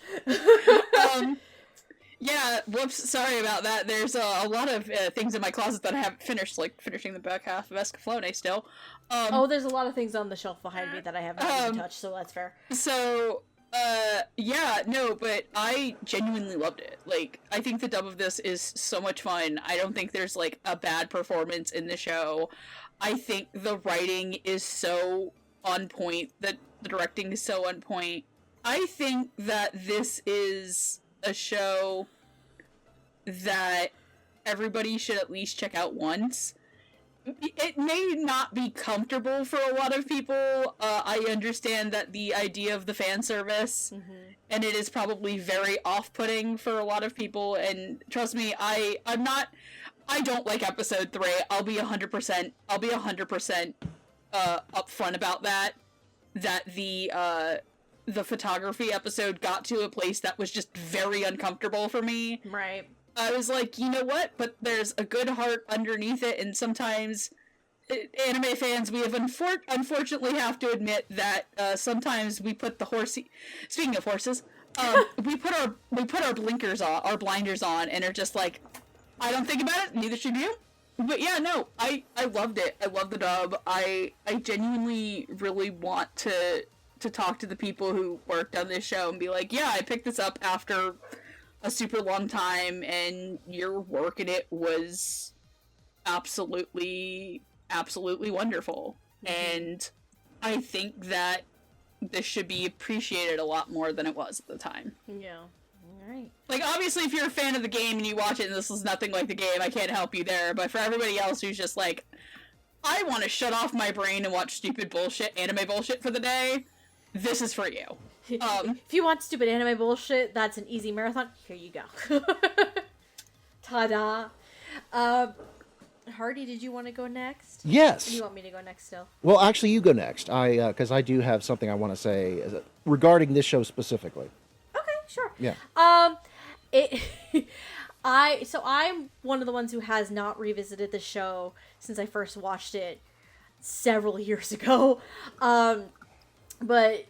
Yeah, whoops, sorry about that. There's a lot of things in my closet that I haven't finished, finishing the back half of Escaflowne still. There's a lot of things on the shelf behind me that I haven't even touched, so that's fair. So, yeah, no, but I genuinely loved it. I think the dub of this is so much fun. I don't think there's, a bad performance in the show. I think the writing is so on point, the directing is so on point. I think that this is a show that everybody should at least check out once. It may not be comfortable for a lot of people. I understand that the idea of the fan service, and it is probably very off-putting for a lot of people, and trust me, I don't like episode 3. I'll be 100% upfront about that the photography episode got to a place that was just very uncomfortable for me. Right. I was like, you know what? But there's a good heart underneath it, and sometimes anime fans, we have unfortunately have to admit that sometimes we put the horsey. Speaking of horses, we put our blinkers on, our blinders on, and are just like, I don't think about it. Neither should you. But yeah, no, I loved it. I love the dub. I genuinely really want to talk to the people who worked on this show and be like, yeah, I picked this up after a super long time, and your work in it was absolutely wonderful. And I think that this should be appreciated a lot more than it was at the time. Yeah. Alright. Like, obviously, if you're a fan of the game and you watch it and this is nothing like the game, I can't help you there, but for everybody else who's just like, I want to shut off my brain and watch stupid bullshit, anime bullshit for the day, this is for you. If you want stupid anime bullshit, that's an easy marathon. Here you go. Ta-da. Hardy, did you want to go next? Yes. You want me to go next still? Well, actually, you go next. Because I do have something I want to say regarding this show specifically. Okay, sure. Yeah. I'm one of the ones who has not revisited the show since I first watched it several years ago. But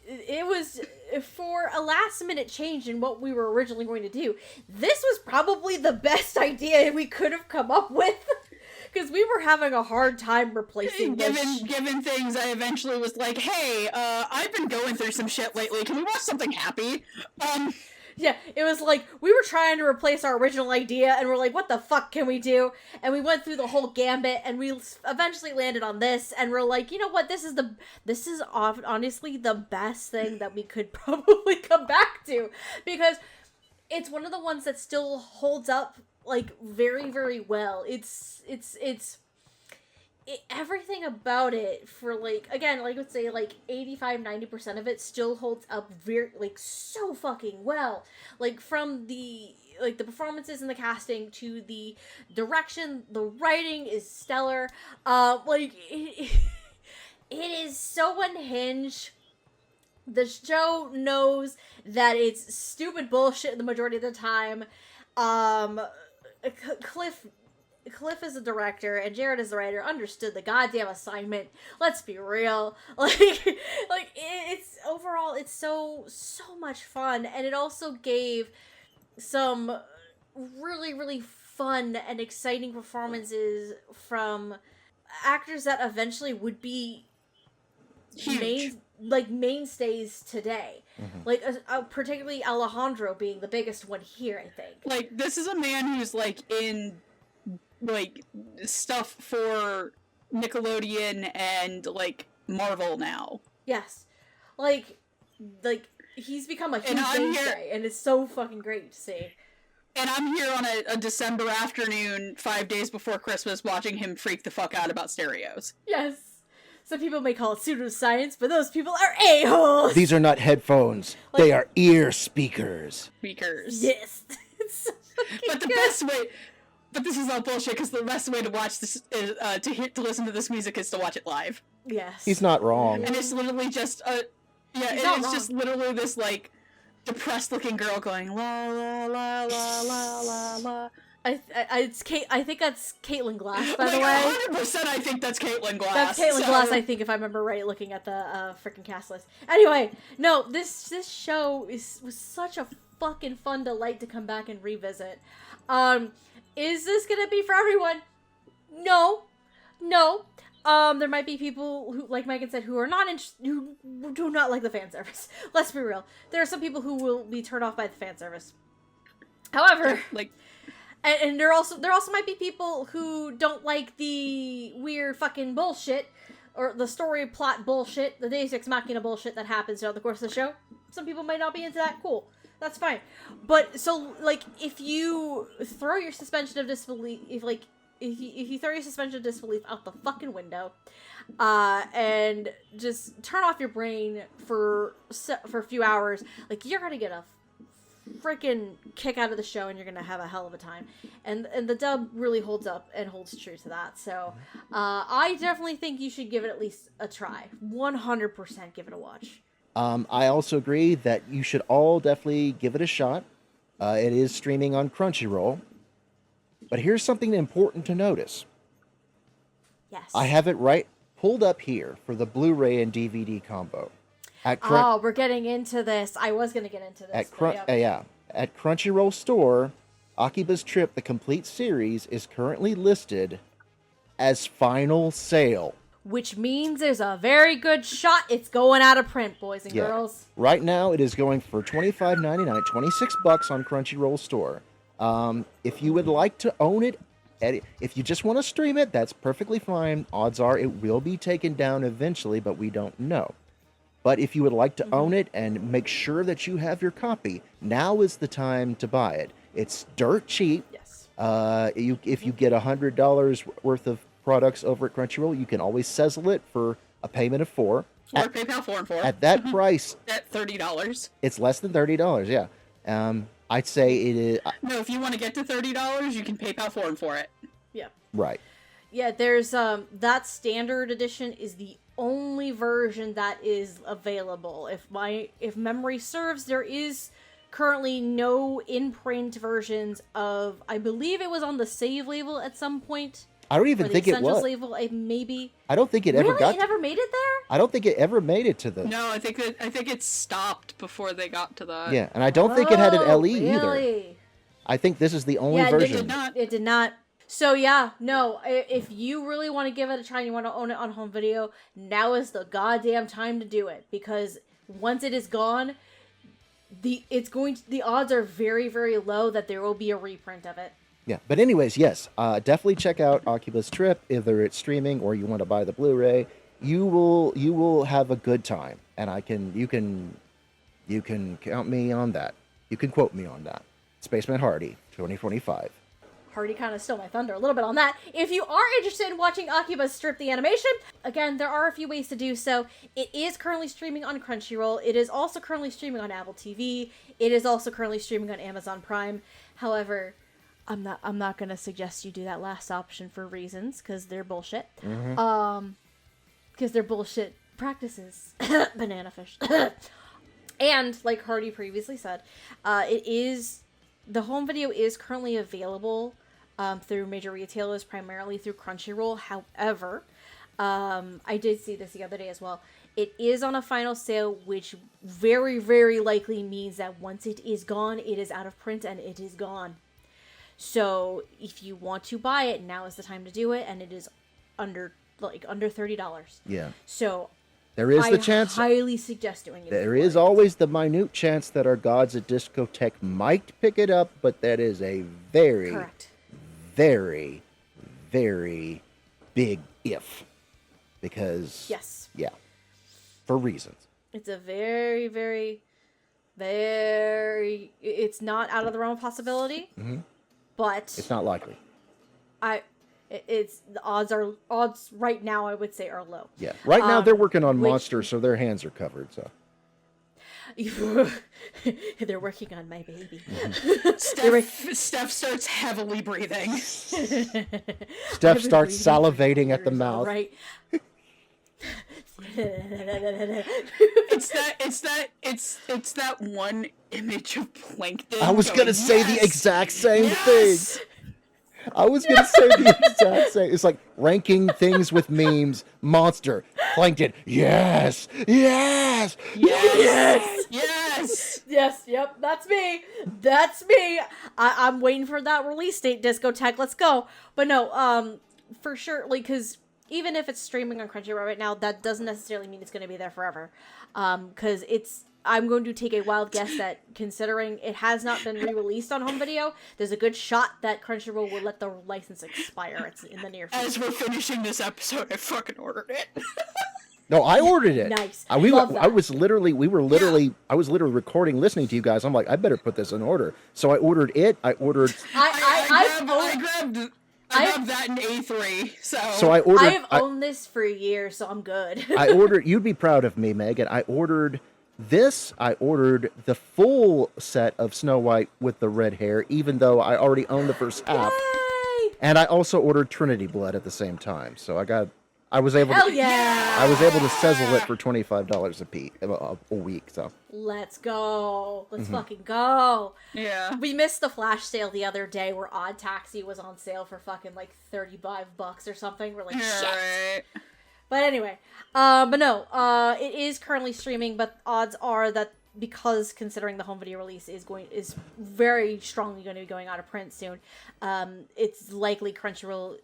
it was, for a last minute change in what we were originally going to do, this was probably the best idea we could have come up with. Because we were having a hard time replacing given things, I eventually was like, hey, I've been going through some shit lately. Can we watch something happy? Yeah, it was like, we were trying to replace our original idea, and we're like, what the fuck can we do? And we went through the whole gambit, and we eventually landed on this, and we're like, you know what, this is honestly the best thing that we could probably come back to, because it's one of the ones that still holds up, like, very, very well. Everything about it, for, like, again, like, let's say, like, 85-90% of it still holds up very, like, so fucking well. Like, from the performances and the casting to the direction, the writing is stellar. It is so unhinged. The show knows that it's stupid bullshit the majority of the time. Cliff is the director and Jared is the writer, understood the goddamn assignment. Let's be real. It's overall, it's so much fun, and it also gave some really, really fun and exciting performances from actors that eventually would be Huge. mainstays today. Like, particularly Alejandro being the biggest one here, I think. Like, this is a man who's, like, in, like, stuff for Nickelodeon and, like, Marvel now. Yes. Like, he's become a huge I'm mainstay, and it's so fucking great to see. And I'm here on a December afternoon, 5 days before Christmas, watching him freak the fuck out about stereos. Yes. Some people may call it pseudoscience, but those people are a-holes! These are not headphones. They are ear speakers. Yes. It's so But the good. best way... But this is all bullshit, because the best way to watch this is, to listen to this music is to watch it live. Yes. He's not wrong. And it's literally just just literally this, like, depressed-looking girl going, la, la, la, la, la, la, la. It's Kate. I think that's Caitlin Glass, by the Like, way. 100% I think that's Caitlin Glass. That's Caitlin Glass, I think, if I remember right, looking at the freaking cast list. Anyway, no, this show was such a fucking fun delight to come back and revisit. Is this gonna be for everyone? No. There might be people who, like Megan said, who are not who do not like the fan service. Let's be real. There are some people who will be turned off by the fan service. However, Like, and there also might be people who don't like the weird fucking bullshit or the story plot bullshit, the Deus Ex Machina bullshit that happens throughout the course of the show. Some people might not be into that. Cool. That's fine. But so like if you throw your suspension of disbelief, if you throw your suspension of disbelief out the fucking window, and just turn off your brain for a few hours, like you're gonna get a freaking kick out of the show, and you're gonna have a hell of a time. And the dub really holds up and holds true to that. So, I definitely think you should give it at least a try. 100% give it a watch. I also agree that you should all definitely give it a shot. It is streaming on Crunchyroll. But here's something important to notice. Yes. I have it pulled up here for the Blu-ray and DVD combo. We're getting into this. I was going to get into this. At Crunchyroll Store, Akiba'S Trip, the complete series, is currently listed as final sale. Which means there's a very good shot it's going out of print, boys and girls. Right now, it is going for $25.99, $26 on Crunchyroll Store. If you would like to own it, if you just want to stream it, that's perfectly fine. Odds are it will be taken down eventually, but we don't know. But if you would like to own it and make sure that you have your copy, now is the time to buy it. It's dirt cheap. Yes. If you get $100 worth of products over at Crunchyroll, you can always settle it for a payment of $4. Or PayPal 4 and 4. At that price, at $30. It's less than $30. Yeah. I'd say it is. No, if you want to get to $30, you can PayPal 4 and 4 it. Yeah. Right. Yeah, there's that standard edition is the only version that is available. If memory serves, there is currently no in-print versions of, I believe it was on the save label at some point. I don't even think it was. Label, maybe. I don't think it ever got. It never made it there? I don't think it ever made it to the. No, I think it stopped before they got to the. Yeah, and I don't think it had an LE really? either. I think this is the only version. It did not. So yeah, no, if you really want to give it a try and you want to own it on home video, now is the goddamn time to do it, because once it is gone, the odds are very, very low that there will be a reprint of it. Yeah, but anyways, yes, definitely check out Akiba'S Trip, either it's streaming or you want to buy the Blu-ray. You will have a good time, and you can count me on that. You can quote me on that. Spaceman Hardy, 2025. Hardy kind of stole my thunder a little bit on that. If you are interested in watching Akiba'S Trip The Animation, again, there are a few ways to do so. It is currently streaming on Crunchyroll. It is also currently streaming on Apple TV. It is also currently streaming on Amazon Prime. However, I'm not gonna suggest you do that last option for reasons, because they're bullshit. Because they're bullshit practices. Banana fish. And like Hardy previously said, the home video is currently available through major retailers, primarily through Crunchyroll. However, I did see this the other day as well. It is on a final sale, which very, very likely means that once it is gone, it is out of print and it is gone. So if you want to buy it, now is the time to do it, and it is under $30. Yeah. So there is the chance. I highly suggest doing it. There is always the minute chance that our gods at Discotheque might pick it up, but that is a very, correct, very, very big if. Because yes, yeah, for reasons. It's a very, very, very. It's not out of the realm of possibility, but it's not likely. It's the odds right now, I would say, are low. Yeah, right now they're working on Monster, so their hands are covered. So they're working on my baby. Steph starts heavily breathing. Steph starts salivating at the mouth. Right. It's that one image of Plankton. I was gonna say the exact same Yes! thing. I was gonna say the exact same. It's like ranking things with memes. Monster, Plankton. Yes, yes, Yes! Yes! Yes, yep, that's me. That's me. I'm waiting for that release date, Discotheque. Let's go. But no, for sure, like, because even if it's streaming on Crunchyroll right now, that doesn't necessarily mean it's going to be there forever. Because I'm going to take a wild guess that, considering it has not been re-released on home video, there's a good shot that Crunchyroll will let the license expire in the near future. As we're finishing this episode, I fucking ordered it. No, I ordered it. Nice. I was literally recording, listening to you guys. I'm like, I better put this in order. So I ordered it. I grabbed that in A3. So I ordered. I have owned this for years, so I'm good. I ordered. You'd be proud of me, Megan. I ordered this. I ordered the full set of Snow White with the red hair, even though I already owned the first half. Yay! And I also ordered Trinity Blood at the same time. So I was able Hell to. yeah! I was able to sizzle it for $25 a week. So Let's go. Let's fucking go. Yeah. We missed the flash sale the other day where Odd Taxi was on sale for fucking like $35 or something. We're like, shit. Right. But anyway, it is currently streaming, but odds are that because considering the home video release is very strongly going to be going out of print soon, it's likely Crunchyroll.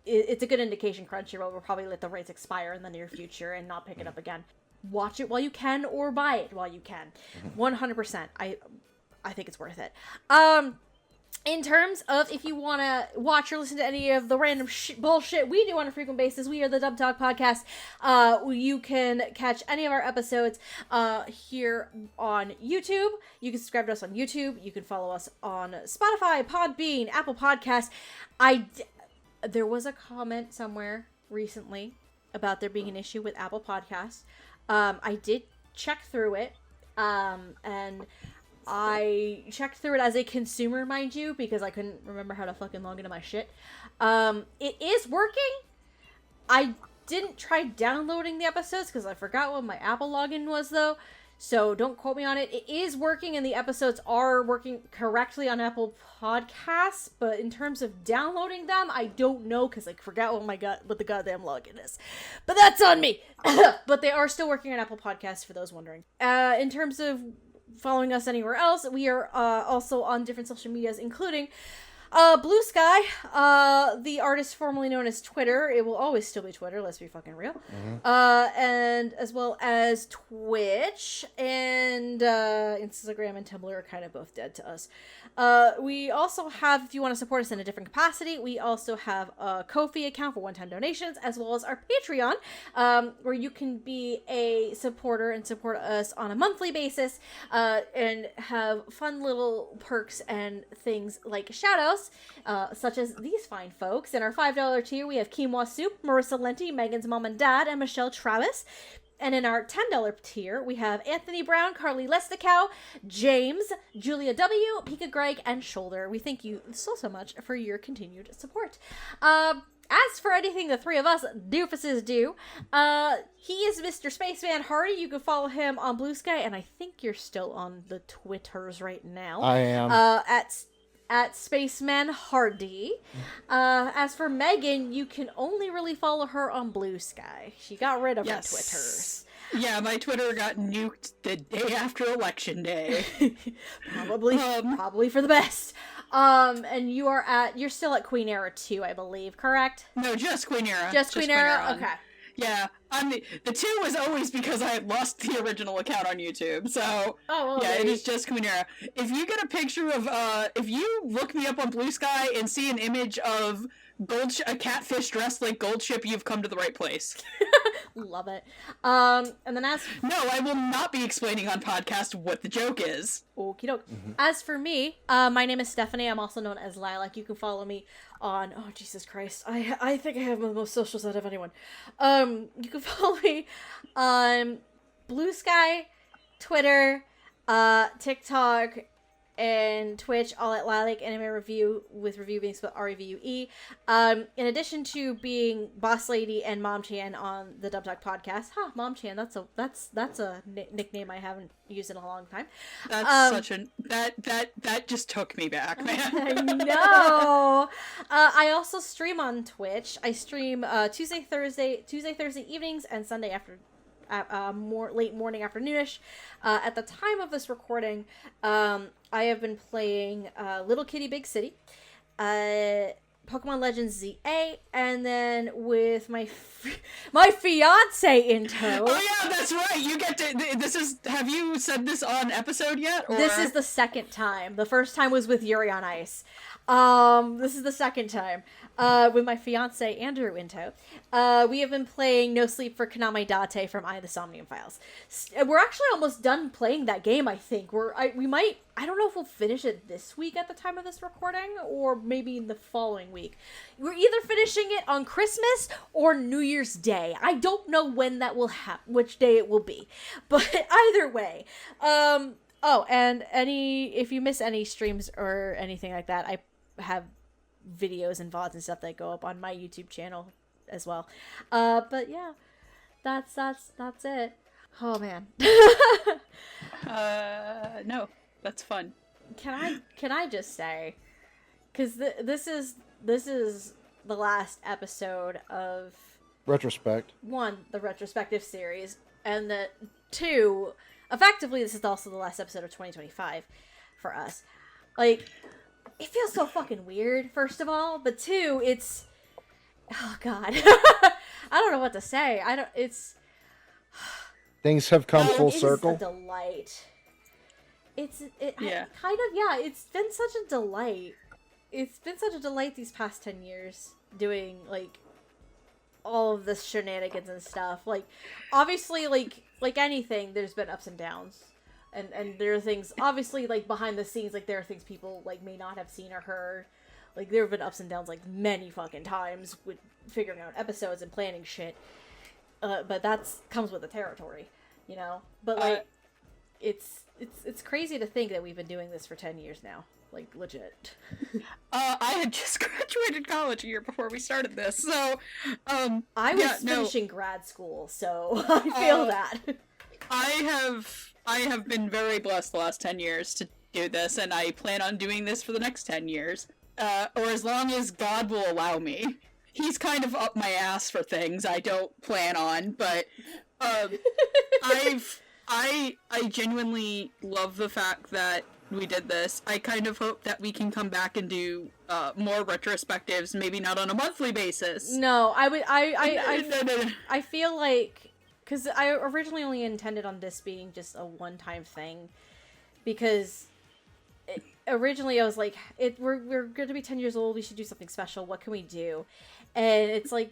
It's a good indication Crunchyroll will probably let the rights expire in the near future and not pick it up again. Watch it while you can, or buy it while you can. 100%. I think it's worth it. In terms of if you want to watch or listen to any of the random bullshit we do on a frequent basis, we are the Dub Talk Podcast. You can catch any of our episodes here on YouTube. You can subscribe to us on YouTube. You can follow us on Spotify, Podbean, Apple Podcasts. There was a comment somewhere recently about there being an issue with Apple Podcasts. I did check through it, and I checked through it as a consumer, mind you, because I couldn't remember how to fucking log into my shit. It is working. I didn't try downloading the episodes because I forgot what my Apple login was, though. So don't quote me on it. It is working, and the episodes are working correctly on Apple Podcasts. But in terms of downloading them, I don't know because I forgot what the goddamn login is. But that's on me. But they are still working on Apple Podcasts for those wondering. In terms of following us anywhere else, we are also on different social medias, including Blue Sky, the artist formerly known as Twitter. It will always still be Twitter, let's be fucking real. And as well as Twitch, and Instagram and Tumblr are kind of both dead to us. We also have, if you want to support us in a different capacity, we also have a Ko-fi account for one-time donations, as well as our Patreon, where you can be a supporter and support us on a monthly basis, and have fun little perks and things like shoutouts, such as these fine folks. In our $5 tier, we have Quinoa Soup, Marissa Lenti, Megan's mom and dad, and Michelle Travis. And in our $10 tier, we have Anthony Brown, Carly Lesticow, James, Julia W., Pika Greg, and Shoulder. We thank you so much for your continued support. As for anything the three of us doofuses do, he is Mr. Spaceman Hardy. You can follow him on Blue Sky, and I think you're still on the Twitters right now. I am. At Spaceman Hardy. As for Megan, you can only really follow her on Blue Sky. She got rid of her Twitters. Yeah, my Twitter got nuked the day after Election Day. Probably for the best. And you're still at Queen Era 2, I believe, correct? No, just Queen Era. Just Queen Era? Okay. Yeah, the 2 was always because I had lost the original account on YouTube, so it is just Queen Era. If you get a picture of, if you look me up on Blue Sky and see an image of a catfish dressed like Goldship, you've come to the right place. Love it. And then No, I will not be explaining on podcast what the joke is. Okie doke. As for me, my name is Stephanie. I'm also known as Lilac. You can follow me on, oh Jesus Christ, I think I have the most socials out of anyone. You can follow me on Blue Sky, Twitter, TikTok, and Twitch, all at Lilac Anime Review, with review being spelled R-E-V-U-E. In addition to being Boss Lady and Mom Chan on the Dub Talk Podcast. Mom Chan, that's a nickname I haven't used in a long time. That's that just took me back, man. I know. I also stream on Twitch. I stream Tuesday, Thursday evenings, and Sunday after late morning, afternoonish. At the time of this recording, I have been playing Little Kitty Big City, Pokemon Legends ZA, and then with my fiance in tow. Oh yeah, that's right. You get to. Have you said this on episode yet? Or? This is the second time. The first time was with Yuri on Ice. This is the second time. With my fiance Andrew Into. We have been playing No Sleep for Kaname Date from Eye of the Somnium Files. We're actually almost done playing that game, I think. I don't know if we'll finish it this week at the time of this recording, or maybe the following week. We're either finishing it on Christmas or New Year's Day. I don't know when that will happen, which day it will be. But either way, oh, and if you miss any streams or anything like that, I have videos and VODs and stuff that go up on my YouTube channel as well. But yeah, that's it. Oh man. No, that's fun. Can I just say, because this is the last episode of Retrospect. 1, the retrospective series, and 2, effectively this is also the last episode of 2025 for us. Like, it feels so fucking weird, first of all, but 2, it's, oh god. I don't know what to say. Things have come full circle. It's a delight. It's been such a delight. It's been such a delight these past 10 years doing, like, all of this shenanigans and stuff. Like, obviously, like anything, there's been ups and downs. And there are things, obviously, like, behind the scenes, like, there are things people, like, may not have seen or heard. Like, there have been ups and downs, like, many fucking times with figuring out episodes and planning shit. But comes with the territory, you know? But, like, it's crazy to think that we've been doing this for 10 years now. Like, legit. I had just graduated college a year before we started this, so, I was finishing grad school, so I feel that. I have been very blessed the last 10 years to do this, and I plan on doing this for the next 10 years. Or as long as God will allow me. He's kind of up my ass for things I don't plan on, but, I genuinely love the fact that we did this. I kind of hope that we can come back and do more retrospectives, maybe not on a monthly basis. No, No. I feel like, because I originally only intended on this being just a one-time thing, because originally I was like, we're going to be 10 years old, we should do something special, what can we do? And it's like,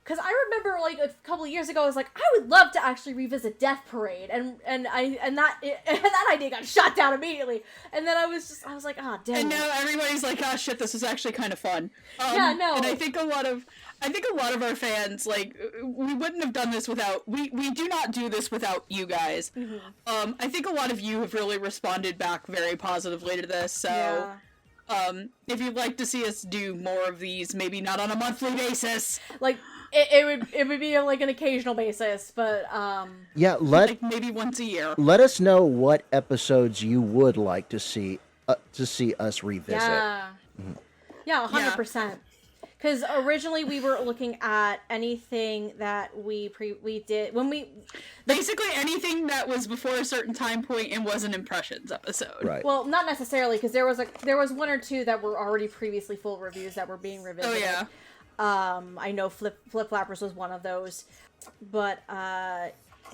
because I remember, like, a couple of years ago, I was like, I would love to actually revisit Death Parade, and that idea got shot down immediately. And then I was like, ah, damn. And now everybody's like, oh shit, this is actually kind of fun. Yeah, no. And I think a lot of our fans, like, we wouldn't have done this without, we do not do this without you guys. Mm-hmm. I think a lot of you have really responded back very positively to this, so. Yeah. If you'd like to see us do more of these, maybe not on a monthly basis. Like, it would be like an occasional basis, but Yeah, like maybe once a year. let us know what episodes you would like to see us revisit. yeah, yeah, 100%. Because originally we were looking at anything that we did when we basically anything that was before a certain time point and was an impressions episode. Right. Well, not necessarily, because there was one or two that were already previously full reviews that were being revisited. Oh yeah. I know Flip Flappers was one of those, but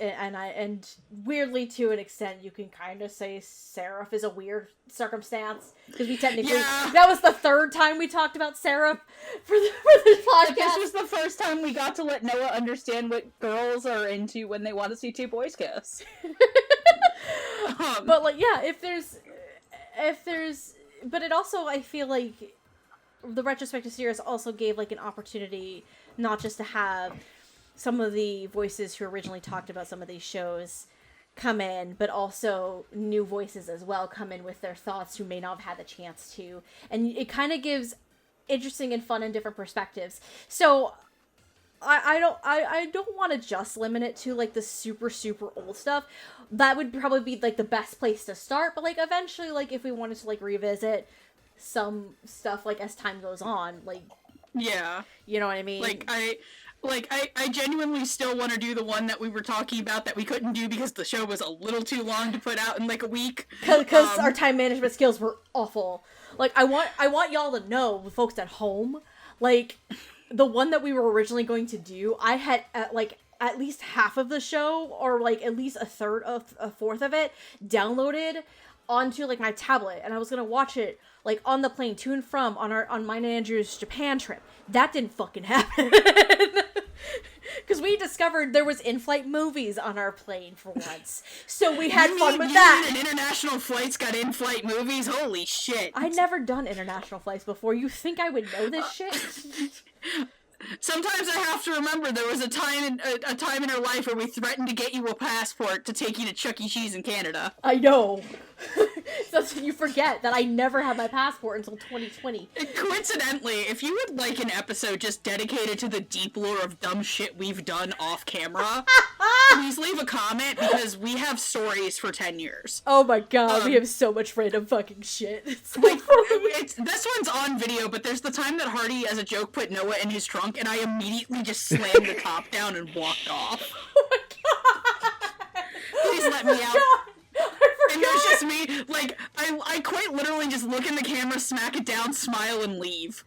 and weirdly, to an extent, you can kind of say Seraph is a weird circumstance, because we technically that was the third time we talked about Seraph for this podcast. This was the first time we got to let Noah understand what girls are into when they want to see two boys kiss. But like, yeah, if there's, but it also, I feel like the retrospective series also gave like an opportunity not just to have some of the voices who originally talked about some of these shows come in, but also new voices as well come in with their thoughts who may not have had the chance to. And it kind of gives interesting and fun and different perspectives. So I don't want to just limit it to like the super old stuff. That would probably be like the best place to start, but like eventually, like if we wanted to like revisit some stuff like as time goes on, like, yeah, you know what I mean? I genuinely still want to do the one that we were talking about that we couldn't do because the show was a little too long to put out in like a week. Because our time management skills were awful. Like, I want y'all to know, the folks at home, like, the one that we were originally going to do, I had at least half of the show, or like at least a fourth of it downloaded onto like my tablet, and I was gonna watch it like on the plane to and from on mine and Andrew's Japan trip. That didn't fucking happen. Because we discovered there was in-flight movies on our plane for once. So we had fun with that. And international flights got in-flight movies? Holy shit. I'd never done international flights before. You think I would know this shit? Sometimes I have to remember there was a time in our life where we threatened to get you a passport to take you to Chuck E. Cheese in Canada. I know. That's when you forget that I never had my passport until 2020. Coincidentally, if you would like an episode just dedicated to the deep lore of dumb shit we've done off camera, please leave a comment, because we have stories for 10 years. Oh my god, we have so much random fucking shit. It's Like, this one's on video, but there's the time that Hardy, as a joke, put Noah in his trunk, and I immediately just slammed the top down and walked off. Oh my god! Please let me out. God. And there's just me, like, I quite literally just look in the camera, smack it down, smile, and leave.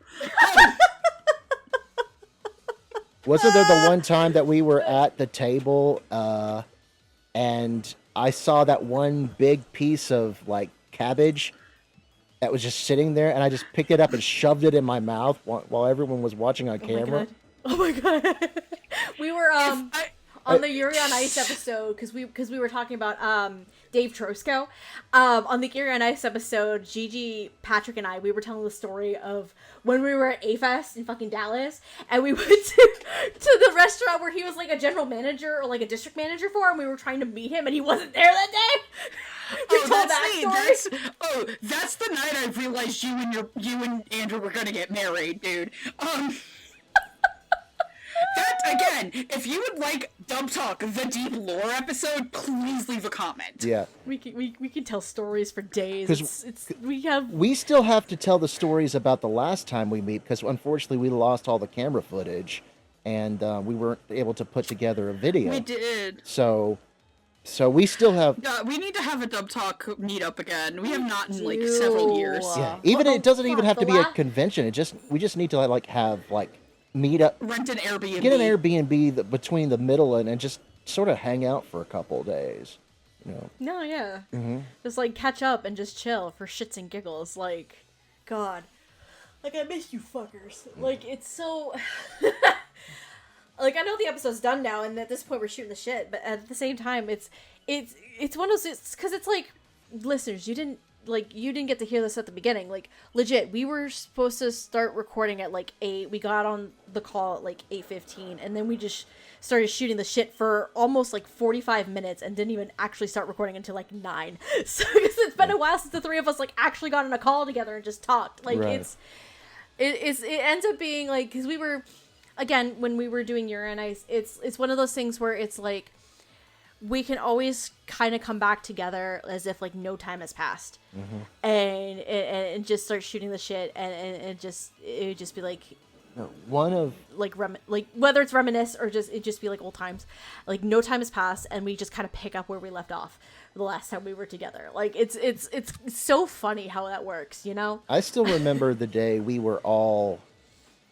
Wasn't there the one time that we were at the table, and I saw that one big piece of, like, cabbage that was just sitting there, and I just picked it up and shoved it in my mouth while everyone was watching on camera? Oh my god. We were, on the Yuri on Ice episode, because we were talking about, Dave Trosco. On the Yuri on Ice episode, Gigi, Patrick, and we were telling the story of when we were at A-Fest in fucking Dallas, and we went to the restaurant where he was like a general manager or like a district manager for, and we were trying to meet him, and he wasn't there that day. We told that story. That's the night I realized you and Andrew were gonna get married, dude. That, again, if you would like Dub Talk, the deep lore episode, please leave a comment. Yeah. We can tell stories for days. We still have to tell the stories about the last time we meet, because unfortunately we lost all the camera footage, and we weren't able to put together a video. We did. So we still have... we need to have a Dub Talk meetup again. We have not in, like, several years. Yeah. It doesn't even have to be a convention. We just need to, like, have, like, meet up, rent an Airbnb, get an Airbnb between the middle and just sort of hang out for a couple of days, you know. No, yeah, just like catch up and just chill for shits and giggles. Like, God, like I miss you fuckers. Like it's so, like I know the episode's done now, and at this point we're shooting the shit, but at the same time, it's one of those, because it's like, listeners, you didn't get to hear this at the beginning. Like, legit, we were supposed to start recording at, like, 8. We got on the call at, like, 8:15. And then we just started shooting the shit for almost, like, 45 minutes and didn't even actually start recording until, like, 9. So, because it's been a while since the three of us, like, actually got on a call together and just talked. Like, it ends up being, like, because we were, again, when we were doing Yuri on Ice, it's one of those things where it's, like, we can always kind of come back together as if like no time has passed, and just start shooting the shit, and it would just be like one of like whether it's reminisce or just it just be like old times, like no time has passed, and we just kind of pick up where we left off the last time we were together. Like it's so funny how that works, you know. I still remember the day we were all.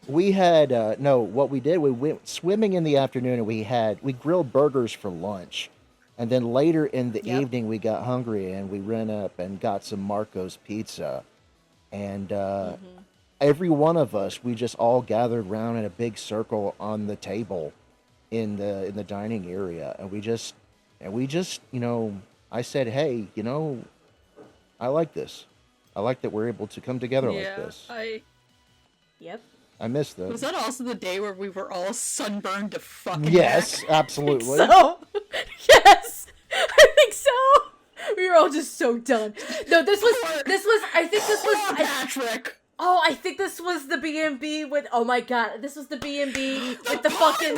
We had what we did. We went swimming in the afternoon, and we grilled burgers for lunch, and then later in the evening we got hungry and we ran up and got some Marco's pizza, and every one of us, we just all gathered around in a big circle on the table in the dining area, and we just you know, I said, hey, you know, I like this. I like that we're able to come together like this. Yep. I missed those. Was that also the day where we were all sunburned to fucking Yes, heck? absolutely. So, yes, I think so. We were all just so done. No, this was. I think this was Patrick. I think this was the B&B with. Oh my god, this was the B&B with the fucking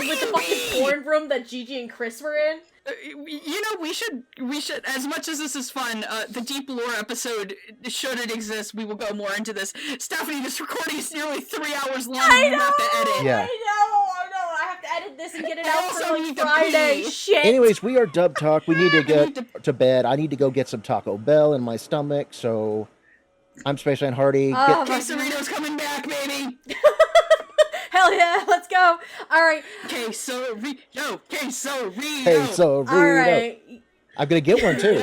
porn room that Gigi and Chris were in. You know, we should, as much as this is fun, the deep lore episode, should it exist, we will go more into this. Stephanie, this recording is nearly 3 hours long, and you have to edit. Yeah. I know, I have to edit this and get it out for like Friday. Shit. Anyways, we are Dub Talk. We need to get to bed. I need to go get some Taco Bell in my stomach, so I'm Spaceman Hardy. Quesarito's coming back, baby! Hell yeah, let's go. All right. Quesarito. Quesarito. All right. I'm going to get one, too.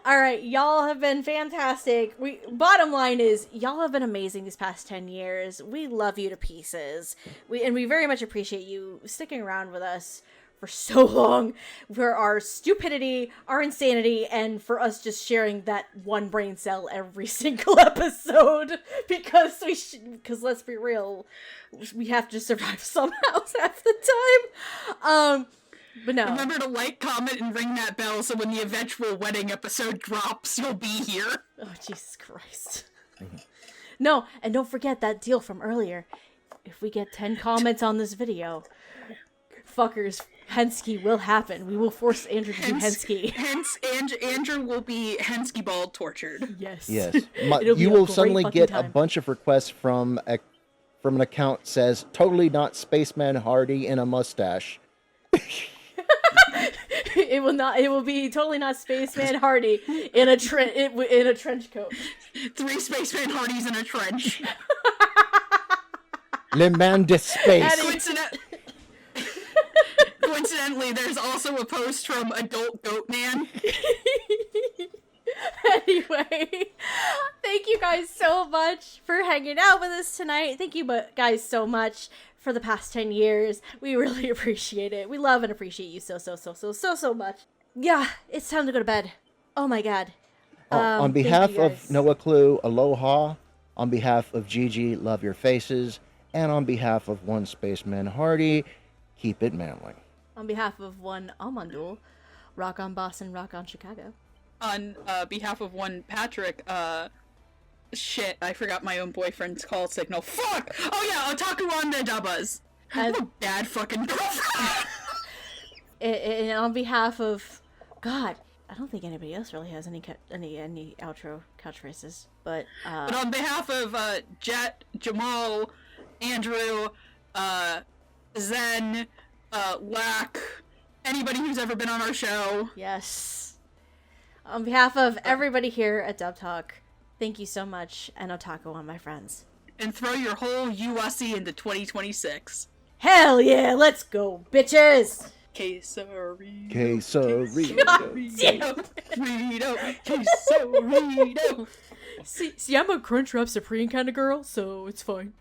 All All right, y'all have been fantastic. Bottom line is, y'all have been amazing these past 10 years. We love you to pieces. We very much appreciate you sticking around with us for so long, for our stupidity, our insanity, and for us just sharing that one brain cell every single episode. Because let's be real, we have to survive somehow half the time. But no. Remember to like, comment, and ring that bell so when the eventual wedding episode drops, you'll be here. Oh, Jesus Christ. No, and don't forget that deal from earlier. If we get 10 comments on this video, fuckers, Hensky will happen. We will force Andrew to do Hensky. Hence, Andrew will be Hensky ball tortured. Yes. Yes. It'll be You a will great suddenly fucking get time. a bunch of requests from an account says totally not Spaceman Hardy in a mustache. It will be totally not Spaceman Hardy in a trench coat. 3 Spaceman Hardys in a trench. Le man de space. Coincidentally, there's also a post from Adult Goat Man. Anyway, thank you guys so much for hanging out with us tonight. Thank you guys so much for the past 10 years. We really appreciate it. We love and appreciate you so much. Yeah, it's time to go to bed. Oh my god. On thank behalf you of guys. Noah Clue, aloha. On behalf of Gigi, love your faces. And on behalf of one Spaceman Hardy, keep it manly. On behalf of one Almondul, rock on Boston, rock on Chicago. On behalf of one Patrick, shit, I forgot my own boyfriend's call signal. Fuck! Oh yeah, Otaku on the Dubbas. What a bad fucking girlfriend. And on behalf of, God, I don't think anybody else really has any outro catchphrases, but But on behalf of Jet, Jamal, Andrew, Zen, Lack, anybody who's ever been on our show. yes. On behalf of everybody here at Dub Talk, thank you so much, and Otaku on my friends. And throw your whole USC into 2026. Hell yeah, let's go, bitches! Quesarito. Quesarito. Quesarito. See, I'm a Crunchwrap Supreme kind of girl, so it's fine.